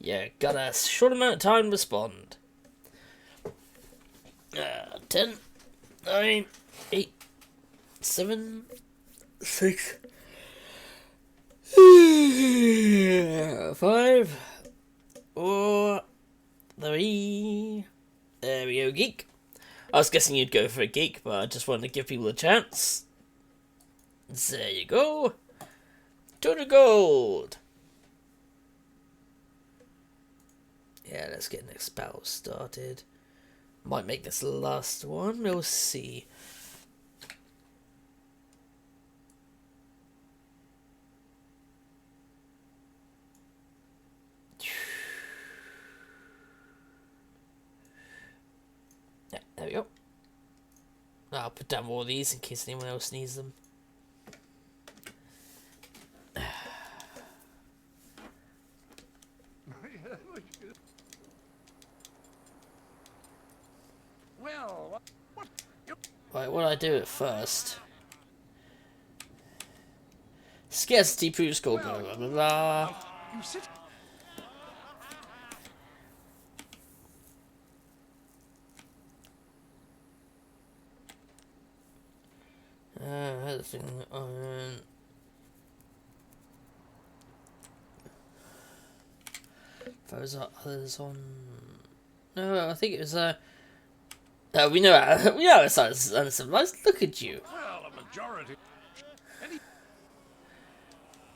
Yeah, got a short amount of time to respond. 10, 9, 8, 7, 6, 5, 4, 3. There we go, geek. I was guessing you'd go for a geek, but I just wanted to give people a chance. There you go. 200 gold. Yeah, let's get next battle started. Might make this the last one. We'll see. Yeah, there we go. put down more of these in case anyone else needs them. Well, what? Right, what do I do at first? Scarcity proves gold, blah blah blah blah. You sit. Thing on. Those are others on. No, I think it was we know it's uncivilized. Look at you. Well, a majority.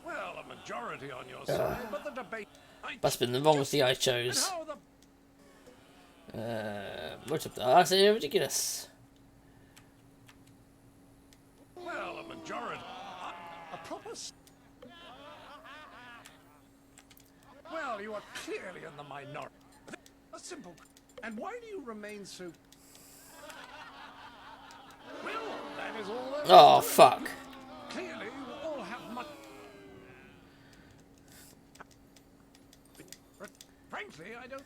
Well, a majority on your side, but the debate. Must have been the wrong thing I chose. What's up there? I say ridiculous. Well, a majority. A proper. Well, you are clearly in the minority. A simple. And why do you remain so? Well, that is all. Oh fuck. Clearly, you all have much. Frankly, I don't.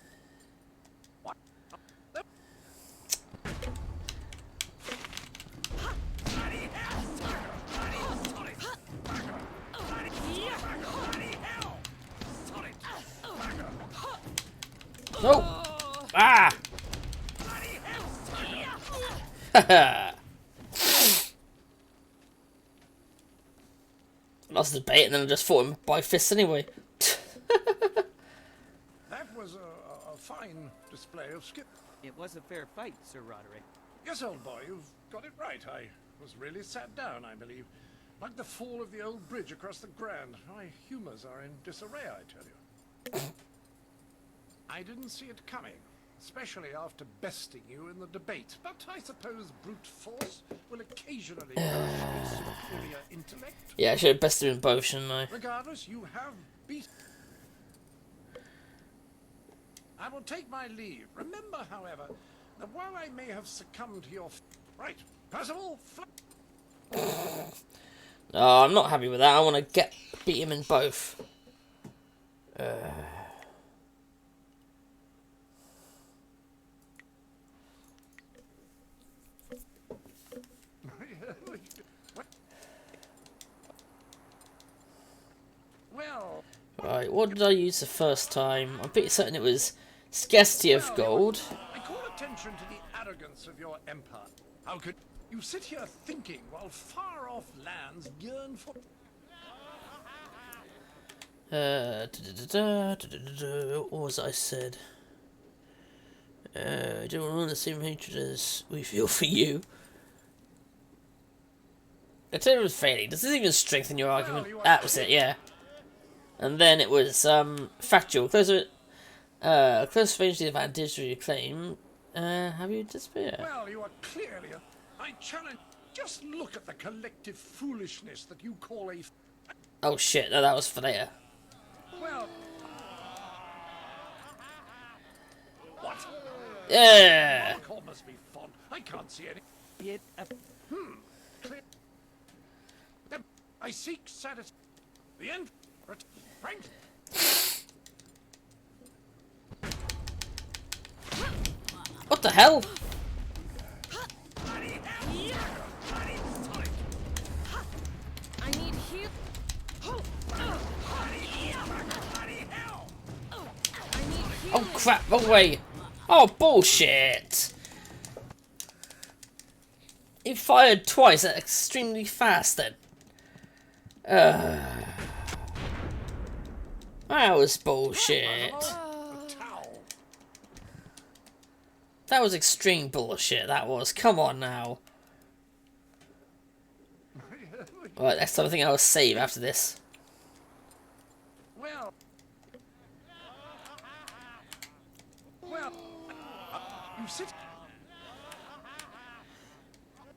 What? No! Ah! Lost the bait and then I just fought him by fists anyway. That was a fine display of skill. It was a fair fight, Sir Roderick. Yes, old boy, you've got it right. I was really sat down, I believe. Like the fall of the old bridge across the Grand. My humours are in disarray, I tell you. I didn't see it coming, especially after besting you in the debate. But I suppose brute force will occasionally crush superior intellect. Yeah, I should have bested in both, shouldn't I? Regardless, you have beat. I will take my leave. Remember, however, that while I may have succumbed to your... Right, Percival, No, I'm not happy with that. I want to beat him in both. Well, Right, what did I use the first time? I'm pretty certain it was scarcity of gold. I call attention to the arrogance of your empire. How could you sit here thinking while far-off lands yearn for... What was it I said? I don't want the same hatred as we feel for you. I said it was failing. Does this even strengthen your argument? That was it, yeah. And then it was factual. Close range to the advantage to your claim. Have you disappeared? Well, you are clearly... I challenge... Just look at the collective foolishness that you call a... Oh shit, no, that was for later. Well... What? Yeah! Alcohol must be fun. I can't see any... Clear... I seek satisfaction. The end... Frank... What the hell? I need heal. Oh crap, wrong way. Oh bullshit. He fired twice at extremely fast then. That was bullshit. That was extreme bullshit, that was. Come on now. Right, next time I think I'll save after this. Well... you sit...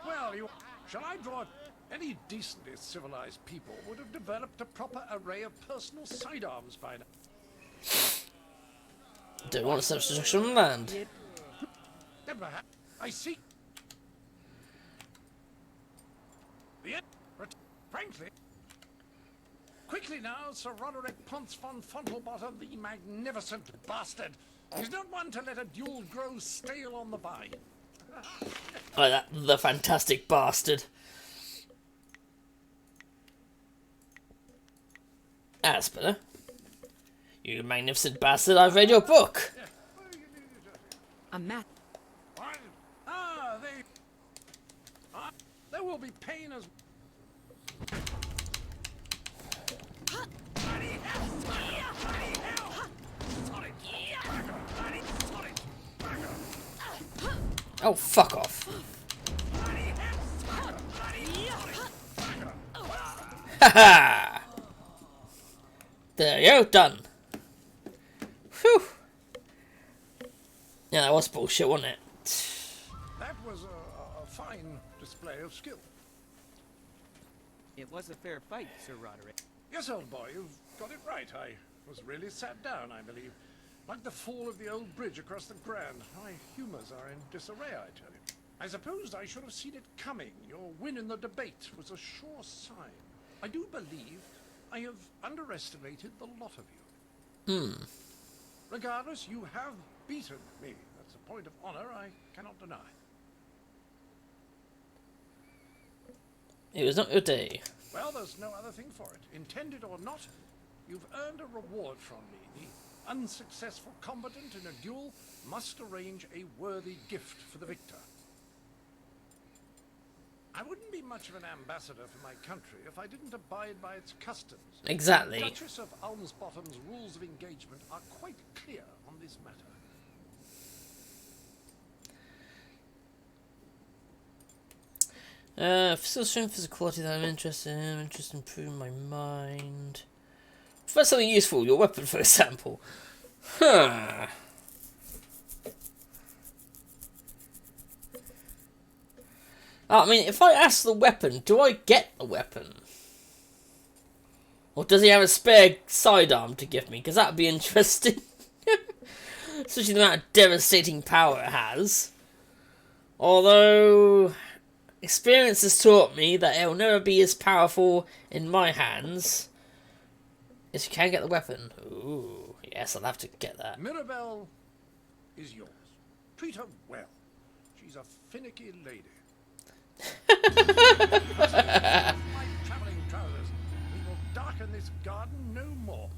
Well, you... Shall I draw... Any decently civilized people would have developed a proper array of personal sidearms by now. Don't want to self-destruction on land. Never have. I see. Frankly... Quickly now, Sir Roderick Ponce von Fontelbottom, the magnificent bastard. He's not one to let a duel grow stale on the vine. Oh, that, the fantastic bastard. That's better. You magnificent bastard, I've read your book. A map. There will be pain as... Oh, fuck off. Haha! There you go, done. Whew. Yeah, that was bullshit, wasn't it? That was a fine display of skill. It was a fair fight, Sir Roderick. Yes, old boy, you've got it right. I was really sat down, I believe. Like the fall of the old bridge across the Grand. My humours are in disarray, I tell you. I supposed I should have seen it coming. Your win in the debate was a sure sign. I do believe I have underestimated the lot of you. Regardless, you have beaten me. That's a point of honor I cannot deny. It was not your day. Well, there's no other thing for it. Intended or not, you've earned a reward from me. The unsuccessful combatant in a duel must arrange a worthy gift for the victor. I wouldn't be much of an ambassador for my country if I didn't abide by its customs. Exactly. The Duchess of Almsbottom's rules of engagement are quite clear on this matter. Physical strength, physical quality that I'm interested in. I'm interested in improving my mind. Find something useful, your weapon, for example. Huh. I mean, if I ask the weapon, do I get the weapon? Or does he have a spare sidearm to give me? Because that would be interesting. Especially the amount of devastating power it has. Although, experience has taught me that it will never be as powerful in my hands as you can get the weapon. Ooh, yes, I'll have to get that. Mirabelle is yours. Treat her well. She's a finicky lady. My traveling trousers. We will darken this garden no more.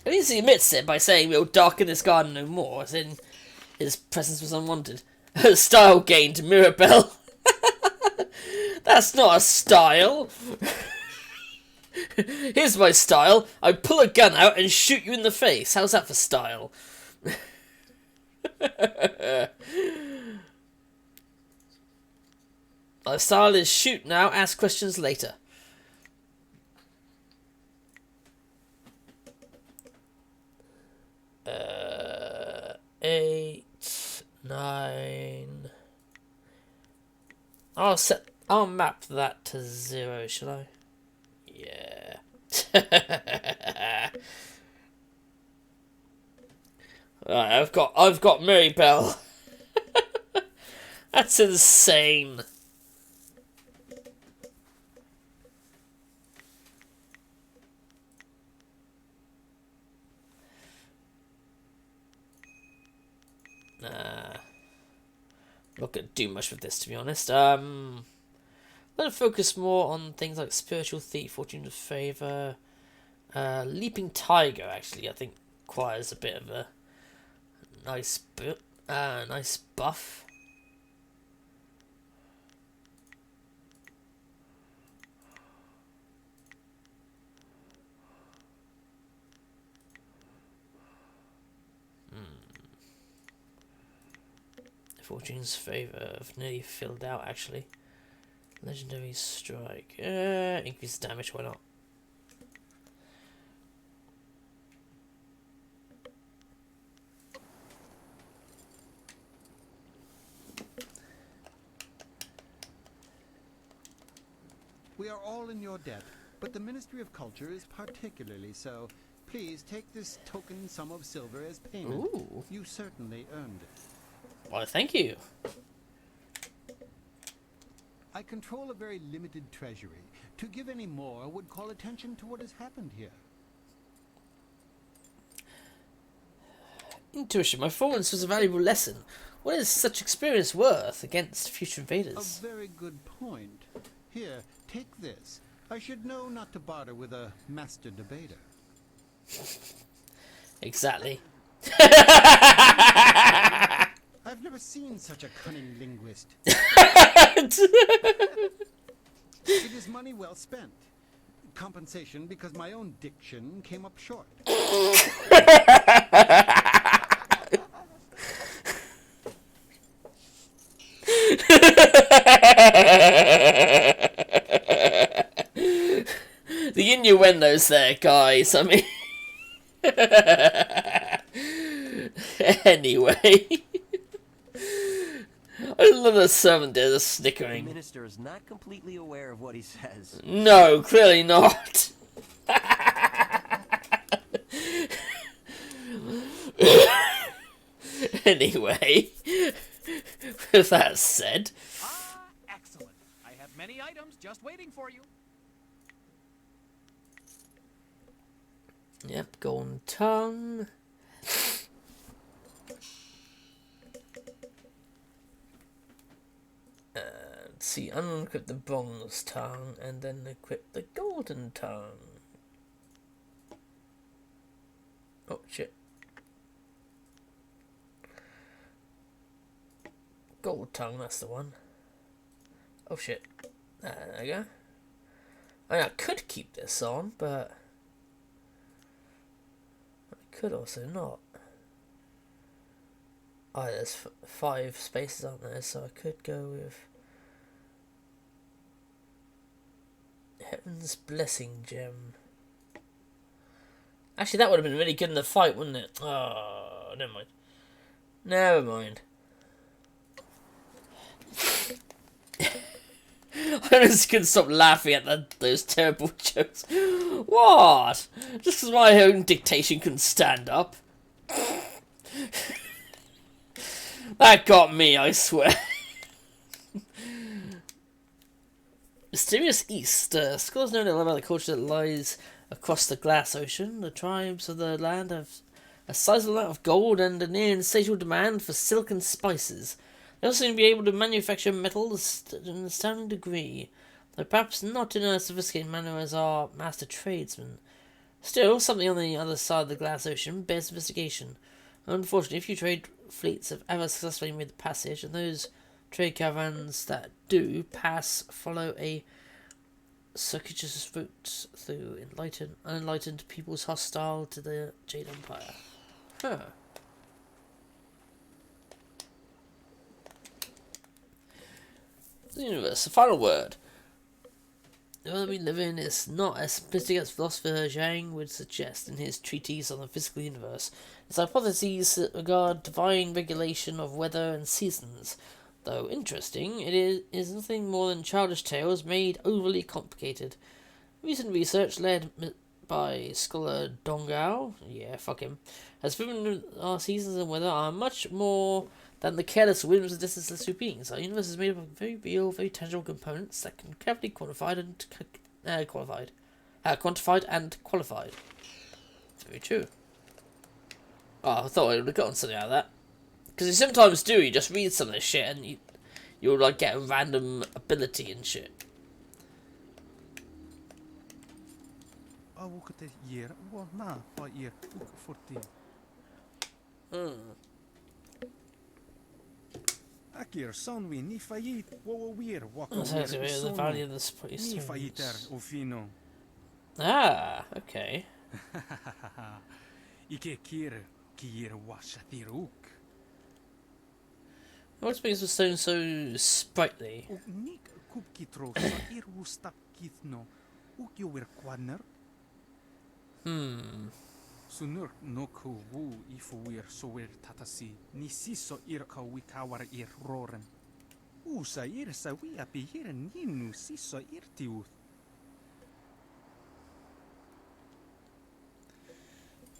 At least he admits it by saying we'll darken this garden no more, as in his presence was unwanted. Style gained, Mirabelle. That's not a style. Here's my style. I pull a gun out and shoot you in the face. How's that for style? My style is shoot now, ask questions later. Eight, 9. I'll map that to 0, should I? Yeah. Right, I've got Mirabelle. That's insane. Not gonna do much with this, to be honest. I'm gonna focus more on things like Spiritual Thief, Fortune of Favor, Leaping Tiger. Actually, I think requires a bit of a nice buff. Fortune's Favor. I've nearly filled out, actually. Legendary Strike. Increase damage, why not? We are all in your debt, but the Ministry of Culture is particularly so. Please take this token sum of silver as payment. Ooh. You certainly earned it. Why, thank you. I control a very limited treasury. To give any more would call attention to what has happened here. Intuition. My performance was a valuable lesson. What is such experience worth against future invaders? A very good point. Here, take this. I should know not to barter with a master debater. Exactly. I've never seen such a cunning linguist. It is money well spent. Compensation because my own diction came up short. The innuendos there, guys. I mean, anyway, I love the servant there, the snickering. The minister is not completely aware of what he says. No, clearly not. Anyway, with that said. Excellent. I have many items just waiting for you. Yep, golden tongue. Let's see, unequip the bronze tongue and then equip the golden tongue. Oh shit. Gold tongue, that's the one. Oh shit. There we go. I mean, I could keep this on, but I could also not. Oh, there's 5 spaces, aren't there? So I could go with Heaven's Blessing Gem. Actually, that would have been really good in the fight, wouldn't it? Oh, never mind. Never mind. I just couldn't stop laughing at those terrible jokes. What? Just because my own dictation couldn't stand up. That got me, I swear. Mysterious East. Scholars know little about the culture that lies across the glass ocean. The tribes of the land have a sizable amount of gold and a near insatiable demand for silk and spices. They also seem to be able to manufacture metals to an astounding degree, though perhaps not in a sophisticated manner as our master tradesmen. Still, something on the other side of the glass ocean bears investigation. Unfortunately, few trade fleets have ever successfully made the passage, and those trade caravans that do pass follow a circuitous route through unenlightened peoples hostile to the Jade Empire. Huh. The universe, the final word. The world we live in is not as simplistic as philosopher Zhang would suggest in his treatise on the physical universe. His hypotheses regard divine regulation of weather and seasons. Though interesting, it is nothing more than childish tales made overly complicated. Recent research led by scholar Dongao, yeah, fuck him, has proven our seasons and weather are much more than the careless whims and distanceless routines. Our universe is made up of very real, very tangible components that can carefully quantified and qualified. Very true. Oh, I thought I would have gotten something out of that. Because you sometimes do, you just read some of this shit and you'll like get a random ability and shit. Akir sonwi ni fayit wawawir the value of the space. ni fayiter ofino. Ah, okay. Ike kir kiir washatiruk. What makes the stone so sprightly? Nik kubkitro sa irwustak kithno ukyowir kwadner. Sunur noku wu ifuwir sower tatasi ni siso irka wikawar ir roren. Usa ir sa wi apihir ninu siso irtiuth.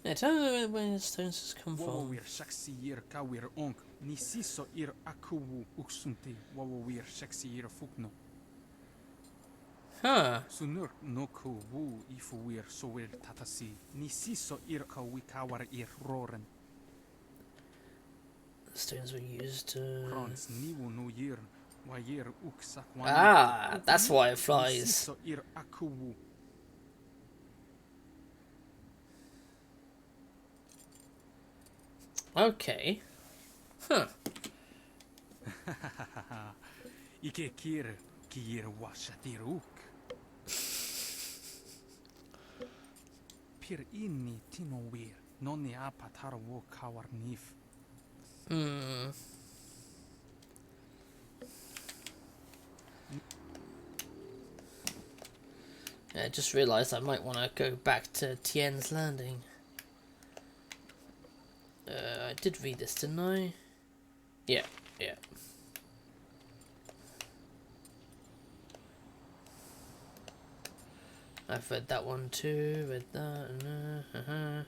Yeah, tell me where the stones come from. Wawawir shaksi ir kawir onk ni siso ir akuwu uksunti wawawir shaksi ir fukno. Huh. Sunur no ku wu ifuir soir tatasi. Nisiso irka wikawar ir roren. Stones were used to... Krons niwu no yir. Wayir uksakwan. Ah, that's why it flies. Nisiso ir akuwu. Okay. Huh. Ike kir kir washatiruk. Pir inni tinowir. Nonni apatarawo kawarnif. Hmm. Yeah, I just realised I might want to go back to Tian's Landing. I did read this, didn't I? Yeah, yeah. I've read that one too, read that,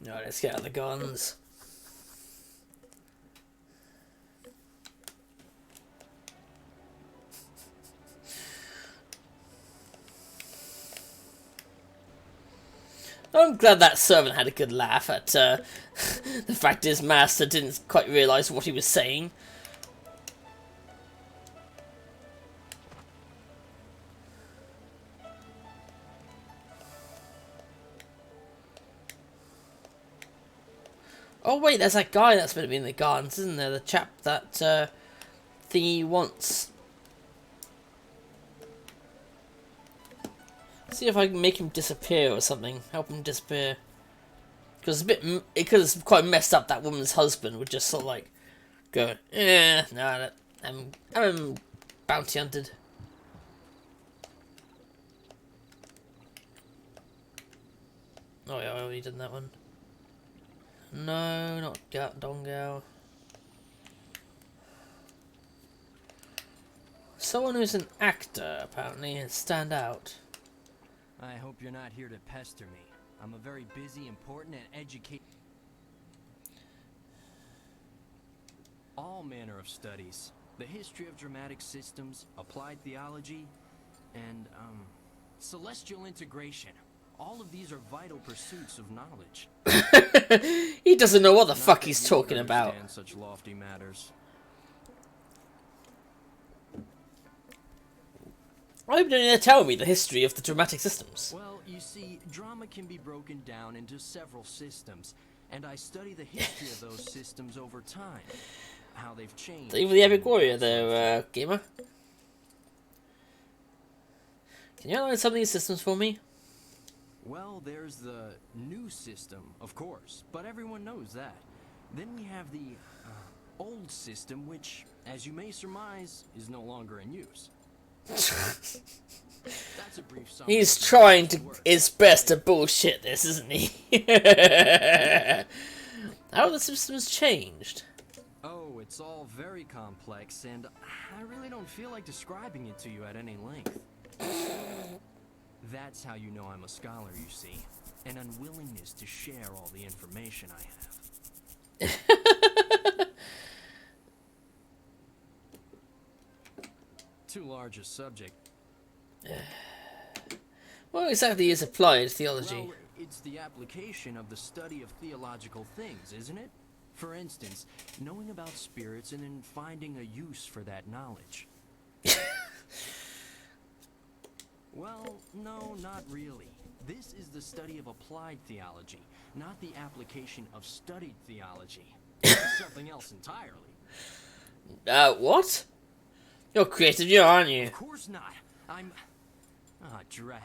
Alright, let's get out the guns. I'm glad that servant had a good laugh at the fact his master didn't quite realise what he was saying. Oh wait, there's that guy that's meant to be in the gardens, isn't there? The chap that thingy wants. See if I can make him disappear or something. Help him disappear. Because it's quite messed up. That woman's husband would just sort of like go, no, I'm bounty hunted. Oh yeah, I already done that one. No, not Dongao. Someone who's an actor, apparently, and stand out. I hope you're not here to pester me. I'm a very busy, important, and educated... All manner of studies. The history of dramatic systems, applied theology, and, celestial integration. All of these are vital pursuits of knowledge. He doesn't know what the fuck he's talking about. Such lofty matters. Why don't you tell me the history of the dramatic systems? Well, you see, drama can be broken down into several systems, and I study the history of those systems over time. How they've changed. Even the epic warrior there, gamer. Can you outline some of these systems for me? Well, there's the new system, of course, but everyone knows that. Then we have the old system, which, as you may surmise, is no longer in use. That's a brief summary. He's trying his best to bullshit this, isn't he? How have the systems changed? Oh, it's all very complex, and I really don't feel like describing it to you at any length. That's how you know I'm a scholar, you see. An unwillingness to share all the information I have. Too large a subject. What exactly is applied theology? Well, it's the application of the study of theological things, isn't it? For instance, knowing about spirits and then finding a use for that knowledge. Well, no, not really. This is the study of applied theology, not the application of studied theology. It's something else entirely. What? You're creative, aren't you? Of course not. I'm... Ah, dread.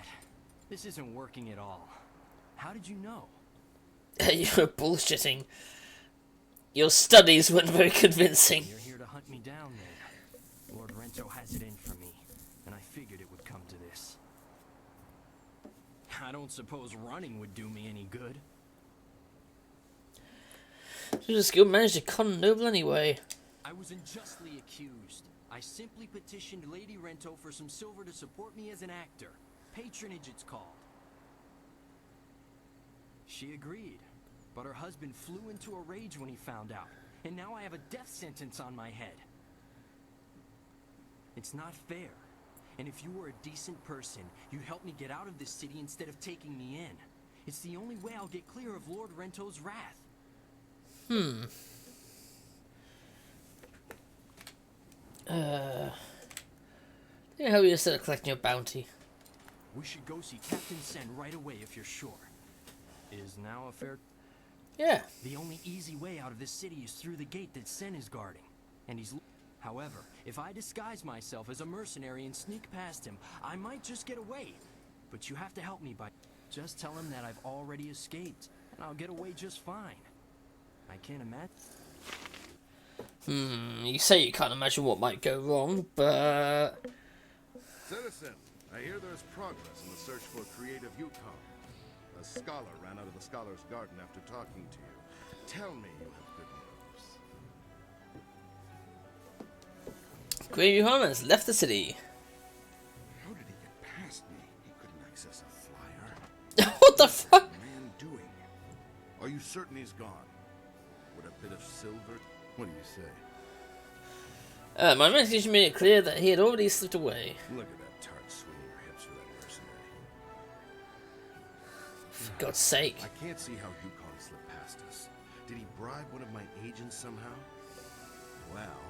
This isn't working at all. How did you know? You're bullshitting. Your studies weren't very convincing. You're here to hunt me down, then. Lord Rento has it in for me, and I figured it would come to this. I don't suppose running would do me any good. You just managed to con noble anyway. I was unjustly accused. I simply petitioned Lady Rento for some silver to support me as an actor. Patronage, it's called. She agreed, but her husband flew into a rage when he found out, and now I have a death sentence on my head. It's not fair, and if you were a decent person, you'd help me get out of this city instead of taking me in. It's the only way I'll get clear of Lord Rento's wrath. Yeah, how you instead of collecting your bounty. We should go see Captain Sen right away if you're sure. Is now a fair... Yeah. The only easy way out of this city is through the gate that Sen is guarding. And he's... However, if I disguise myself as a mercenary and sneak past him, I might just get away. But you have to help me by... Just tell him that I've already escaped, and I'll get away just fine. I can't imagine... You say you can't imagine what might go wrong, but... Citizen, I hear there's progress in the search for creative Yukon. A scholar ran out of the Scholar's Garden after talking to you. Tell me you have good news. Great Yukon has left the city. How did he get past me? He couldn't access a flyer. What the fuck? What's the man doing? Are you certain he's gone? Would a bit of silver... What do you say? My message made it clear that he had already slipped away. Look at that tart swinging your hips for that mercenary. For God's sake. I can't see how Yukon slipped past us. Did he bribe one of my agents somehow? Well,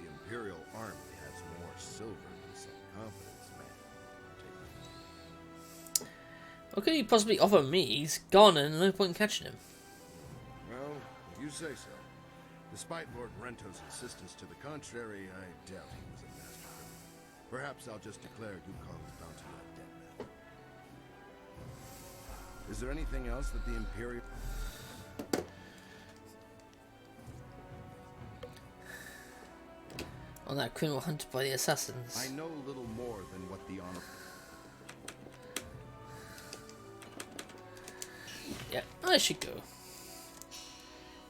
the Imperial Army has more silver than some confidence, man. What could he possibly offer me? He's gone and no point in catching him. Well, if you say so. Despite Lord Rento's insistence to the contrary, I doubt he was a master criminal. Perhaps I'll just declare Yukon's bounty not dead now. Is there anything else that the Imperial... On that criminal hunted by the assassins. I know little more than what the honor... Yeah, I should go.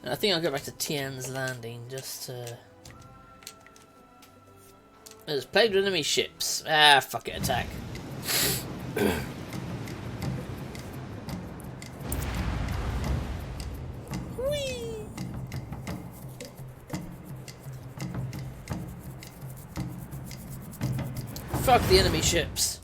And I think I'll go back to Tian's landing just to... There's plagued with enemy ships. Ah, fuck it, attack. Whee! Fuck the enemy ships.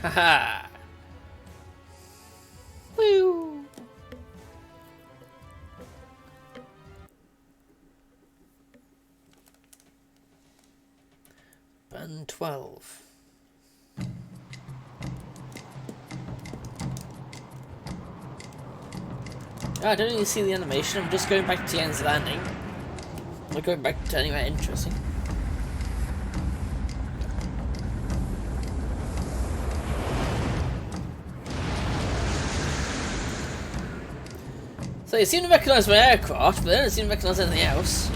Haha! Woo! Band 12. I don't even see the animation, I'm just going back to Tian's landing. We're going back to anywhere interesting. So you seem to recognise my aircraft, but they don't seem to recognise anything else.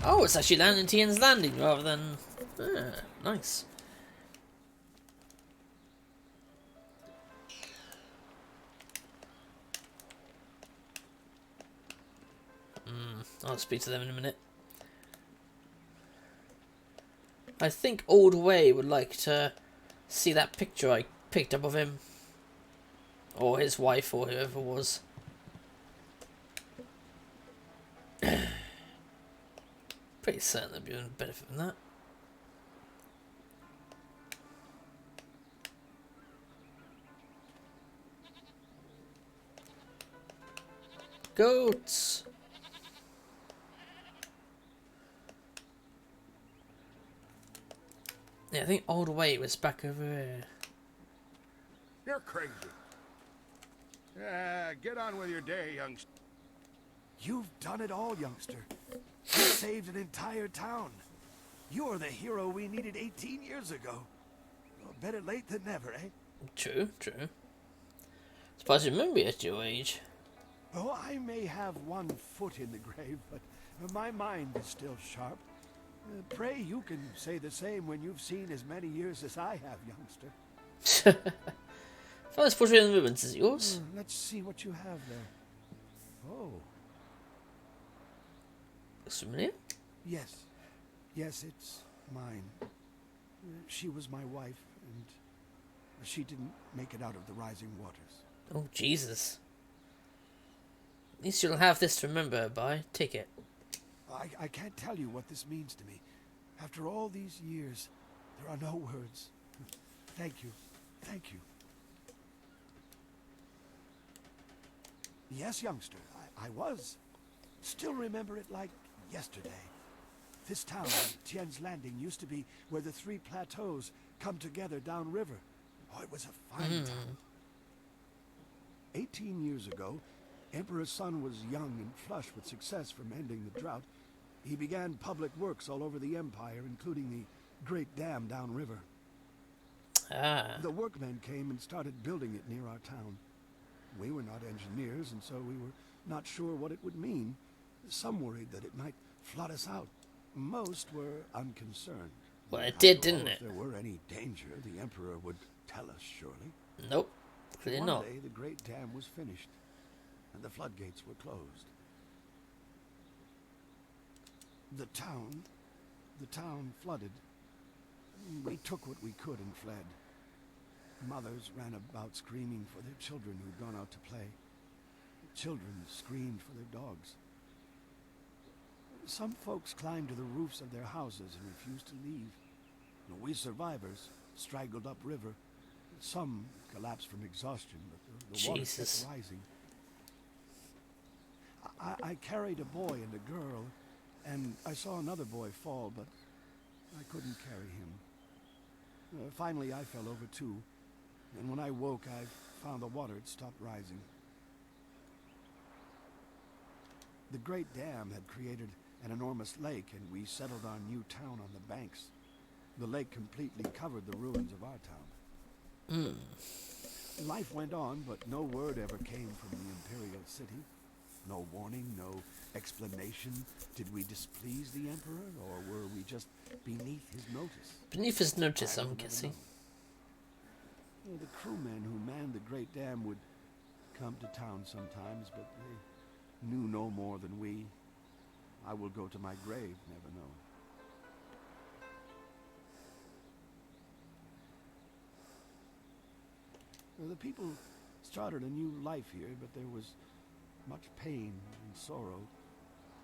Oh, it's actually landing Tian's landing rather than... Ah, nice. I'll speak to them in a minute. I think Old Way would like to see that picture I picked up of him. Or his wife, or whoever it was. Pretty certain they'd be doing benefit from that. Goats! Yeah, I think Old Way was back over here. You're crazy. Get on with your day, youngster. You've done it all, youngster. You saved an entire town. You're the hero we needed 18 years ago. Well, better late than never, eh? True, true. Suppose you remember at your age. Oh, I may have one foot in the grave, but my mind is still sharp. Pray you can say the same when you've seen as many years as I have, youngster. First portrait in the ribbons is yours. Let's see what you have there. Oh. Looks familiar? Yes. Yes, it's mine. She was my wife, and she didn't make it out of the rising waters. Oh, Jesus. At least you'll have this to remember her by. Take it. I can't tell you what this means to me. After all these years, there are no words. Thank you. Thank you. Yes, youngster, I was. Still remember it like yesterday. This town, Tian's Landing, used to be where the 3 plateaus come together downriver. Oh, it was a fine town. 18 years ago, Emperor Sun was young and flush with success from ending the drought. He began public works all over the empire, including the great dam downriver. The workmen came and started building it near our town. We were not engineers, and so we were not sure what it would mean. Some worried that it might flood us out. Most were unconcerned. Well, it did, didn't it? If there were any danger, the Emperor would tell us, surely. Nope, clearly not. One day, the great dam was finished, and the floodgates were closed. The town flooded. We took what we could and fled. Mothers ran about screaming for their children who'd gone out to play. Children screamed for their dogs. Some folks climbed to the roofs of their houses and refused to leave. We survivors straggled upriver. Some collapsed from exhaustion, but the water kept rising. I carried a boy and a girl, and I saw another boy fall, but I couldn't carry him. Finally, I fell over too, and when I woke, I found the water had stopped rising. The great dam had created an enormous lake, and we settled our new town on the banks. The lake completely covered the ruins of our town. Life went on, but no word ever came from the Imperial City. No warning, no explanation. Did we displease the Emperor, or were we just beneath his notice? Beneath his notice, I'm guessing. The crewmen who manned the great dam would come to town sometimes, but they knew no more than we. I will go to my grave, never knowing. The people started a new life here, but there was much pain and sorrow.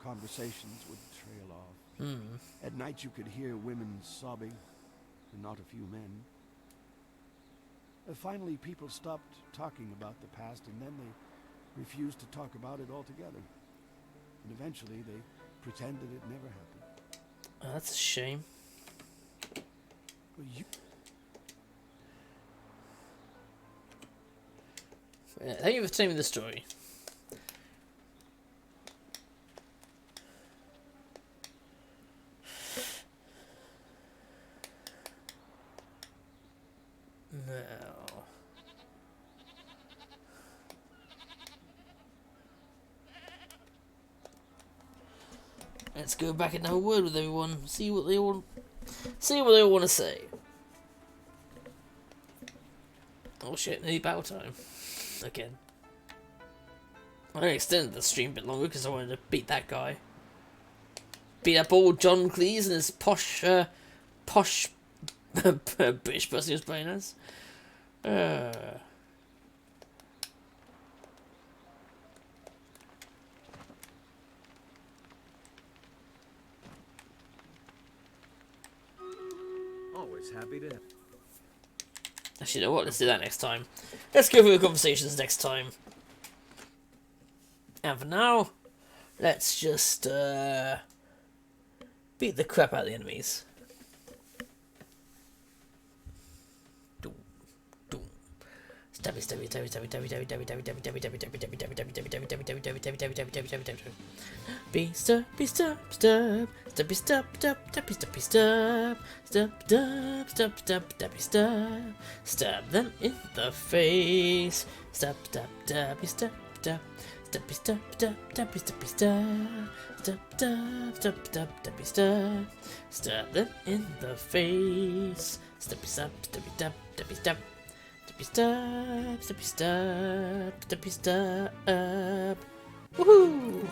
Conversations would trail off. At night you could hear women sobbing, and not a few men. Finally, people stopped talking about the past, and then they refused to talk about it altogether. And eventually they pretended it never happened. Oh, that's a shame. Thank you for telling me the story. Now, let's go back and have a word with everyone. See what they all want to say. Oh shit! Nearly battle time again. I extended the stream a bit longer because I wanted to beat that guy. Beat up old John Cleese and his posh British person he was playing as. Always happy to. Actually, you know what? Let's do that next time. Let's go through the conversations next time. And for now, let's just beat the crap out of the enemies. Let's Stab them in the face. Stab, stab, stabby, stab, stab. Stabby, stab, stab, stabby, stabby, stab. Stab, stab, stab, stab, stabby, stab. Stab them in the face. Stabby, stab, stabby, stab, stabby, stab. Stabby, stab, stabby, stab, stabby, stab. Woohoo!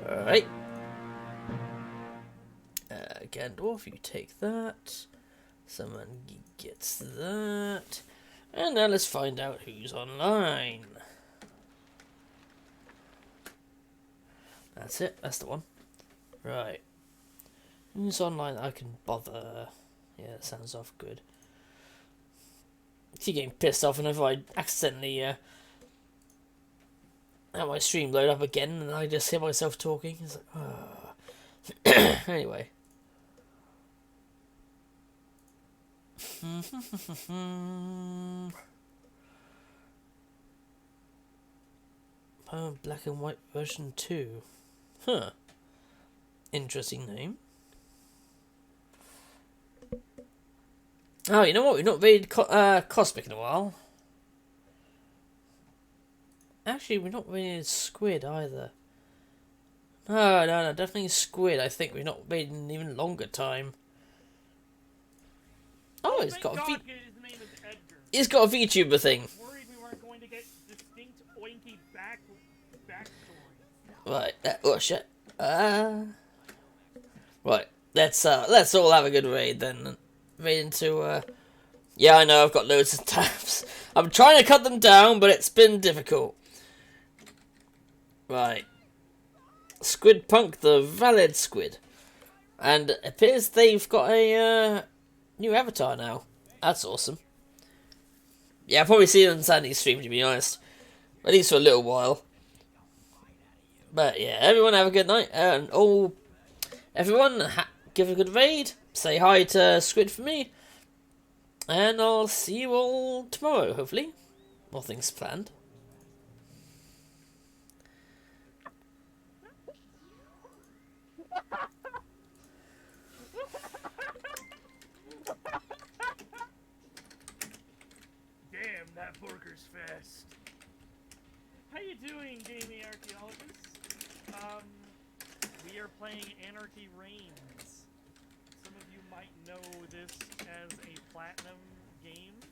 Alright. Gandalf, you take that. Someone gets that. And now let's find out who's online. That's it, that's the one. Right. Who's online that I can bother? Yeah, that sounds off good. I keep getting pissed off whenever I accidentally have my stream load up again and I just hear myself talking. It's like, oh. Anyway. Black and White version 2. Huh. Interesting name. Oh, you know what? We've not raided Cosmic in a while. Actually, we've not raided Squid either. No, definitely Squid. I think we've not raided in an even longer time. Oh, it's got a It's got a VTuber thing. Worried we weren't going to get distinct oinky backstory. Right. Oh shit. Right. Let's all have a good raid then. Raid into Yeah, I know I've got loads of tabs. I'm trying to cut them down, but it's been difficult. Right. Squid Punk, the valid squid, and it appears they've got a new avatar now. That's awesome. Yeah, I'll probably see them on Sandy's stream, to be honest. At least for a little while. But yeah, everyone have a good night. And everyone give a good raid. Say hi to Squid for me. And I'll see you all tomorrow, hopefully. More things planned. Damn, that burger's fast. How you doing, gaming archaeologists? We are playing Anarchy Reigns. Some of you might know this as a Platinum Games.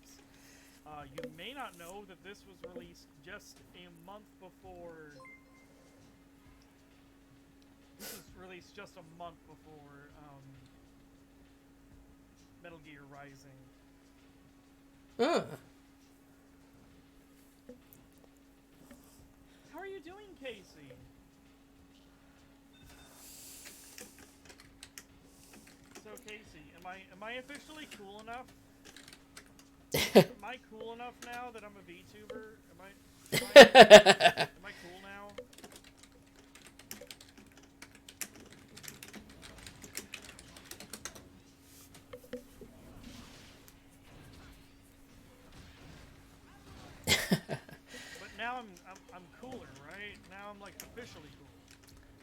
You may not know that this was released just a month before. This was released just a month before Metal Gear Rising. How are you doing, Casey? So, Casey, am I officially cool enough? Am I cool enough now that I'm a VTuber? Am I cool now? But now I'm cooler, right? Now I'm like officially cool.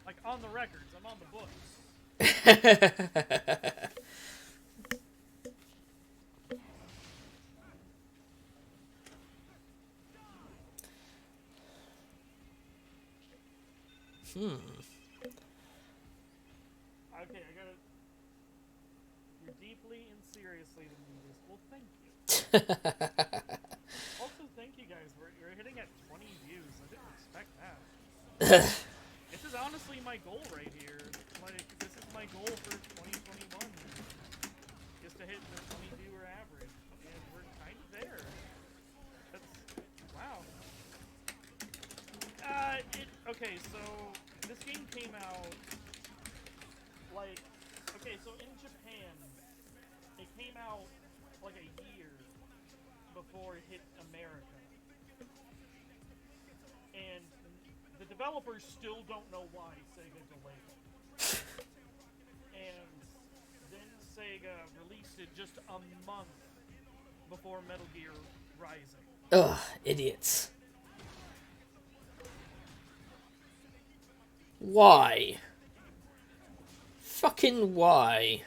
Like on the records, I'm on the books. Okay, I gotta. You're deeply and seriously to me this. Well, thank you. Also, thank you guys. You're hitting at 20 views. I didn't expect that. This is honestly my goal right here. Like, this is my goal for 2021. Just to hit the 20 viewer average. And we're kind of there. That's. Wow. Okay, so this game came out. Like, okay, so in Japan, it came out like a year before it hit America. And the developers still don't know why Sega delayed it. And then Sega released it just a month before Metal Gear Rising. Ugh, idiots. Why? Fucking why?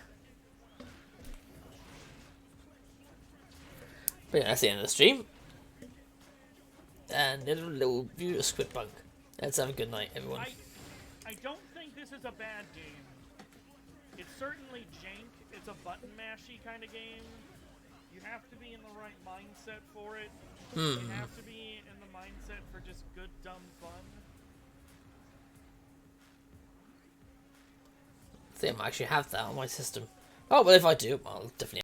But yeah, that's the end of the stream. And a little view of Squidpunk. Let's have a good night, everyone. I don't think this is a bad game. It's certainly jank. It's a button mashy kind of game. You have to be in the right mindset for it. You have to be in the mindset for just good, dumb fun. I think I might actually have that on my system. Oh, well, if I do, I'll definitely